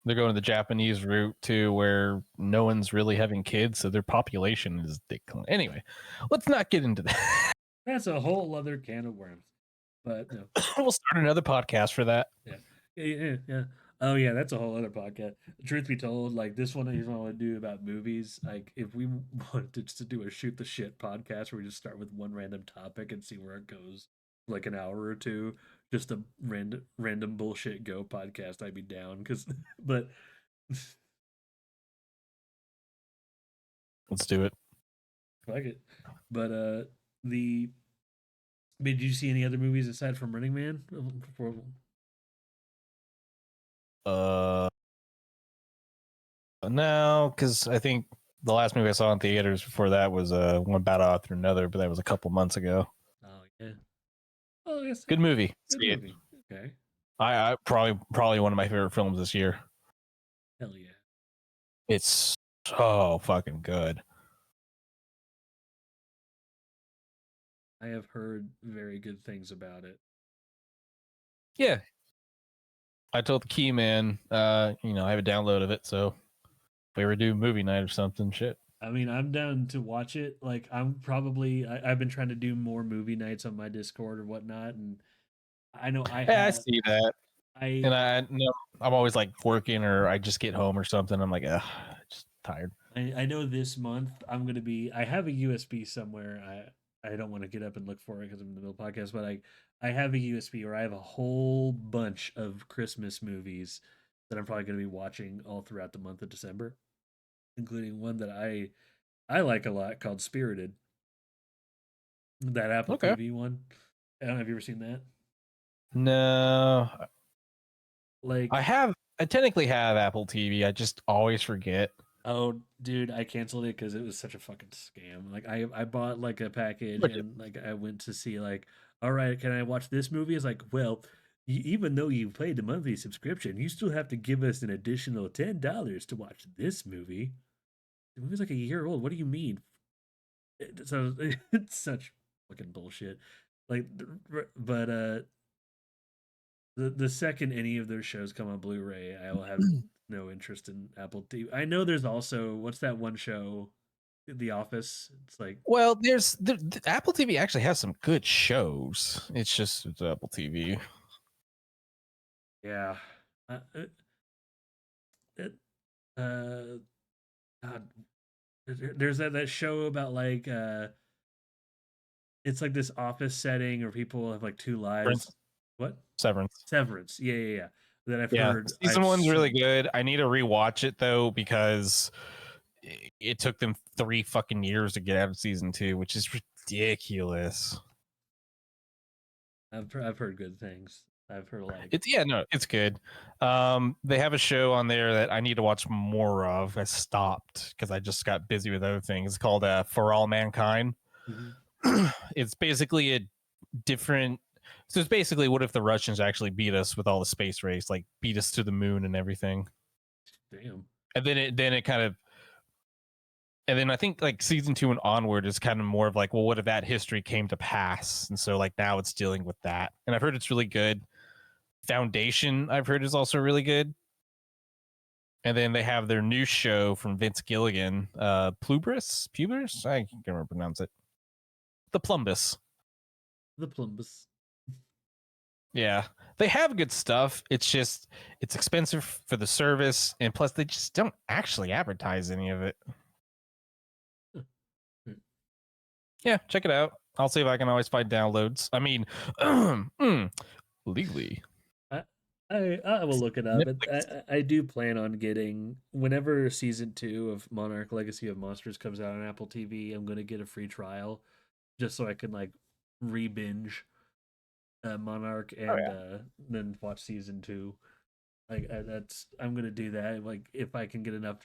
They're going the Japanese route too, where no one's really having kids, so their population is declining. Anyway, let's not get into that. That's a whole other can of worms. But no, We'll start another podcast for that. yeah. Oh yeah, that's a whole other podcast. Truth be told, like this one is what I want to do about movies. Like if we wanted to just do a shoot the shit podcast where we just start with one random topic and see where it goes, like an hour or two, just a random bullshit go podcast, I'd be down. Because, but Let's do it. like it. But the did you see any other movies aside from Running Man? Uh, no, because I think the last movie I saw in theaters before that was one battle after another, but that was a couple months ago. Oh yeah. Oh yes. Good movie. Good See it. movie. Okay. I probably one of my favorite films this year. Hell yeah. It's so fucking good. I have heard very good things about it. Yeah. I told the key man, I have a download of it, so if we ever do movie night or something, shit. I mean, I'm down to watch it. Like, I've been trying to do more movie nights on my Discord or whatnot, and I know Yeah, I see that. I And I know I'm always like working or I just get home or something. I'm like, ugh, just tired. I know this month I'm gonna be. I have a USB somewhere. I don't want to get up and look for it because I'm in the middle of the podcast, but I have a USB where I have a whole bunch of Christmas movies that I'm probably gonna be watching all throughout the month of December, including one that I like a lot called Spirited. That Apple Okay. TV one. I don't know. Have you ever seen that? No, Like, I technically have Apple TV. I just always forget. oh, dude, I canceled it because it was such a fucking scam. Like, I bought like a package Look at- and like I went to see like, all right, can I watch this movie? It's like, well, even though you paid the monthly subscription, you still have to give us an additional $10 to watch this movie. The movie's like a year old. What do you mean? So it's such fucking bullshit. Like, but the second any of those shows come on Blu-ray, I will have no interest in Apple TV. I know there's also what's that one show, The Office. It's like Well, there's the Apple TV actually has some good shows. It's Apple TV. yeah, it, it, uh, God, there's that show about like it's like this office setting where people have like two lives. Severance. What? Severance. Severance. Yeah. That Yeah, season I've one's really seen. good. I need to rewatch it though because it took them 3 fucking years to get out of season 2, which is ridiculous. I've heard good things. I've heard a lot of. It's good. They have a show on there that I need to watch more of. I stopped because I just got busy with other things. It's called For All Mankind. Mhm. It's basically a different. So it's basically what if the Russians actually beat us with all the space race, like beat us to the moon and everything. Damn. And then it kind of. And then I think like season 2 and onward is kind of more of like, well, what if that history came to pass? And so like now it's dealing with that. And I've heard it's really good. Foundation, I've heard, is also really good. And then they have their new show from Vince Gilligan, Pubris, I can't remember pronounce it. The Plumbus. The Plumbus. Yeah, they have good stuff. It's just it's expensive for the service, and plus they just don't actually advertise any of it. Yeah, check it out. I'll see if I can always find downloads. I mean, legally. I will look it up. I do plan on getting whenever season 2 of Monarch Legacy of Monsters comes out on Apple TV. I'm going to get a free trial just so I can like re-binge Monarch and then watch season 2. Like I'm going to do that. Like if I can get enough,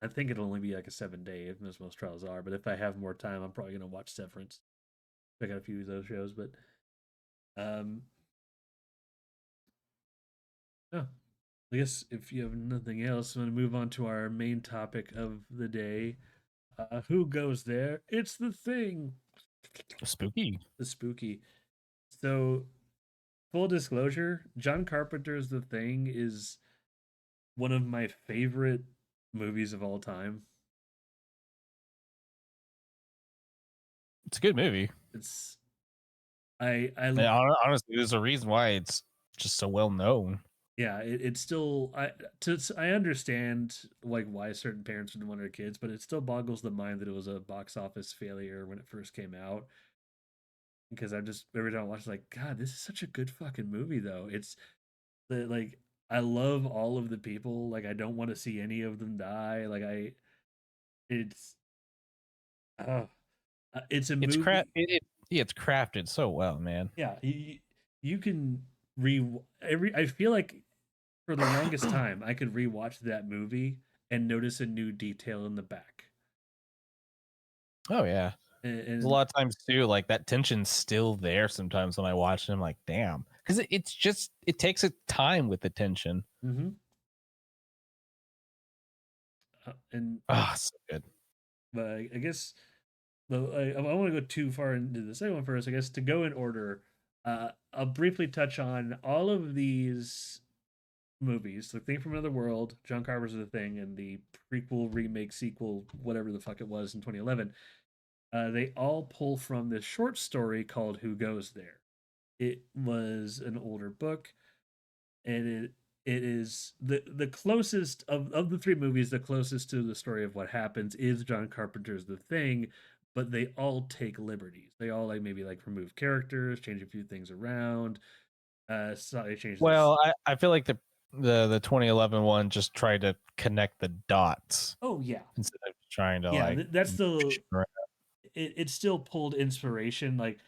I think it'll only be like a 7 day, as most trials are. But if I have more time, I'm probably going to watch Severance. Check out a few of those shows, but um, yeah. I guess if you have nothing else, I'm going to move on to our main topic of the day. Who goes there? It's the thing. Spooky. The spooky. So, full disclosure, John Carpenter's The Thing is one of my favorite movies of all time. It's a good movie. It's I Yeah, honestly, there's a reason why it's just so well known. yeah, it's still I understand like why certain parents would want their kids, but it still boggles the mind that it was a box office failure when it first came out. Because I just every time I watch, like, God, this is such a good fucking movie though. It's the like I love all of the people. Like I don't want to see any of them die. It's uh, it's a It's craft. movie. Yeah, it's crafted so well, man. Yeah, you can re every. I feel like for the longest time I could rewatch that movie and notice a new detail in the back. Oh yeah. There's a And lot of times too, like that tension's still there sometimes when I watch it. I'm like, damn. Because it's just it takes a time with the tension. mm-hmm. And Ah, so good. but I guess I want to go too far into the second one first. I guess to go in order, I'll briefly touch on all of these movies: The Thing from Another World, John Carpenter's The Thing, and the prequel, remake, sequel, whatever the fuck it was in 2011. They all pull from this short story called "Who Goes There." It was an older book, and it is the closest of the three movies. The closest to the story of what happens is John Carpenter's The Thing, but they all take liberties. They all like maybe like remove characters, change a few things around. Slightly change this. Well, I feel like the 2011 one just tried to connect the dots Oh yeah, instead of trying to yeah. like That's the shit around. it still pulled inspiration. Like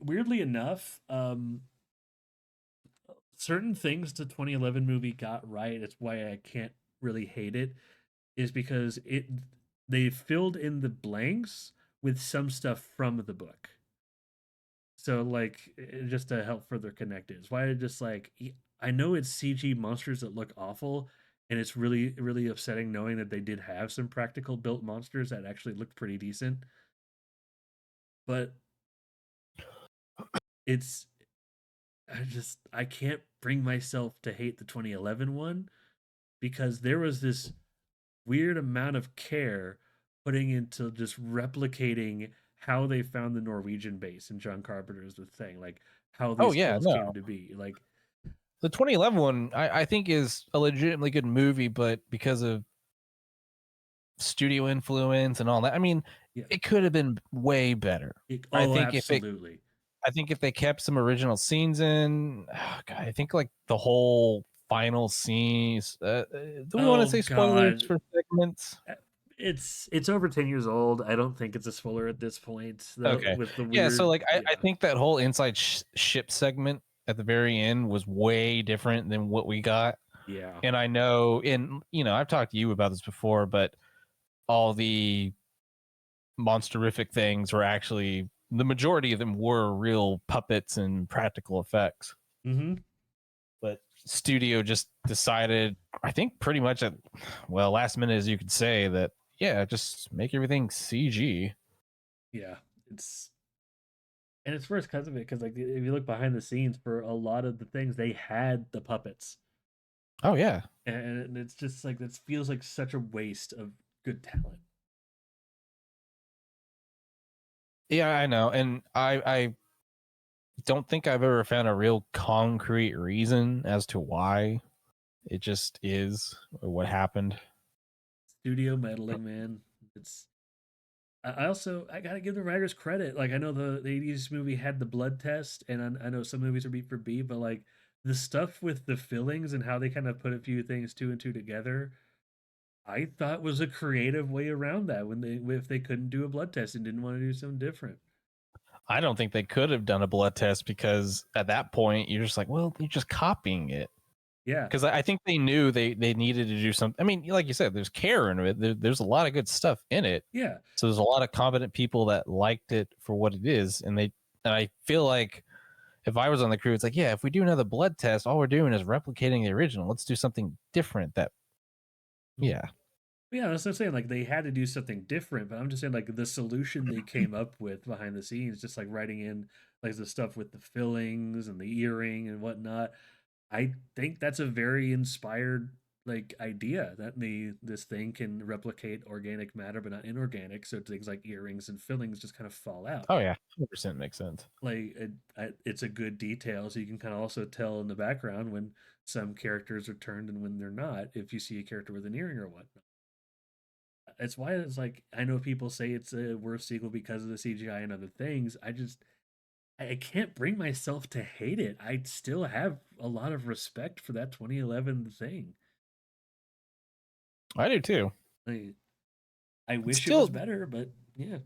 weirdly enough, certain things the 2011 movie got right. It's why I can't really hate it. Is because they filled in the blanks with some stuff from the book. So like just to help further connect it. It's why I just like I know it's CG monsters that look awful, and it's really upsetting knowing that they did have some practical built monsters that actually looked pretty decent. But it's I can't bring myself to hate the 2011 one because there was this weird amount of care putting into just replicating how they found the Norwegian base in John Carpenter's The Thing, like how Oh these yeah, cults no. came to be. Like, The 2011 one I think is a legitimately good movie, but because of studio influence and all that, I mean, yeah, it could have been way better. I oh, think absolutely. if they kept some original scenes in, God, I think like the whole final scenes. Do we want to Oh say spoilers God, for segments? Uh, it's over 10 years old. I don't think it's a spoiler at this point. Though Okay, with the yeah. So weird, like, I yeah, think that whole inside ship segment at the very end was way different than what we got. yeah, And I know, and I've talked to you about this before, but all the monsterific things were actually the majority of them were real puppets and practical effects. mm-hmm. But studio just decided, I think pretty much at last minute, as you could say, that yeah, just make everything CG. Yeah. It's and it's first because of it because like if you look behind the scenes for a lot of the things they had the puppets, Oh yeah, and it's just like this feels like such a waste of good talent. yeah, I know, and I don't think I've ever found a real concrete reason as to why it just is or what happened. Studio meddling, man. It's I also I gotta give the writers credit. Like I know the 80s movie had the blood test, and I know some movies are B for B, but like the stuff with the fillings and how they kind of put a few things two and two together, I thought was a creative way around that when they if they couldn't do a blood test and didn't want to do something different. I don't think they could have done a blood test because at that point you're just like, well, you're just copying it. Yeah, Because I think they knew they needed to do something. I mean, like you said, there's care in it. There's a lot of good stuff in it. yeah. So there's a lot of competent people that liked it for what it is, and I feel like if I was on the crew, it's like, yeah, if we do another blood test, all we're doing is replicating the original. Let's do something different. That Mhm. yeah, Yeah, that's what I'm saying. Like they had to do something different, but I'm just saying like the solution they came up with behind the scenes, just like writing in like the stuff with the fillings and the earring and whatnot. I think that's a very inspired like idea that this thing can replicate organic matter but not inorganic, so things like earrings and fillings just kind of fall out. Oh yeah, 100% makes sense. Like it's a good detail, so you can kind of also tell in the background when some characters are turned and when they're not, if you see a character with an earring or whatnot. It's why it's like, I know people say it's a worse sequel because of the CGI and other things. I can't bring myself to hate it. I still have a lot of respect for that 2011 thing. I do too. I, I It's wish it was still, better, but yeah.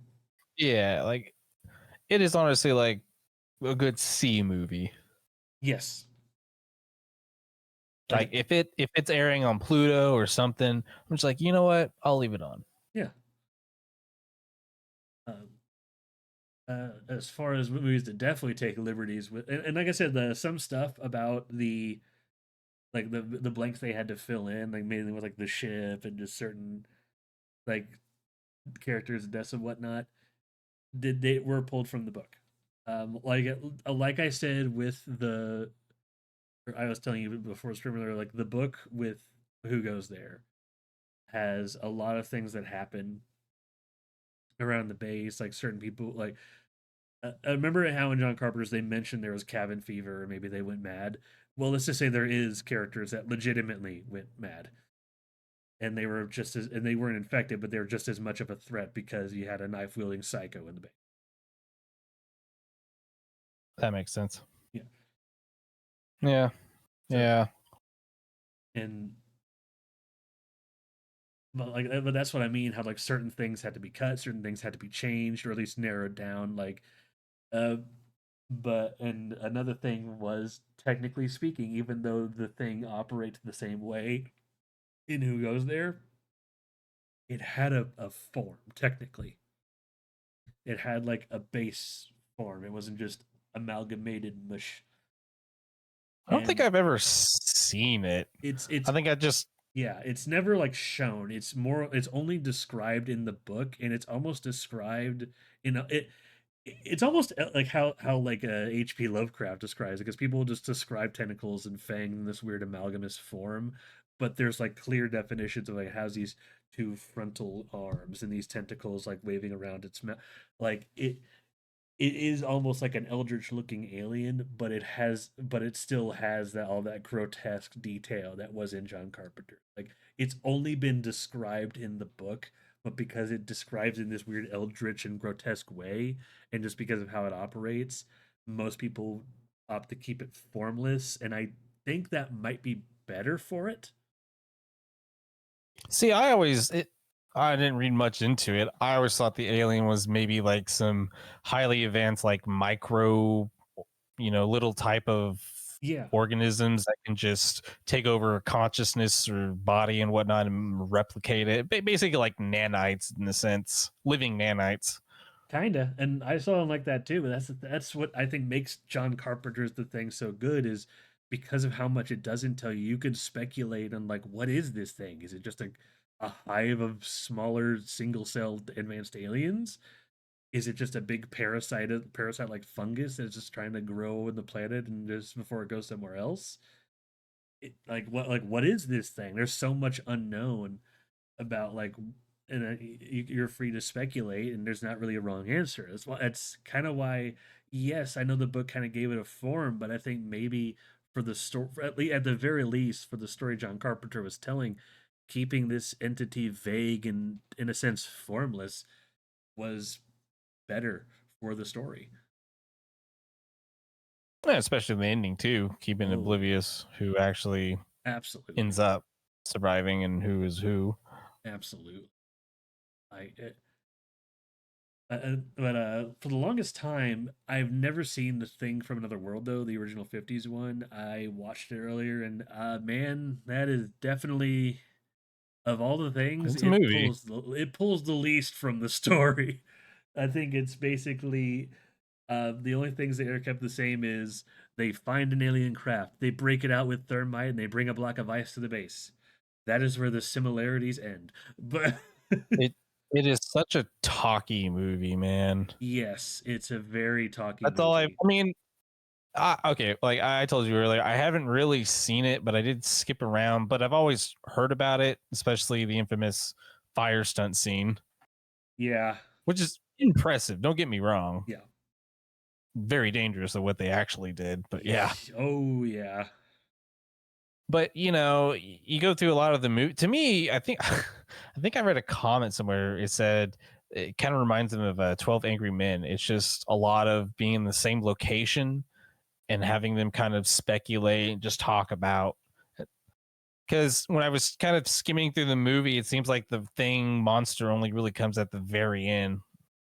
yeah, like it is honestly like a good C movie. Yes. Like Like, if it's airing on Pluto or something, I'm just like, you know what? I'll leave it on. yeah. Um, as far as movies that definitely take liberties with, and like I said, some stuff about the blanks they had to fill in, like mainly with like the ship and just certain like characters and deaths and whatnot, did they were pulled from the book. Like I said with the, or I was telling you before Scribbler, like the book with Who Goes There has a lot of things that happen around the base, like certain people like I remember how in John Carpenter's they mentioned there was cabin fever or maybe they went mad. Well, let's just say there is characters that legitimately went mad, and they were just as, and they weren't infected, but they were just as much of a threat because you had a knife wielding psycho in the base. That makes sense. Yeah. Yeah. So Yeah. and but that's what I mean. How like certain things had to be cut, certain things had to be changed, or at least narrowed down. Uh, but and another thing was, technically speaking, even though the thing operates the same way in Who Goes There, it had a form. Technically, it had like a base form. It wasn't just amalgamated mush. I don't think And I've ever seen it. it's I think I just yeah, it's never like shown. It's only described in the book, and it's almost described in it's almost like how like H.P. Lovecraft describes it, because people will just describe tentacles and fang in this weird amalgamous form, but there's like clear definitions of like how's these two frontal arms and these tentacles like waving around its mouth. Like it is almost like an eldritch looking alien, but it still has that all that grotesque detail that was in John Carpenter. Like it's only been described in the book, but because it describes in this weird eldritch and grotesque way, and just because of how it operates, most people opt to keep it formless, and I think that might be better for it. see. I didn't read much into it. I always thought the alien was maybe like some highly advanced, like micro, little type of Yeah, organisms that can just take over consciousness or body and whatnot and replicate it. Basically, like nanites in a sense, living nanites. kinda, and I saw him like that too. But that's what I think makes John Carpenter's The Thing so good, is because of how much it doesn't tell you. You could speculate on like, what is this thing? Is it just a hive of smaller single celled advanced aliens? Is it just a big parasite like fungus that's just trying to grow in the planet and just before it goes somewhere else? Like what is this thing? There's so much unknown about like, and you're free to speculate, and there's not really a wrong answer. That's kind of why, yes, I know the book kind of gave it a form, but I think maybe for the story, at the very least, for the story John Carpenter was telling, keeping this entity vague and in a sense formless was better for the story. Yeah, especially the ending too, keeping Oh, oblivious who actually absolutely, ends up surviving and who is who. absolutely. I but for the longest time, I've never seen The Thing from Another World, though the original '50s one. I watched it earlier, and man, that is definitely, of all the things, It's a movie. it pulls the least from the story. I think it's basically the only things that are kept the same is they find an alien craft, they break it out with thermite, and they bring a block of ice to the base. That is where the similarities end. But It it is such a talky movie, man. yes, it's a very talky That's all I movie. I mean, Okay, like I told you earlier, I haven't really seen it, but I did skip around. But I've always heard about it, especially the infamous fire stunt scene, Yeah, which is impressive. Don't get me wrong, yeah, very dangerous of what they actually did. But yeah, oh yeah, but you go through a lot of the movie. To me, I think I think I read a comment somewhere. It said it kind of reminds them of 12 Angry Men. It's just a lot of being in the same location and having them kind of speculate and just talk about. Because when I was kind of skimming through the movie, it seems like the thing monster only really comes at the very end,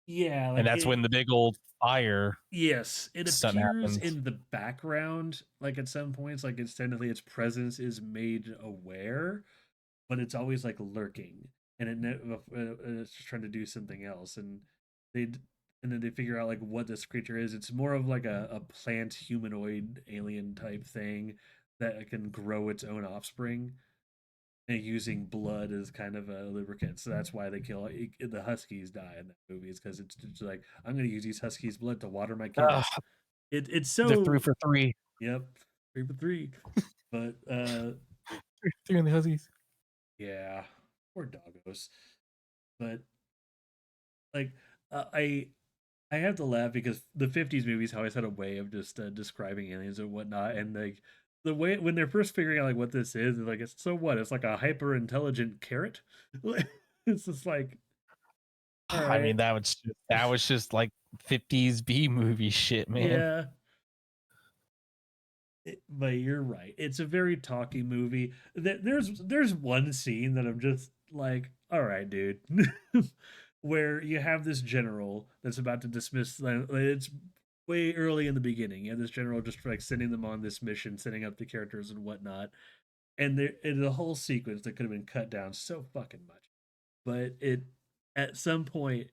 yeah. and Like that's when it. the big old fire Yes, it stunt appears happens. in the background. Like at some points, like it's technically its presence is made aware, but it's always like lurking, and it's just trying to do something else, and they and then they figure out like what this creature is. It's more of like a plant humanoid alien type thing that can grow its own offspring and using blood as kind of a lubricant. So that's why they kill the Huskies die in that movie. Is because it's just like I'm going to use these Huskies' blood to water my kids. Ugh, It's they're three so for three. yep 3 for 3, but Three on the Huskies. yeah, poor doggos. But like I have to laugh because the '50s movies always had a way of just describing aliens and whatnot, and like the way when they're first figuring out like what this is, like it's so what? It's like a hyper intelligent carrot. It's just like all I right, mean, that was just like 50s B movie shit, man. yeah. But you're right. It's a very talky movie. There's one scene that I'm just like, all right, dude, where you have this general that's about to dismiss. It's way early in the beginning. You have this general just like sending them on this mission, setting up the characters and whatnot, and there in the whole sequence that could have been cut down so fucking much. But it at some point,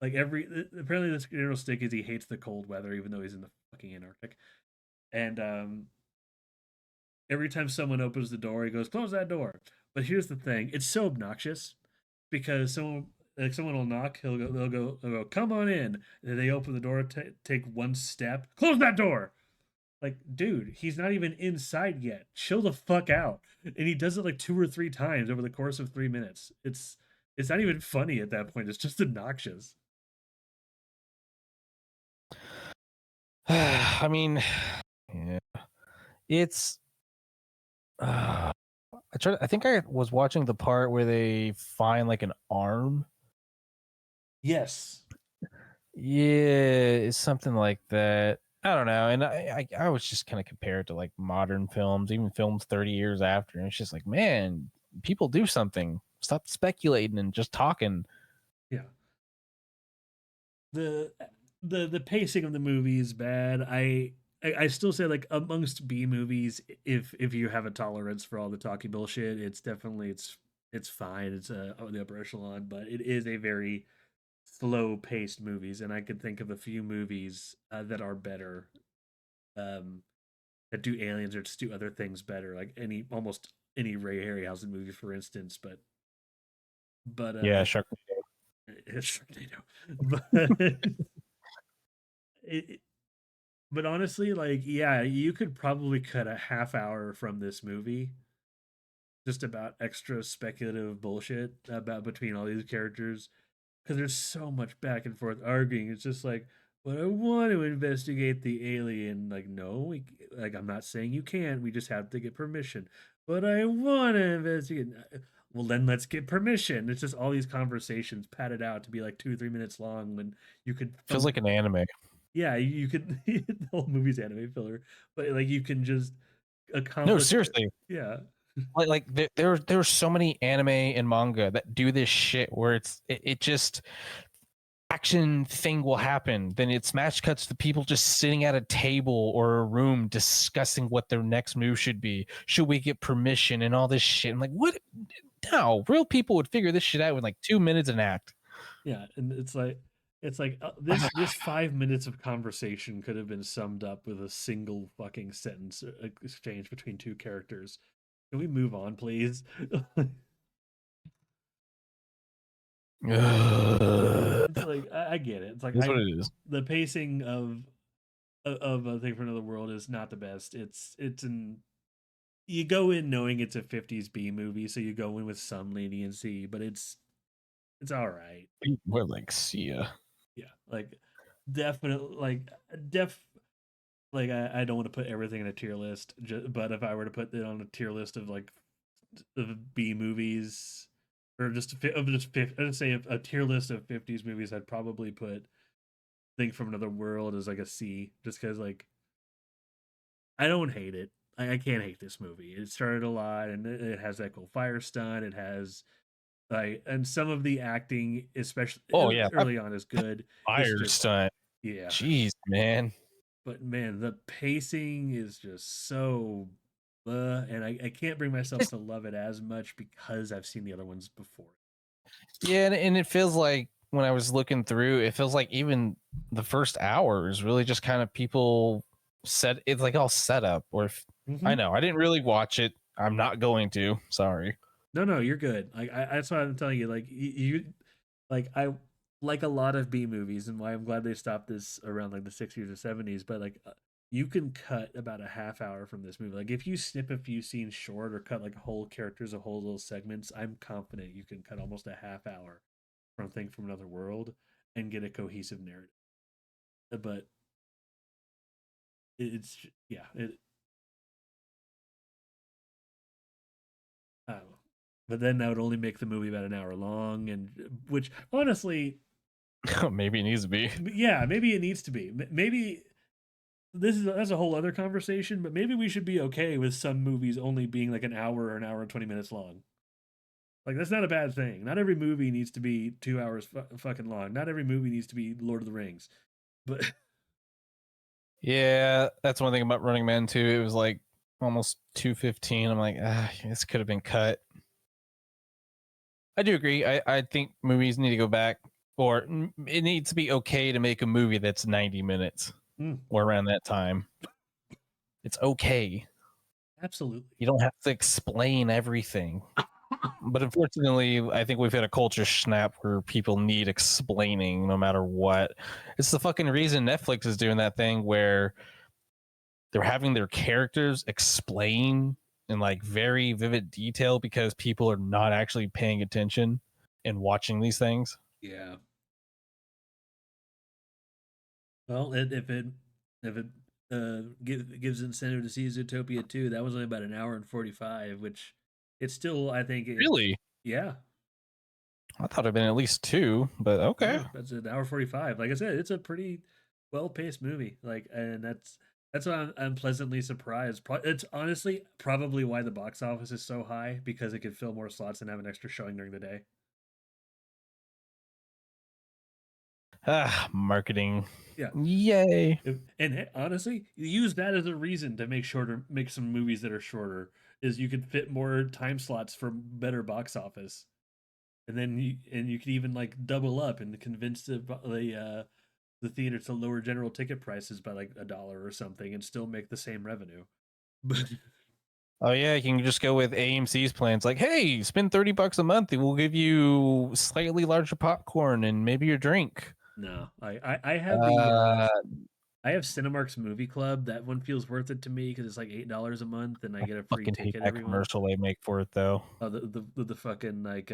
like apparently this general stick is he hates the cold weather, even though he's in the fucking Antarctic, and every time someone opens the door, he goes, "Close that door." But here's the thing: it's so obnoxious because someone will knock, they'll go, "Come on in." And then they open the door, take one step, close that door. Like, dude, he's not even inside yet. Chill the fuck out. And he does it like 2 or 3 times over the course of 3 minutes. It's not even funny at that point. It's just obnoxious. I mean, yeah, it's. I think I was watching the part where they find like an arm. Yes. Yeah, it's something like that. I don't know, and I was just kind of compared to like modern films, even films 30 years after, and it's just like, man, people do something. Stop speculating and just talking. Yeah. the the pacing of the movie is bad. I still say like amongst B movies, if you have a tolerance for all the talky bullshit, it's definitely it's fine. It's the upper echelon, but it is a very slow paced movies, and I can think of a few movies that are better, um, that do aliens or just do other things better, like almost any Ray Harryhausen movie, for instance. But Yeah, Shark. it's Sharknado, but it, but honestly, like, yeah, you could probably cut a half hour from this movie just about extra speculative bullshit about between all these characters because there's so much back and forth arguing. It's just like, but I want to investigate the alien. Like, no, like I'm not saying you can't. We just have to get permission. But I want to investigate. Well, then let's get permission. It's just all these conversations padded out to be like 2 or 3 minutes long when you could Feels like an anime. yeah, you could the whole movie's anime filler, but like you can just No, accomplish it. seriously. Yeah, Like there's so many anime and manga that do this shit where it just action thing will happen. Then it smash cuts to people just sitting at a table or a room discussing what their next move should be. Should we get permission and all this shit? I'm like, what? No, real people would figure this shit out in like 2 minutes an act. yeah, and it's like this 5 minutes of conversation could have been summed up with a single fucking sentence exchange between two characters. Can we move on, please? Ugh. It's like I get it. It's like That's what I it is. the pacing of of A Thing from Another World is not the best. It's an you go in knowing it's a 50s B movie, so you go in with some leniency, but it's all right. We're like, see ya. Yeah, like definitely like I don't want to put everything in a tier list, but if I were to put it on a tier list of like of B movies or I'd say a tier list of 50s movies, I'd probably put Thing from Another World as like a C, just because like I don't hate it. I can't hate this movie. It started a lot, and it has that cool fire stunt. It has like, and some of the acting, especially Oh yeah, that early on, is good. It's fire just stunt. yeah, Jeez, man. but man, the pacing is just so, and I can't bring myself to love it as much because I've seen the other ones before. Yeah, and it feels like when I was looking through, it feels like even the first hour is really just kind of people set. It's like all set up. Or if I Mm-hmm. know I didn't really watch it, I'm not going to. Sorry. No, no, you're good. Like that's why I'm telling you. Like you like I like a lot of B movies, and why I'm glad they stopped this around like the 60s or 70s. But like you can cut about a half hour from this movie. Like if you snip a few scenes short or cut like whole characters or whole little segments, I'm confident you can cut almost a half hour from Thing from Another World and get a cohesive narrative. But it's yeah, I don't know. But then that would only make the movie about an hour long, and which honestly, Maybe it needs to be. yeah, maybe it needs to be. Maybe that's a whole other conversation, but maybe we should be okay with some movies only being like an hour or an hour and 20 minutes long. Like that's not a bad thing. Not every movie needs to be 2 hours fucking long. Not every movie needs to be Lord of the Rings. But Yeah, that's one thing about Running Man too. It was like almost 2:15. I'm like, this could have been cut. I do agree. I think movies need to go back, or it needs to be okay to make a movie that's 90 minutes mm, or around that time. It's okay. absolutely. You don't have to explain everything. But unfortunately, I think we've had a culture snap where people need explaining no matter what. It's the fucking reason Netflix is doing that thing where they're having their characters explain in like very vivid detail because people are not actually paying attention and watching these things. Yeah. Well, if it gives incentive to see Zootopia 2, that was only about an hour and 45, which it's still I think it Really? yeah. I thought it'd been at least two, but okay. No, that's an hour 45. Like I said, it's a pretty well-paced movie. Like and that's why I'm pleasantly surprised. It's honestly probably why the box office is so high because it could fill more slots and have an extra showing during the day. Marketing. Yeah. Yay. And honestly, you use that as a reason to make some movies that are shorter is you could fit more time slots for better box office. And then you could even like double up and convince the theater to lower general ticket prices by like $1 or something and still make the same revenue. But Oh yeah, you can just go with AMC's plans. Like, hey, spend $30 a month, and we'll give you slightly larger popcorn and maybe your drink. no, I have the Uh, I have Cinemark's Movie Club. That one feels worth it to me because it's like $8 a month and I I get a free fucking hate ticket that every month. commercial they make for it though. Oh, the fucking like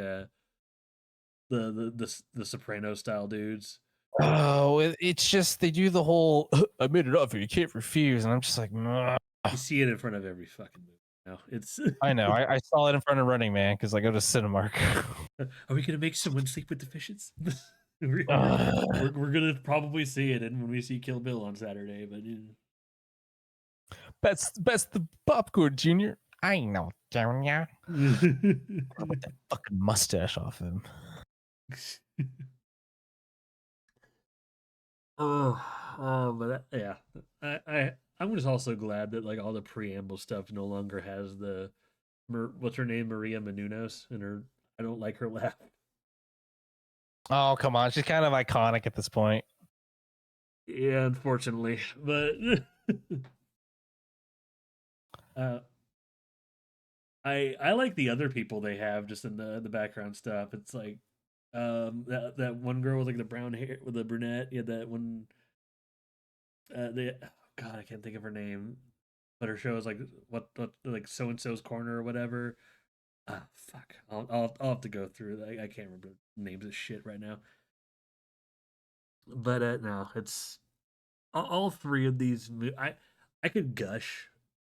the Soprano style dudes. Oh, it's just they do the whole I made it up for you can't refuse, and I'm just like, nah. You see it in front of every fucking movie now. It's I know. I saw it in front of Running Man because I go to Cinemark. are we gonna make someone sleep with the fishes? we're, uh, we're gonna probably see it and when we see Kill Bill on Saturday, but that's the popcorn, Junior. I know, Junior. Put that fucking mustache off him. but yeah, I'm just also glad that like all the preamble stuff no longer has the what's her name, Maria Menounos, and her I don't like her laugh. Oh come on, she's kind of iconic at this point. Yeah, unfortunately, but uh, I like the other people they have just in the background stuff. It's like that one girl with like the brown hair with the brunette. Yeah, that one. God, I can't think of her name, but her show is like what like so and so's corner or whatever. Ah, fuck. I'll have to go through. I can't remember names of shit right now. But no, it's all three of these. I could gush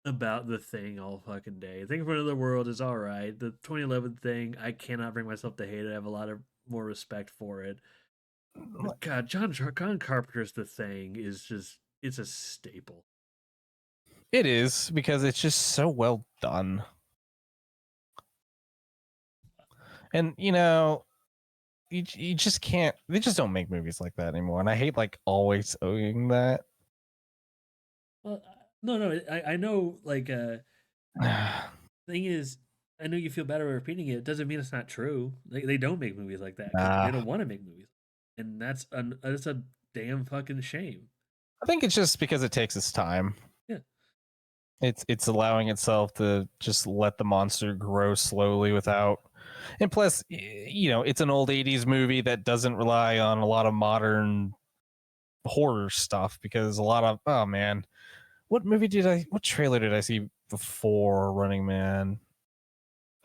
about the thing all fucking day. Thing from Another World is all right. The 2011 thing, I cannot bring myself to hate it. I have a lot of more respect for it. But God, John Carpenter's The Thing is just it's a staple. It is because it's just so well done. And you just can't, they just don't make movies like that anymore. And I hate like always owing that. Well, no, I know. Like, thing is, I know you feel better repeating it. It doesn't mean it's not true. They don't make movies like that because they Nah. don't want to make movies, and that's a damn fucking shame. I think it's just because it takes its time. Yeah. It's allowing itself to just let the monster grow slowly without, and plus it's an old 80s movie that doesn't rely on a lot of modern horror stuff, because a lot of, oh man, what trailer did I see before Running Man?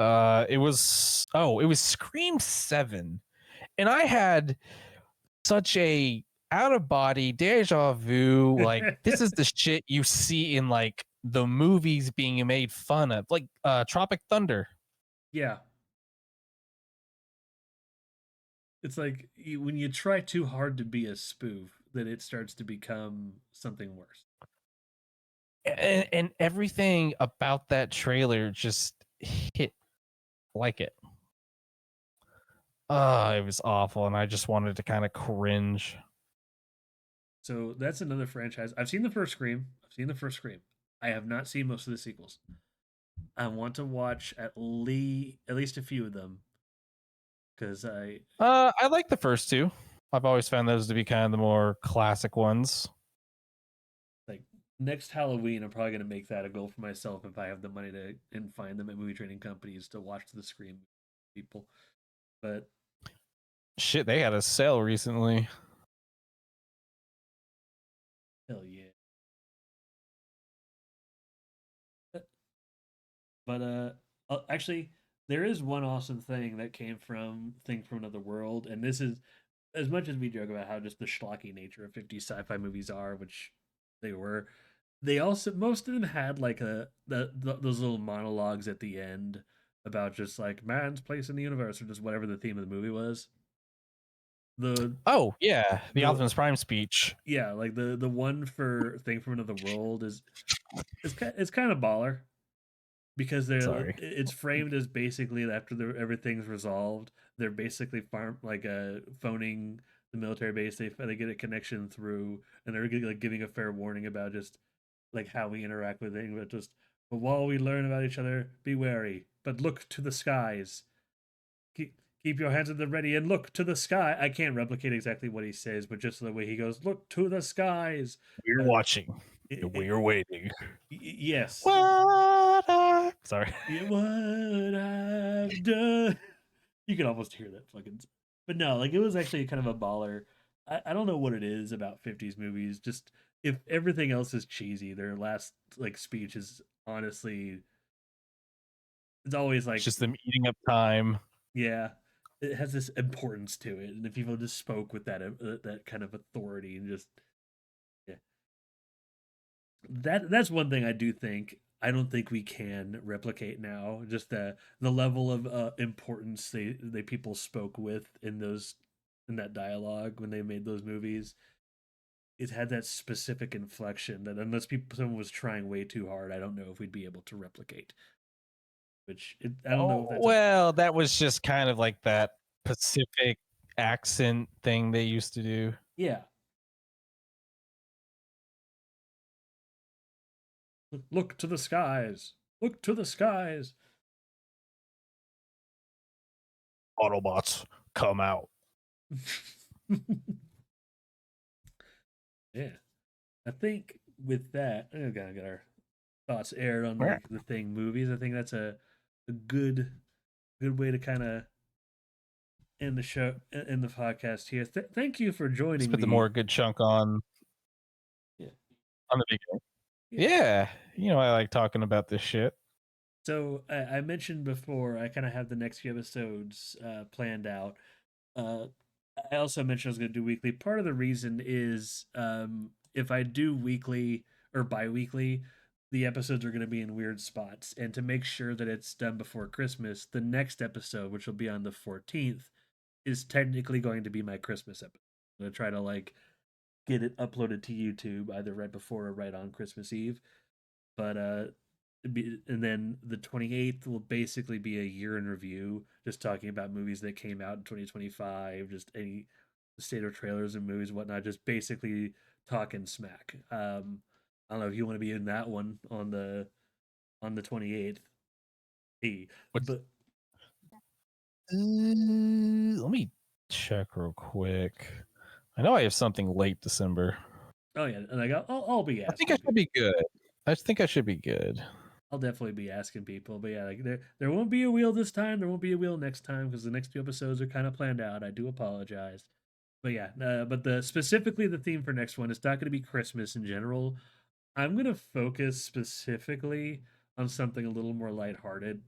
It was Scream 7, and I had such a out of body deja vu, like this is the shit you see in like the movies being made fun of, like Tropic Thunder. Yeah. It's like when you try too hard to be a spoof, that it starts to become something worse. And everything about that trailer just hit like it. It was awful, and I just wanted to kind of cringe. So that's another franchise. I've seen the first Scream. I've seen the first Scream. I have not seen most of the sequels. I want to watch at least a few of them because I like the first two. I've always found those to be kind of the more classic ones. like next Halloween. I'm probably gonna make that a goal for myself if I have the money to and find them at movie training companies to watch the Scream people. But Shit, they had a sale recently. hell yeah. But actually, there is one awesome thing that came from Thing from Another World, and this is as much as we joke about how just the schlocky nature of 50 sci-fi movies are, which they were. They also most of them had like those little monologues at the end about just like man's place in the universe or just whatever the theme of the movie was. The Oh yeah, the the Optimus Prime speech. yeah, like the one for Thing from Another World it's kind of baller because Sorry. it's framed as basically after everything's resolved, they're basically phoning the military base. They get a connection through, and they're like giving a fair warning about just like how we interact with things. But while we learn about each other, be wary. But look to the skies. Keep your hands at the ready and look to the sky. I can't replicate exactly what he says, but just the way he goes, look to the skies. We're Uh, watching. We're waiting. yes. Sorry. What I've done. You can almost hear that fucking. But no, like it was actually kind of a baller. I don't know what it is about 50s movies. Just if everything else is cheesy, their last like speech is honestly, it's always It's like, just them eating up time. yeah, it has this importance to it, and the people just spoke with that kind of authority and just yeah. That's one thing I do think. I don't think we can replicate now. Just the level of importance they people spoke with in that dialogue when they made those movies. It had that specific inflection that unless someone was trying way too hard, I don't know if we'd be able to replicate. I don't know if Oh that's a well, that was just kind of like that Pacific accent thing they used to do. yeah. Look to the skies. Look to the skies. Autobots come out. Yeah. I think with that, I gotta get our thoughts aired on Yeah. the thing movies. I think that's a good way to kind of end the show, end the podcast here. Thank you for joining Spent the me. more good chunk on Yeah. on the beginning. Yeah. Yeah, I like talking about this shit. So I mentioned before I kind of have the next few episodes planned out. Uh, I also mentioned I was going to do weekly. Part of the reason is if I do weekly or bi-weekly, the episodes are going to be in weird spots. And to make sure that it's done before Christmas, the next episode, which will be on the 14th, is technically going to be my Christmas episode. I'm going to try to get it uploaded to YouTube either right before or right on Christmas Eve. But and then the 28th will basically be a year in review, just talking about movies that came out in 2025, just any state of trailers and movies and whatnot, just basically talking smack. I don't know if you want to be in that one on the 28th. What's But let me check real quick. I know I have something late December. oh yeah, and I'll be I think I asking should be good. I think I should be good. I'll definitely be asking people. But yeah, there won't be a wheel this time. There won't be a wheel next time because the next two episodes are kind of planned out. I do apologize. But yeah, but the specifically the theme for next one is not going to be Christmas in general. I'm going to focus specifically on something a little more lighthearted,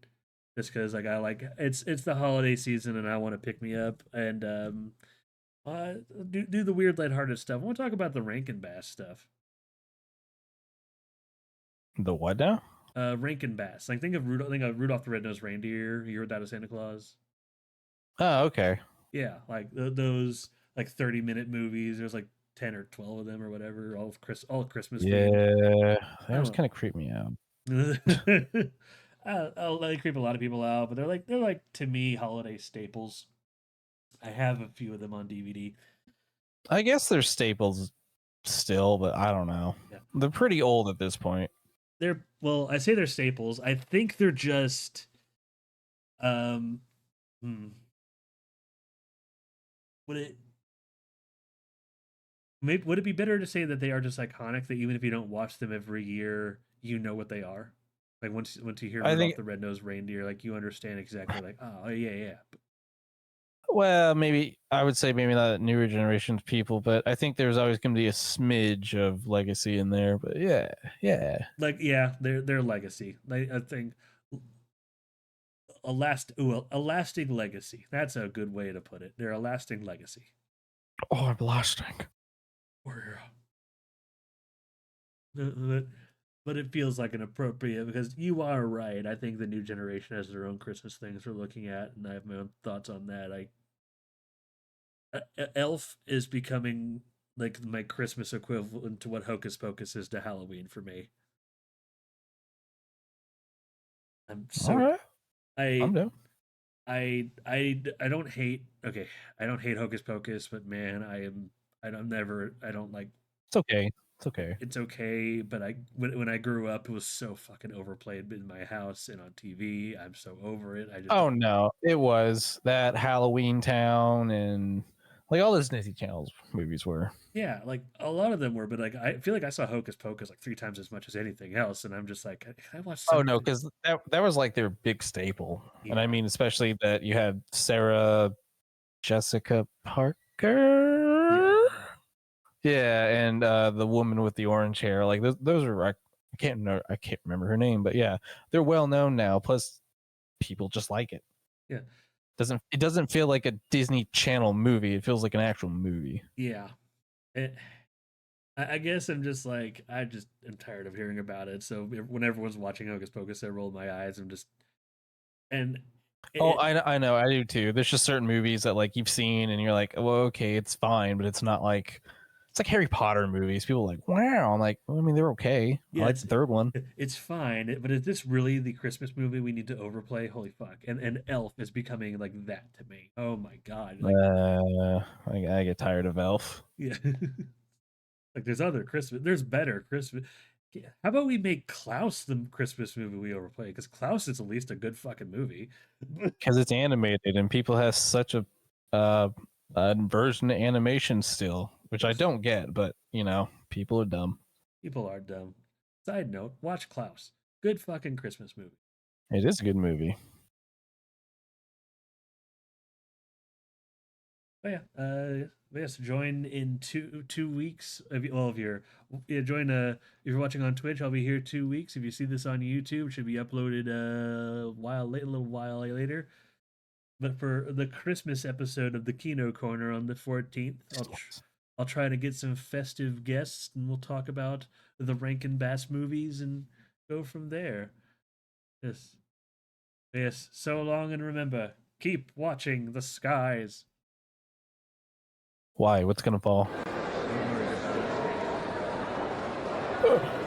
just because it's the holiday season and I want to pick me up and uh, do the weird lighthearted stuff. I want to talk about the Rankin Bass stuff. The what now? Rankin Bass. Like think of Rudolph the Red-Nosed Reindeer. You heard that of Santa Claus? Oh, okay. Yeah, like those like 30-minute movies. There's like 10 or 12 of them or whatever, all Christmas themed. Yeah, I that was don't kind of creep me out. know. I'll let it creep a lot of people out, but they're like to me holiday staples. I have a few of them on DVD. I guess they're staples still, but I don't know. Yeah. They're pretty old at this point. I say they're staples. I think they're just um hmm, would it maybe would it be better to say that they are just iconic, that even if you don't watch them every year, you know what they are? Like once you hear I Rudolph think, the Red-Nosed Reindeer, like you understand exactly like, oh yeah, yeah. well, maybe I would say maybe not newer generations people, but I think there's always going to be a smidge of legacy in there. But yeah, yeah. Like yeah, their legacy. I think a lasting legacy. That's a good way to put it. They're a lasting legacy. Oh, I'm blasting. Or but it feels like an appropriate because you are right. I think the new generation has their own Christmas things they're looking at, and I have my own thoughts on that. Elf is becoming like my Christmas equivalent to what Hocus Pocus is to Halloween for me. I'm All so right, I'm I down. I don't hate okay. I don't hate Hocus Pocus, but man, I don't like It's okay. It's okay. it's okay, but when I grew up, it was so fucking overplayed in my house and on TV. I'm so over it. I just Oh don't. no, it was that Halloween Town and like all those Disney Channels movies were. Yeah, like a lot of them were, but like I feel like I saw Hocus Pocus like three times as much as anything else, and I'm just like, can I watch Oh no, something? because that was like their big staple, and I Yeah, mean especially that you had Sarah Jessica yeah, Parker. Yeah, and the woman with the orange hair, like those are I can't remember her name, but yeah, they're well known now. Plus, people just like it. yeah, It doesn't feel like a Disney Channel movie. It feels like an actual movie. yeah. It, I guess I'm just like I just am tired of hearing about it. So when everyone's watching Hocus Pocus, I roll my eyes. I'm just and Oh, it I know, I do too. There's just certain movies that like you've seen and you're like, well, okay, it's fine, but it's not like it's like Harry Potter movies. People are like, wow. I'm like, well, I mean, they're okay. I yeah, like the third one. it's fine. But is this really the Christmas movie we need to overplay? Holy fuck! And Elf is becoming like that to me. Oh my god! Like I get tired of Elf. yeah. Like there's other Christmas, there's better Christmas. Yeah, how about we make Klaus the Christmas movie we overplay? Because Klaus is at least a good fucking movie. Because it's animated and people have such uh, a version of animation still, which I Yes, don't get, but people are dumb. people are dumb. Side note: watch Klaus. Good fucking Christmas movie. It is a good movie. Oh yeah. Yes. Join in 2 weeks. If you're join if you're watching on Twitch, I'll be here 2 weeks. If you see this on YouTube, it should be uploaded a little while later. But for the Christmas episode of the Kino Corner on the 14th, I'll try to get some festive guests, and we'll talk about the Rankin Bass movies and go from there. Yes. Yes. So long, and remember, keep watching the skies. Why? What's gonna fall? Don't worry about it.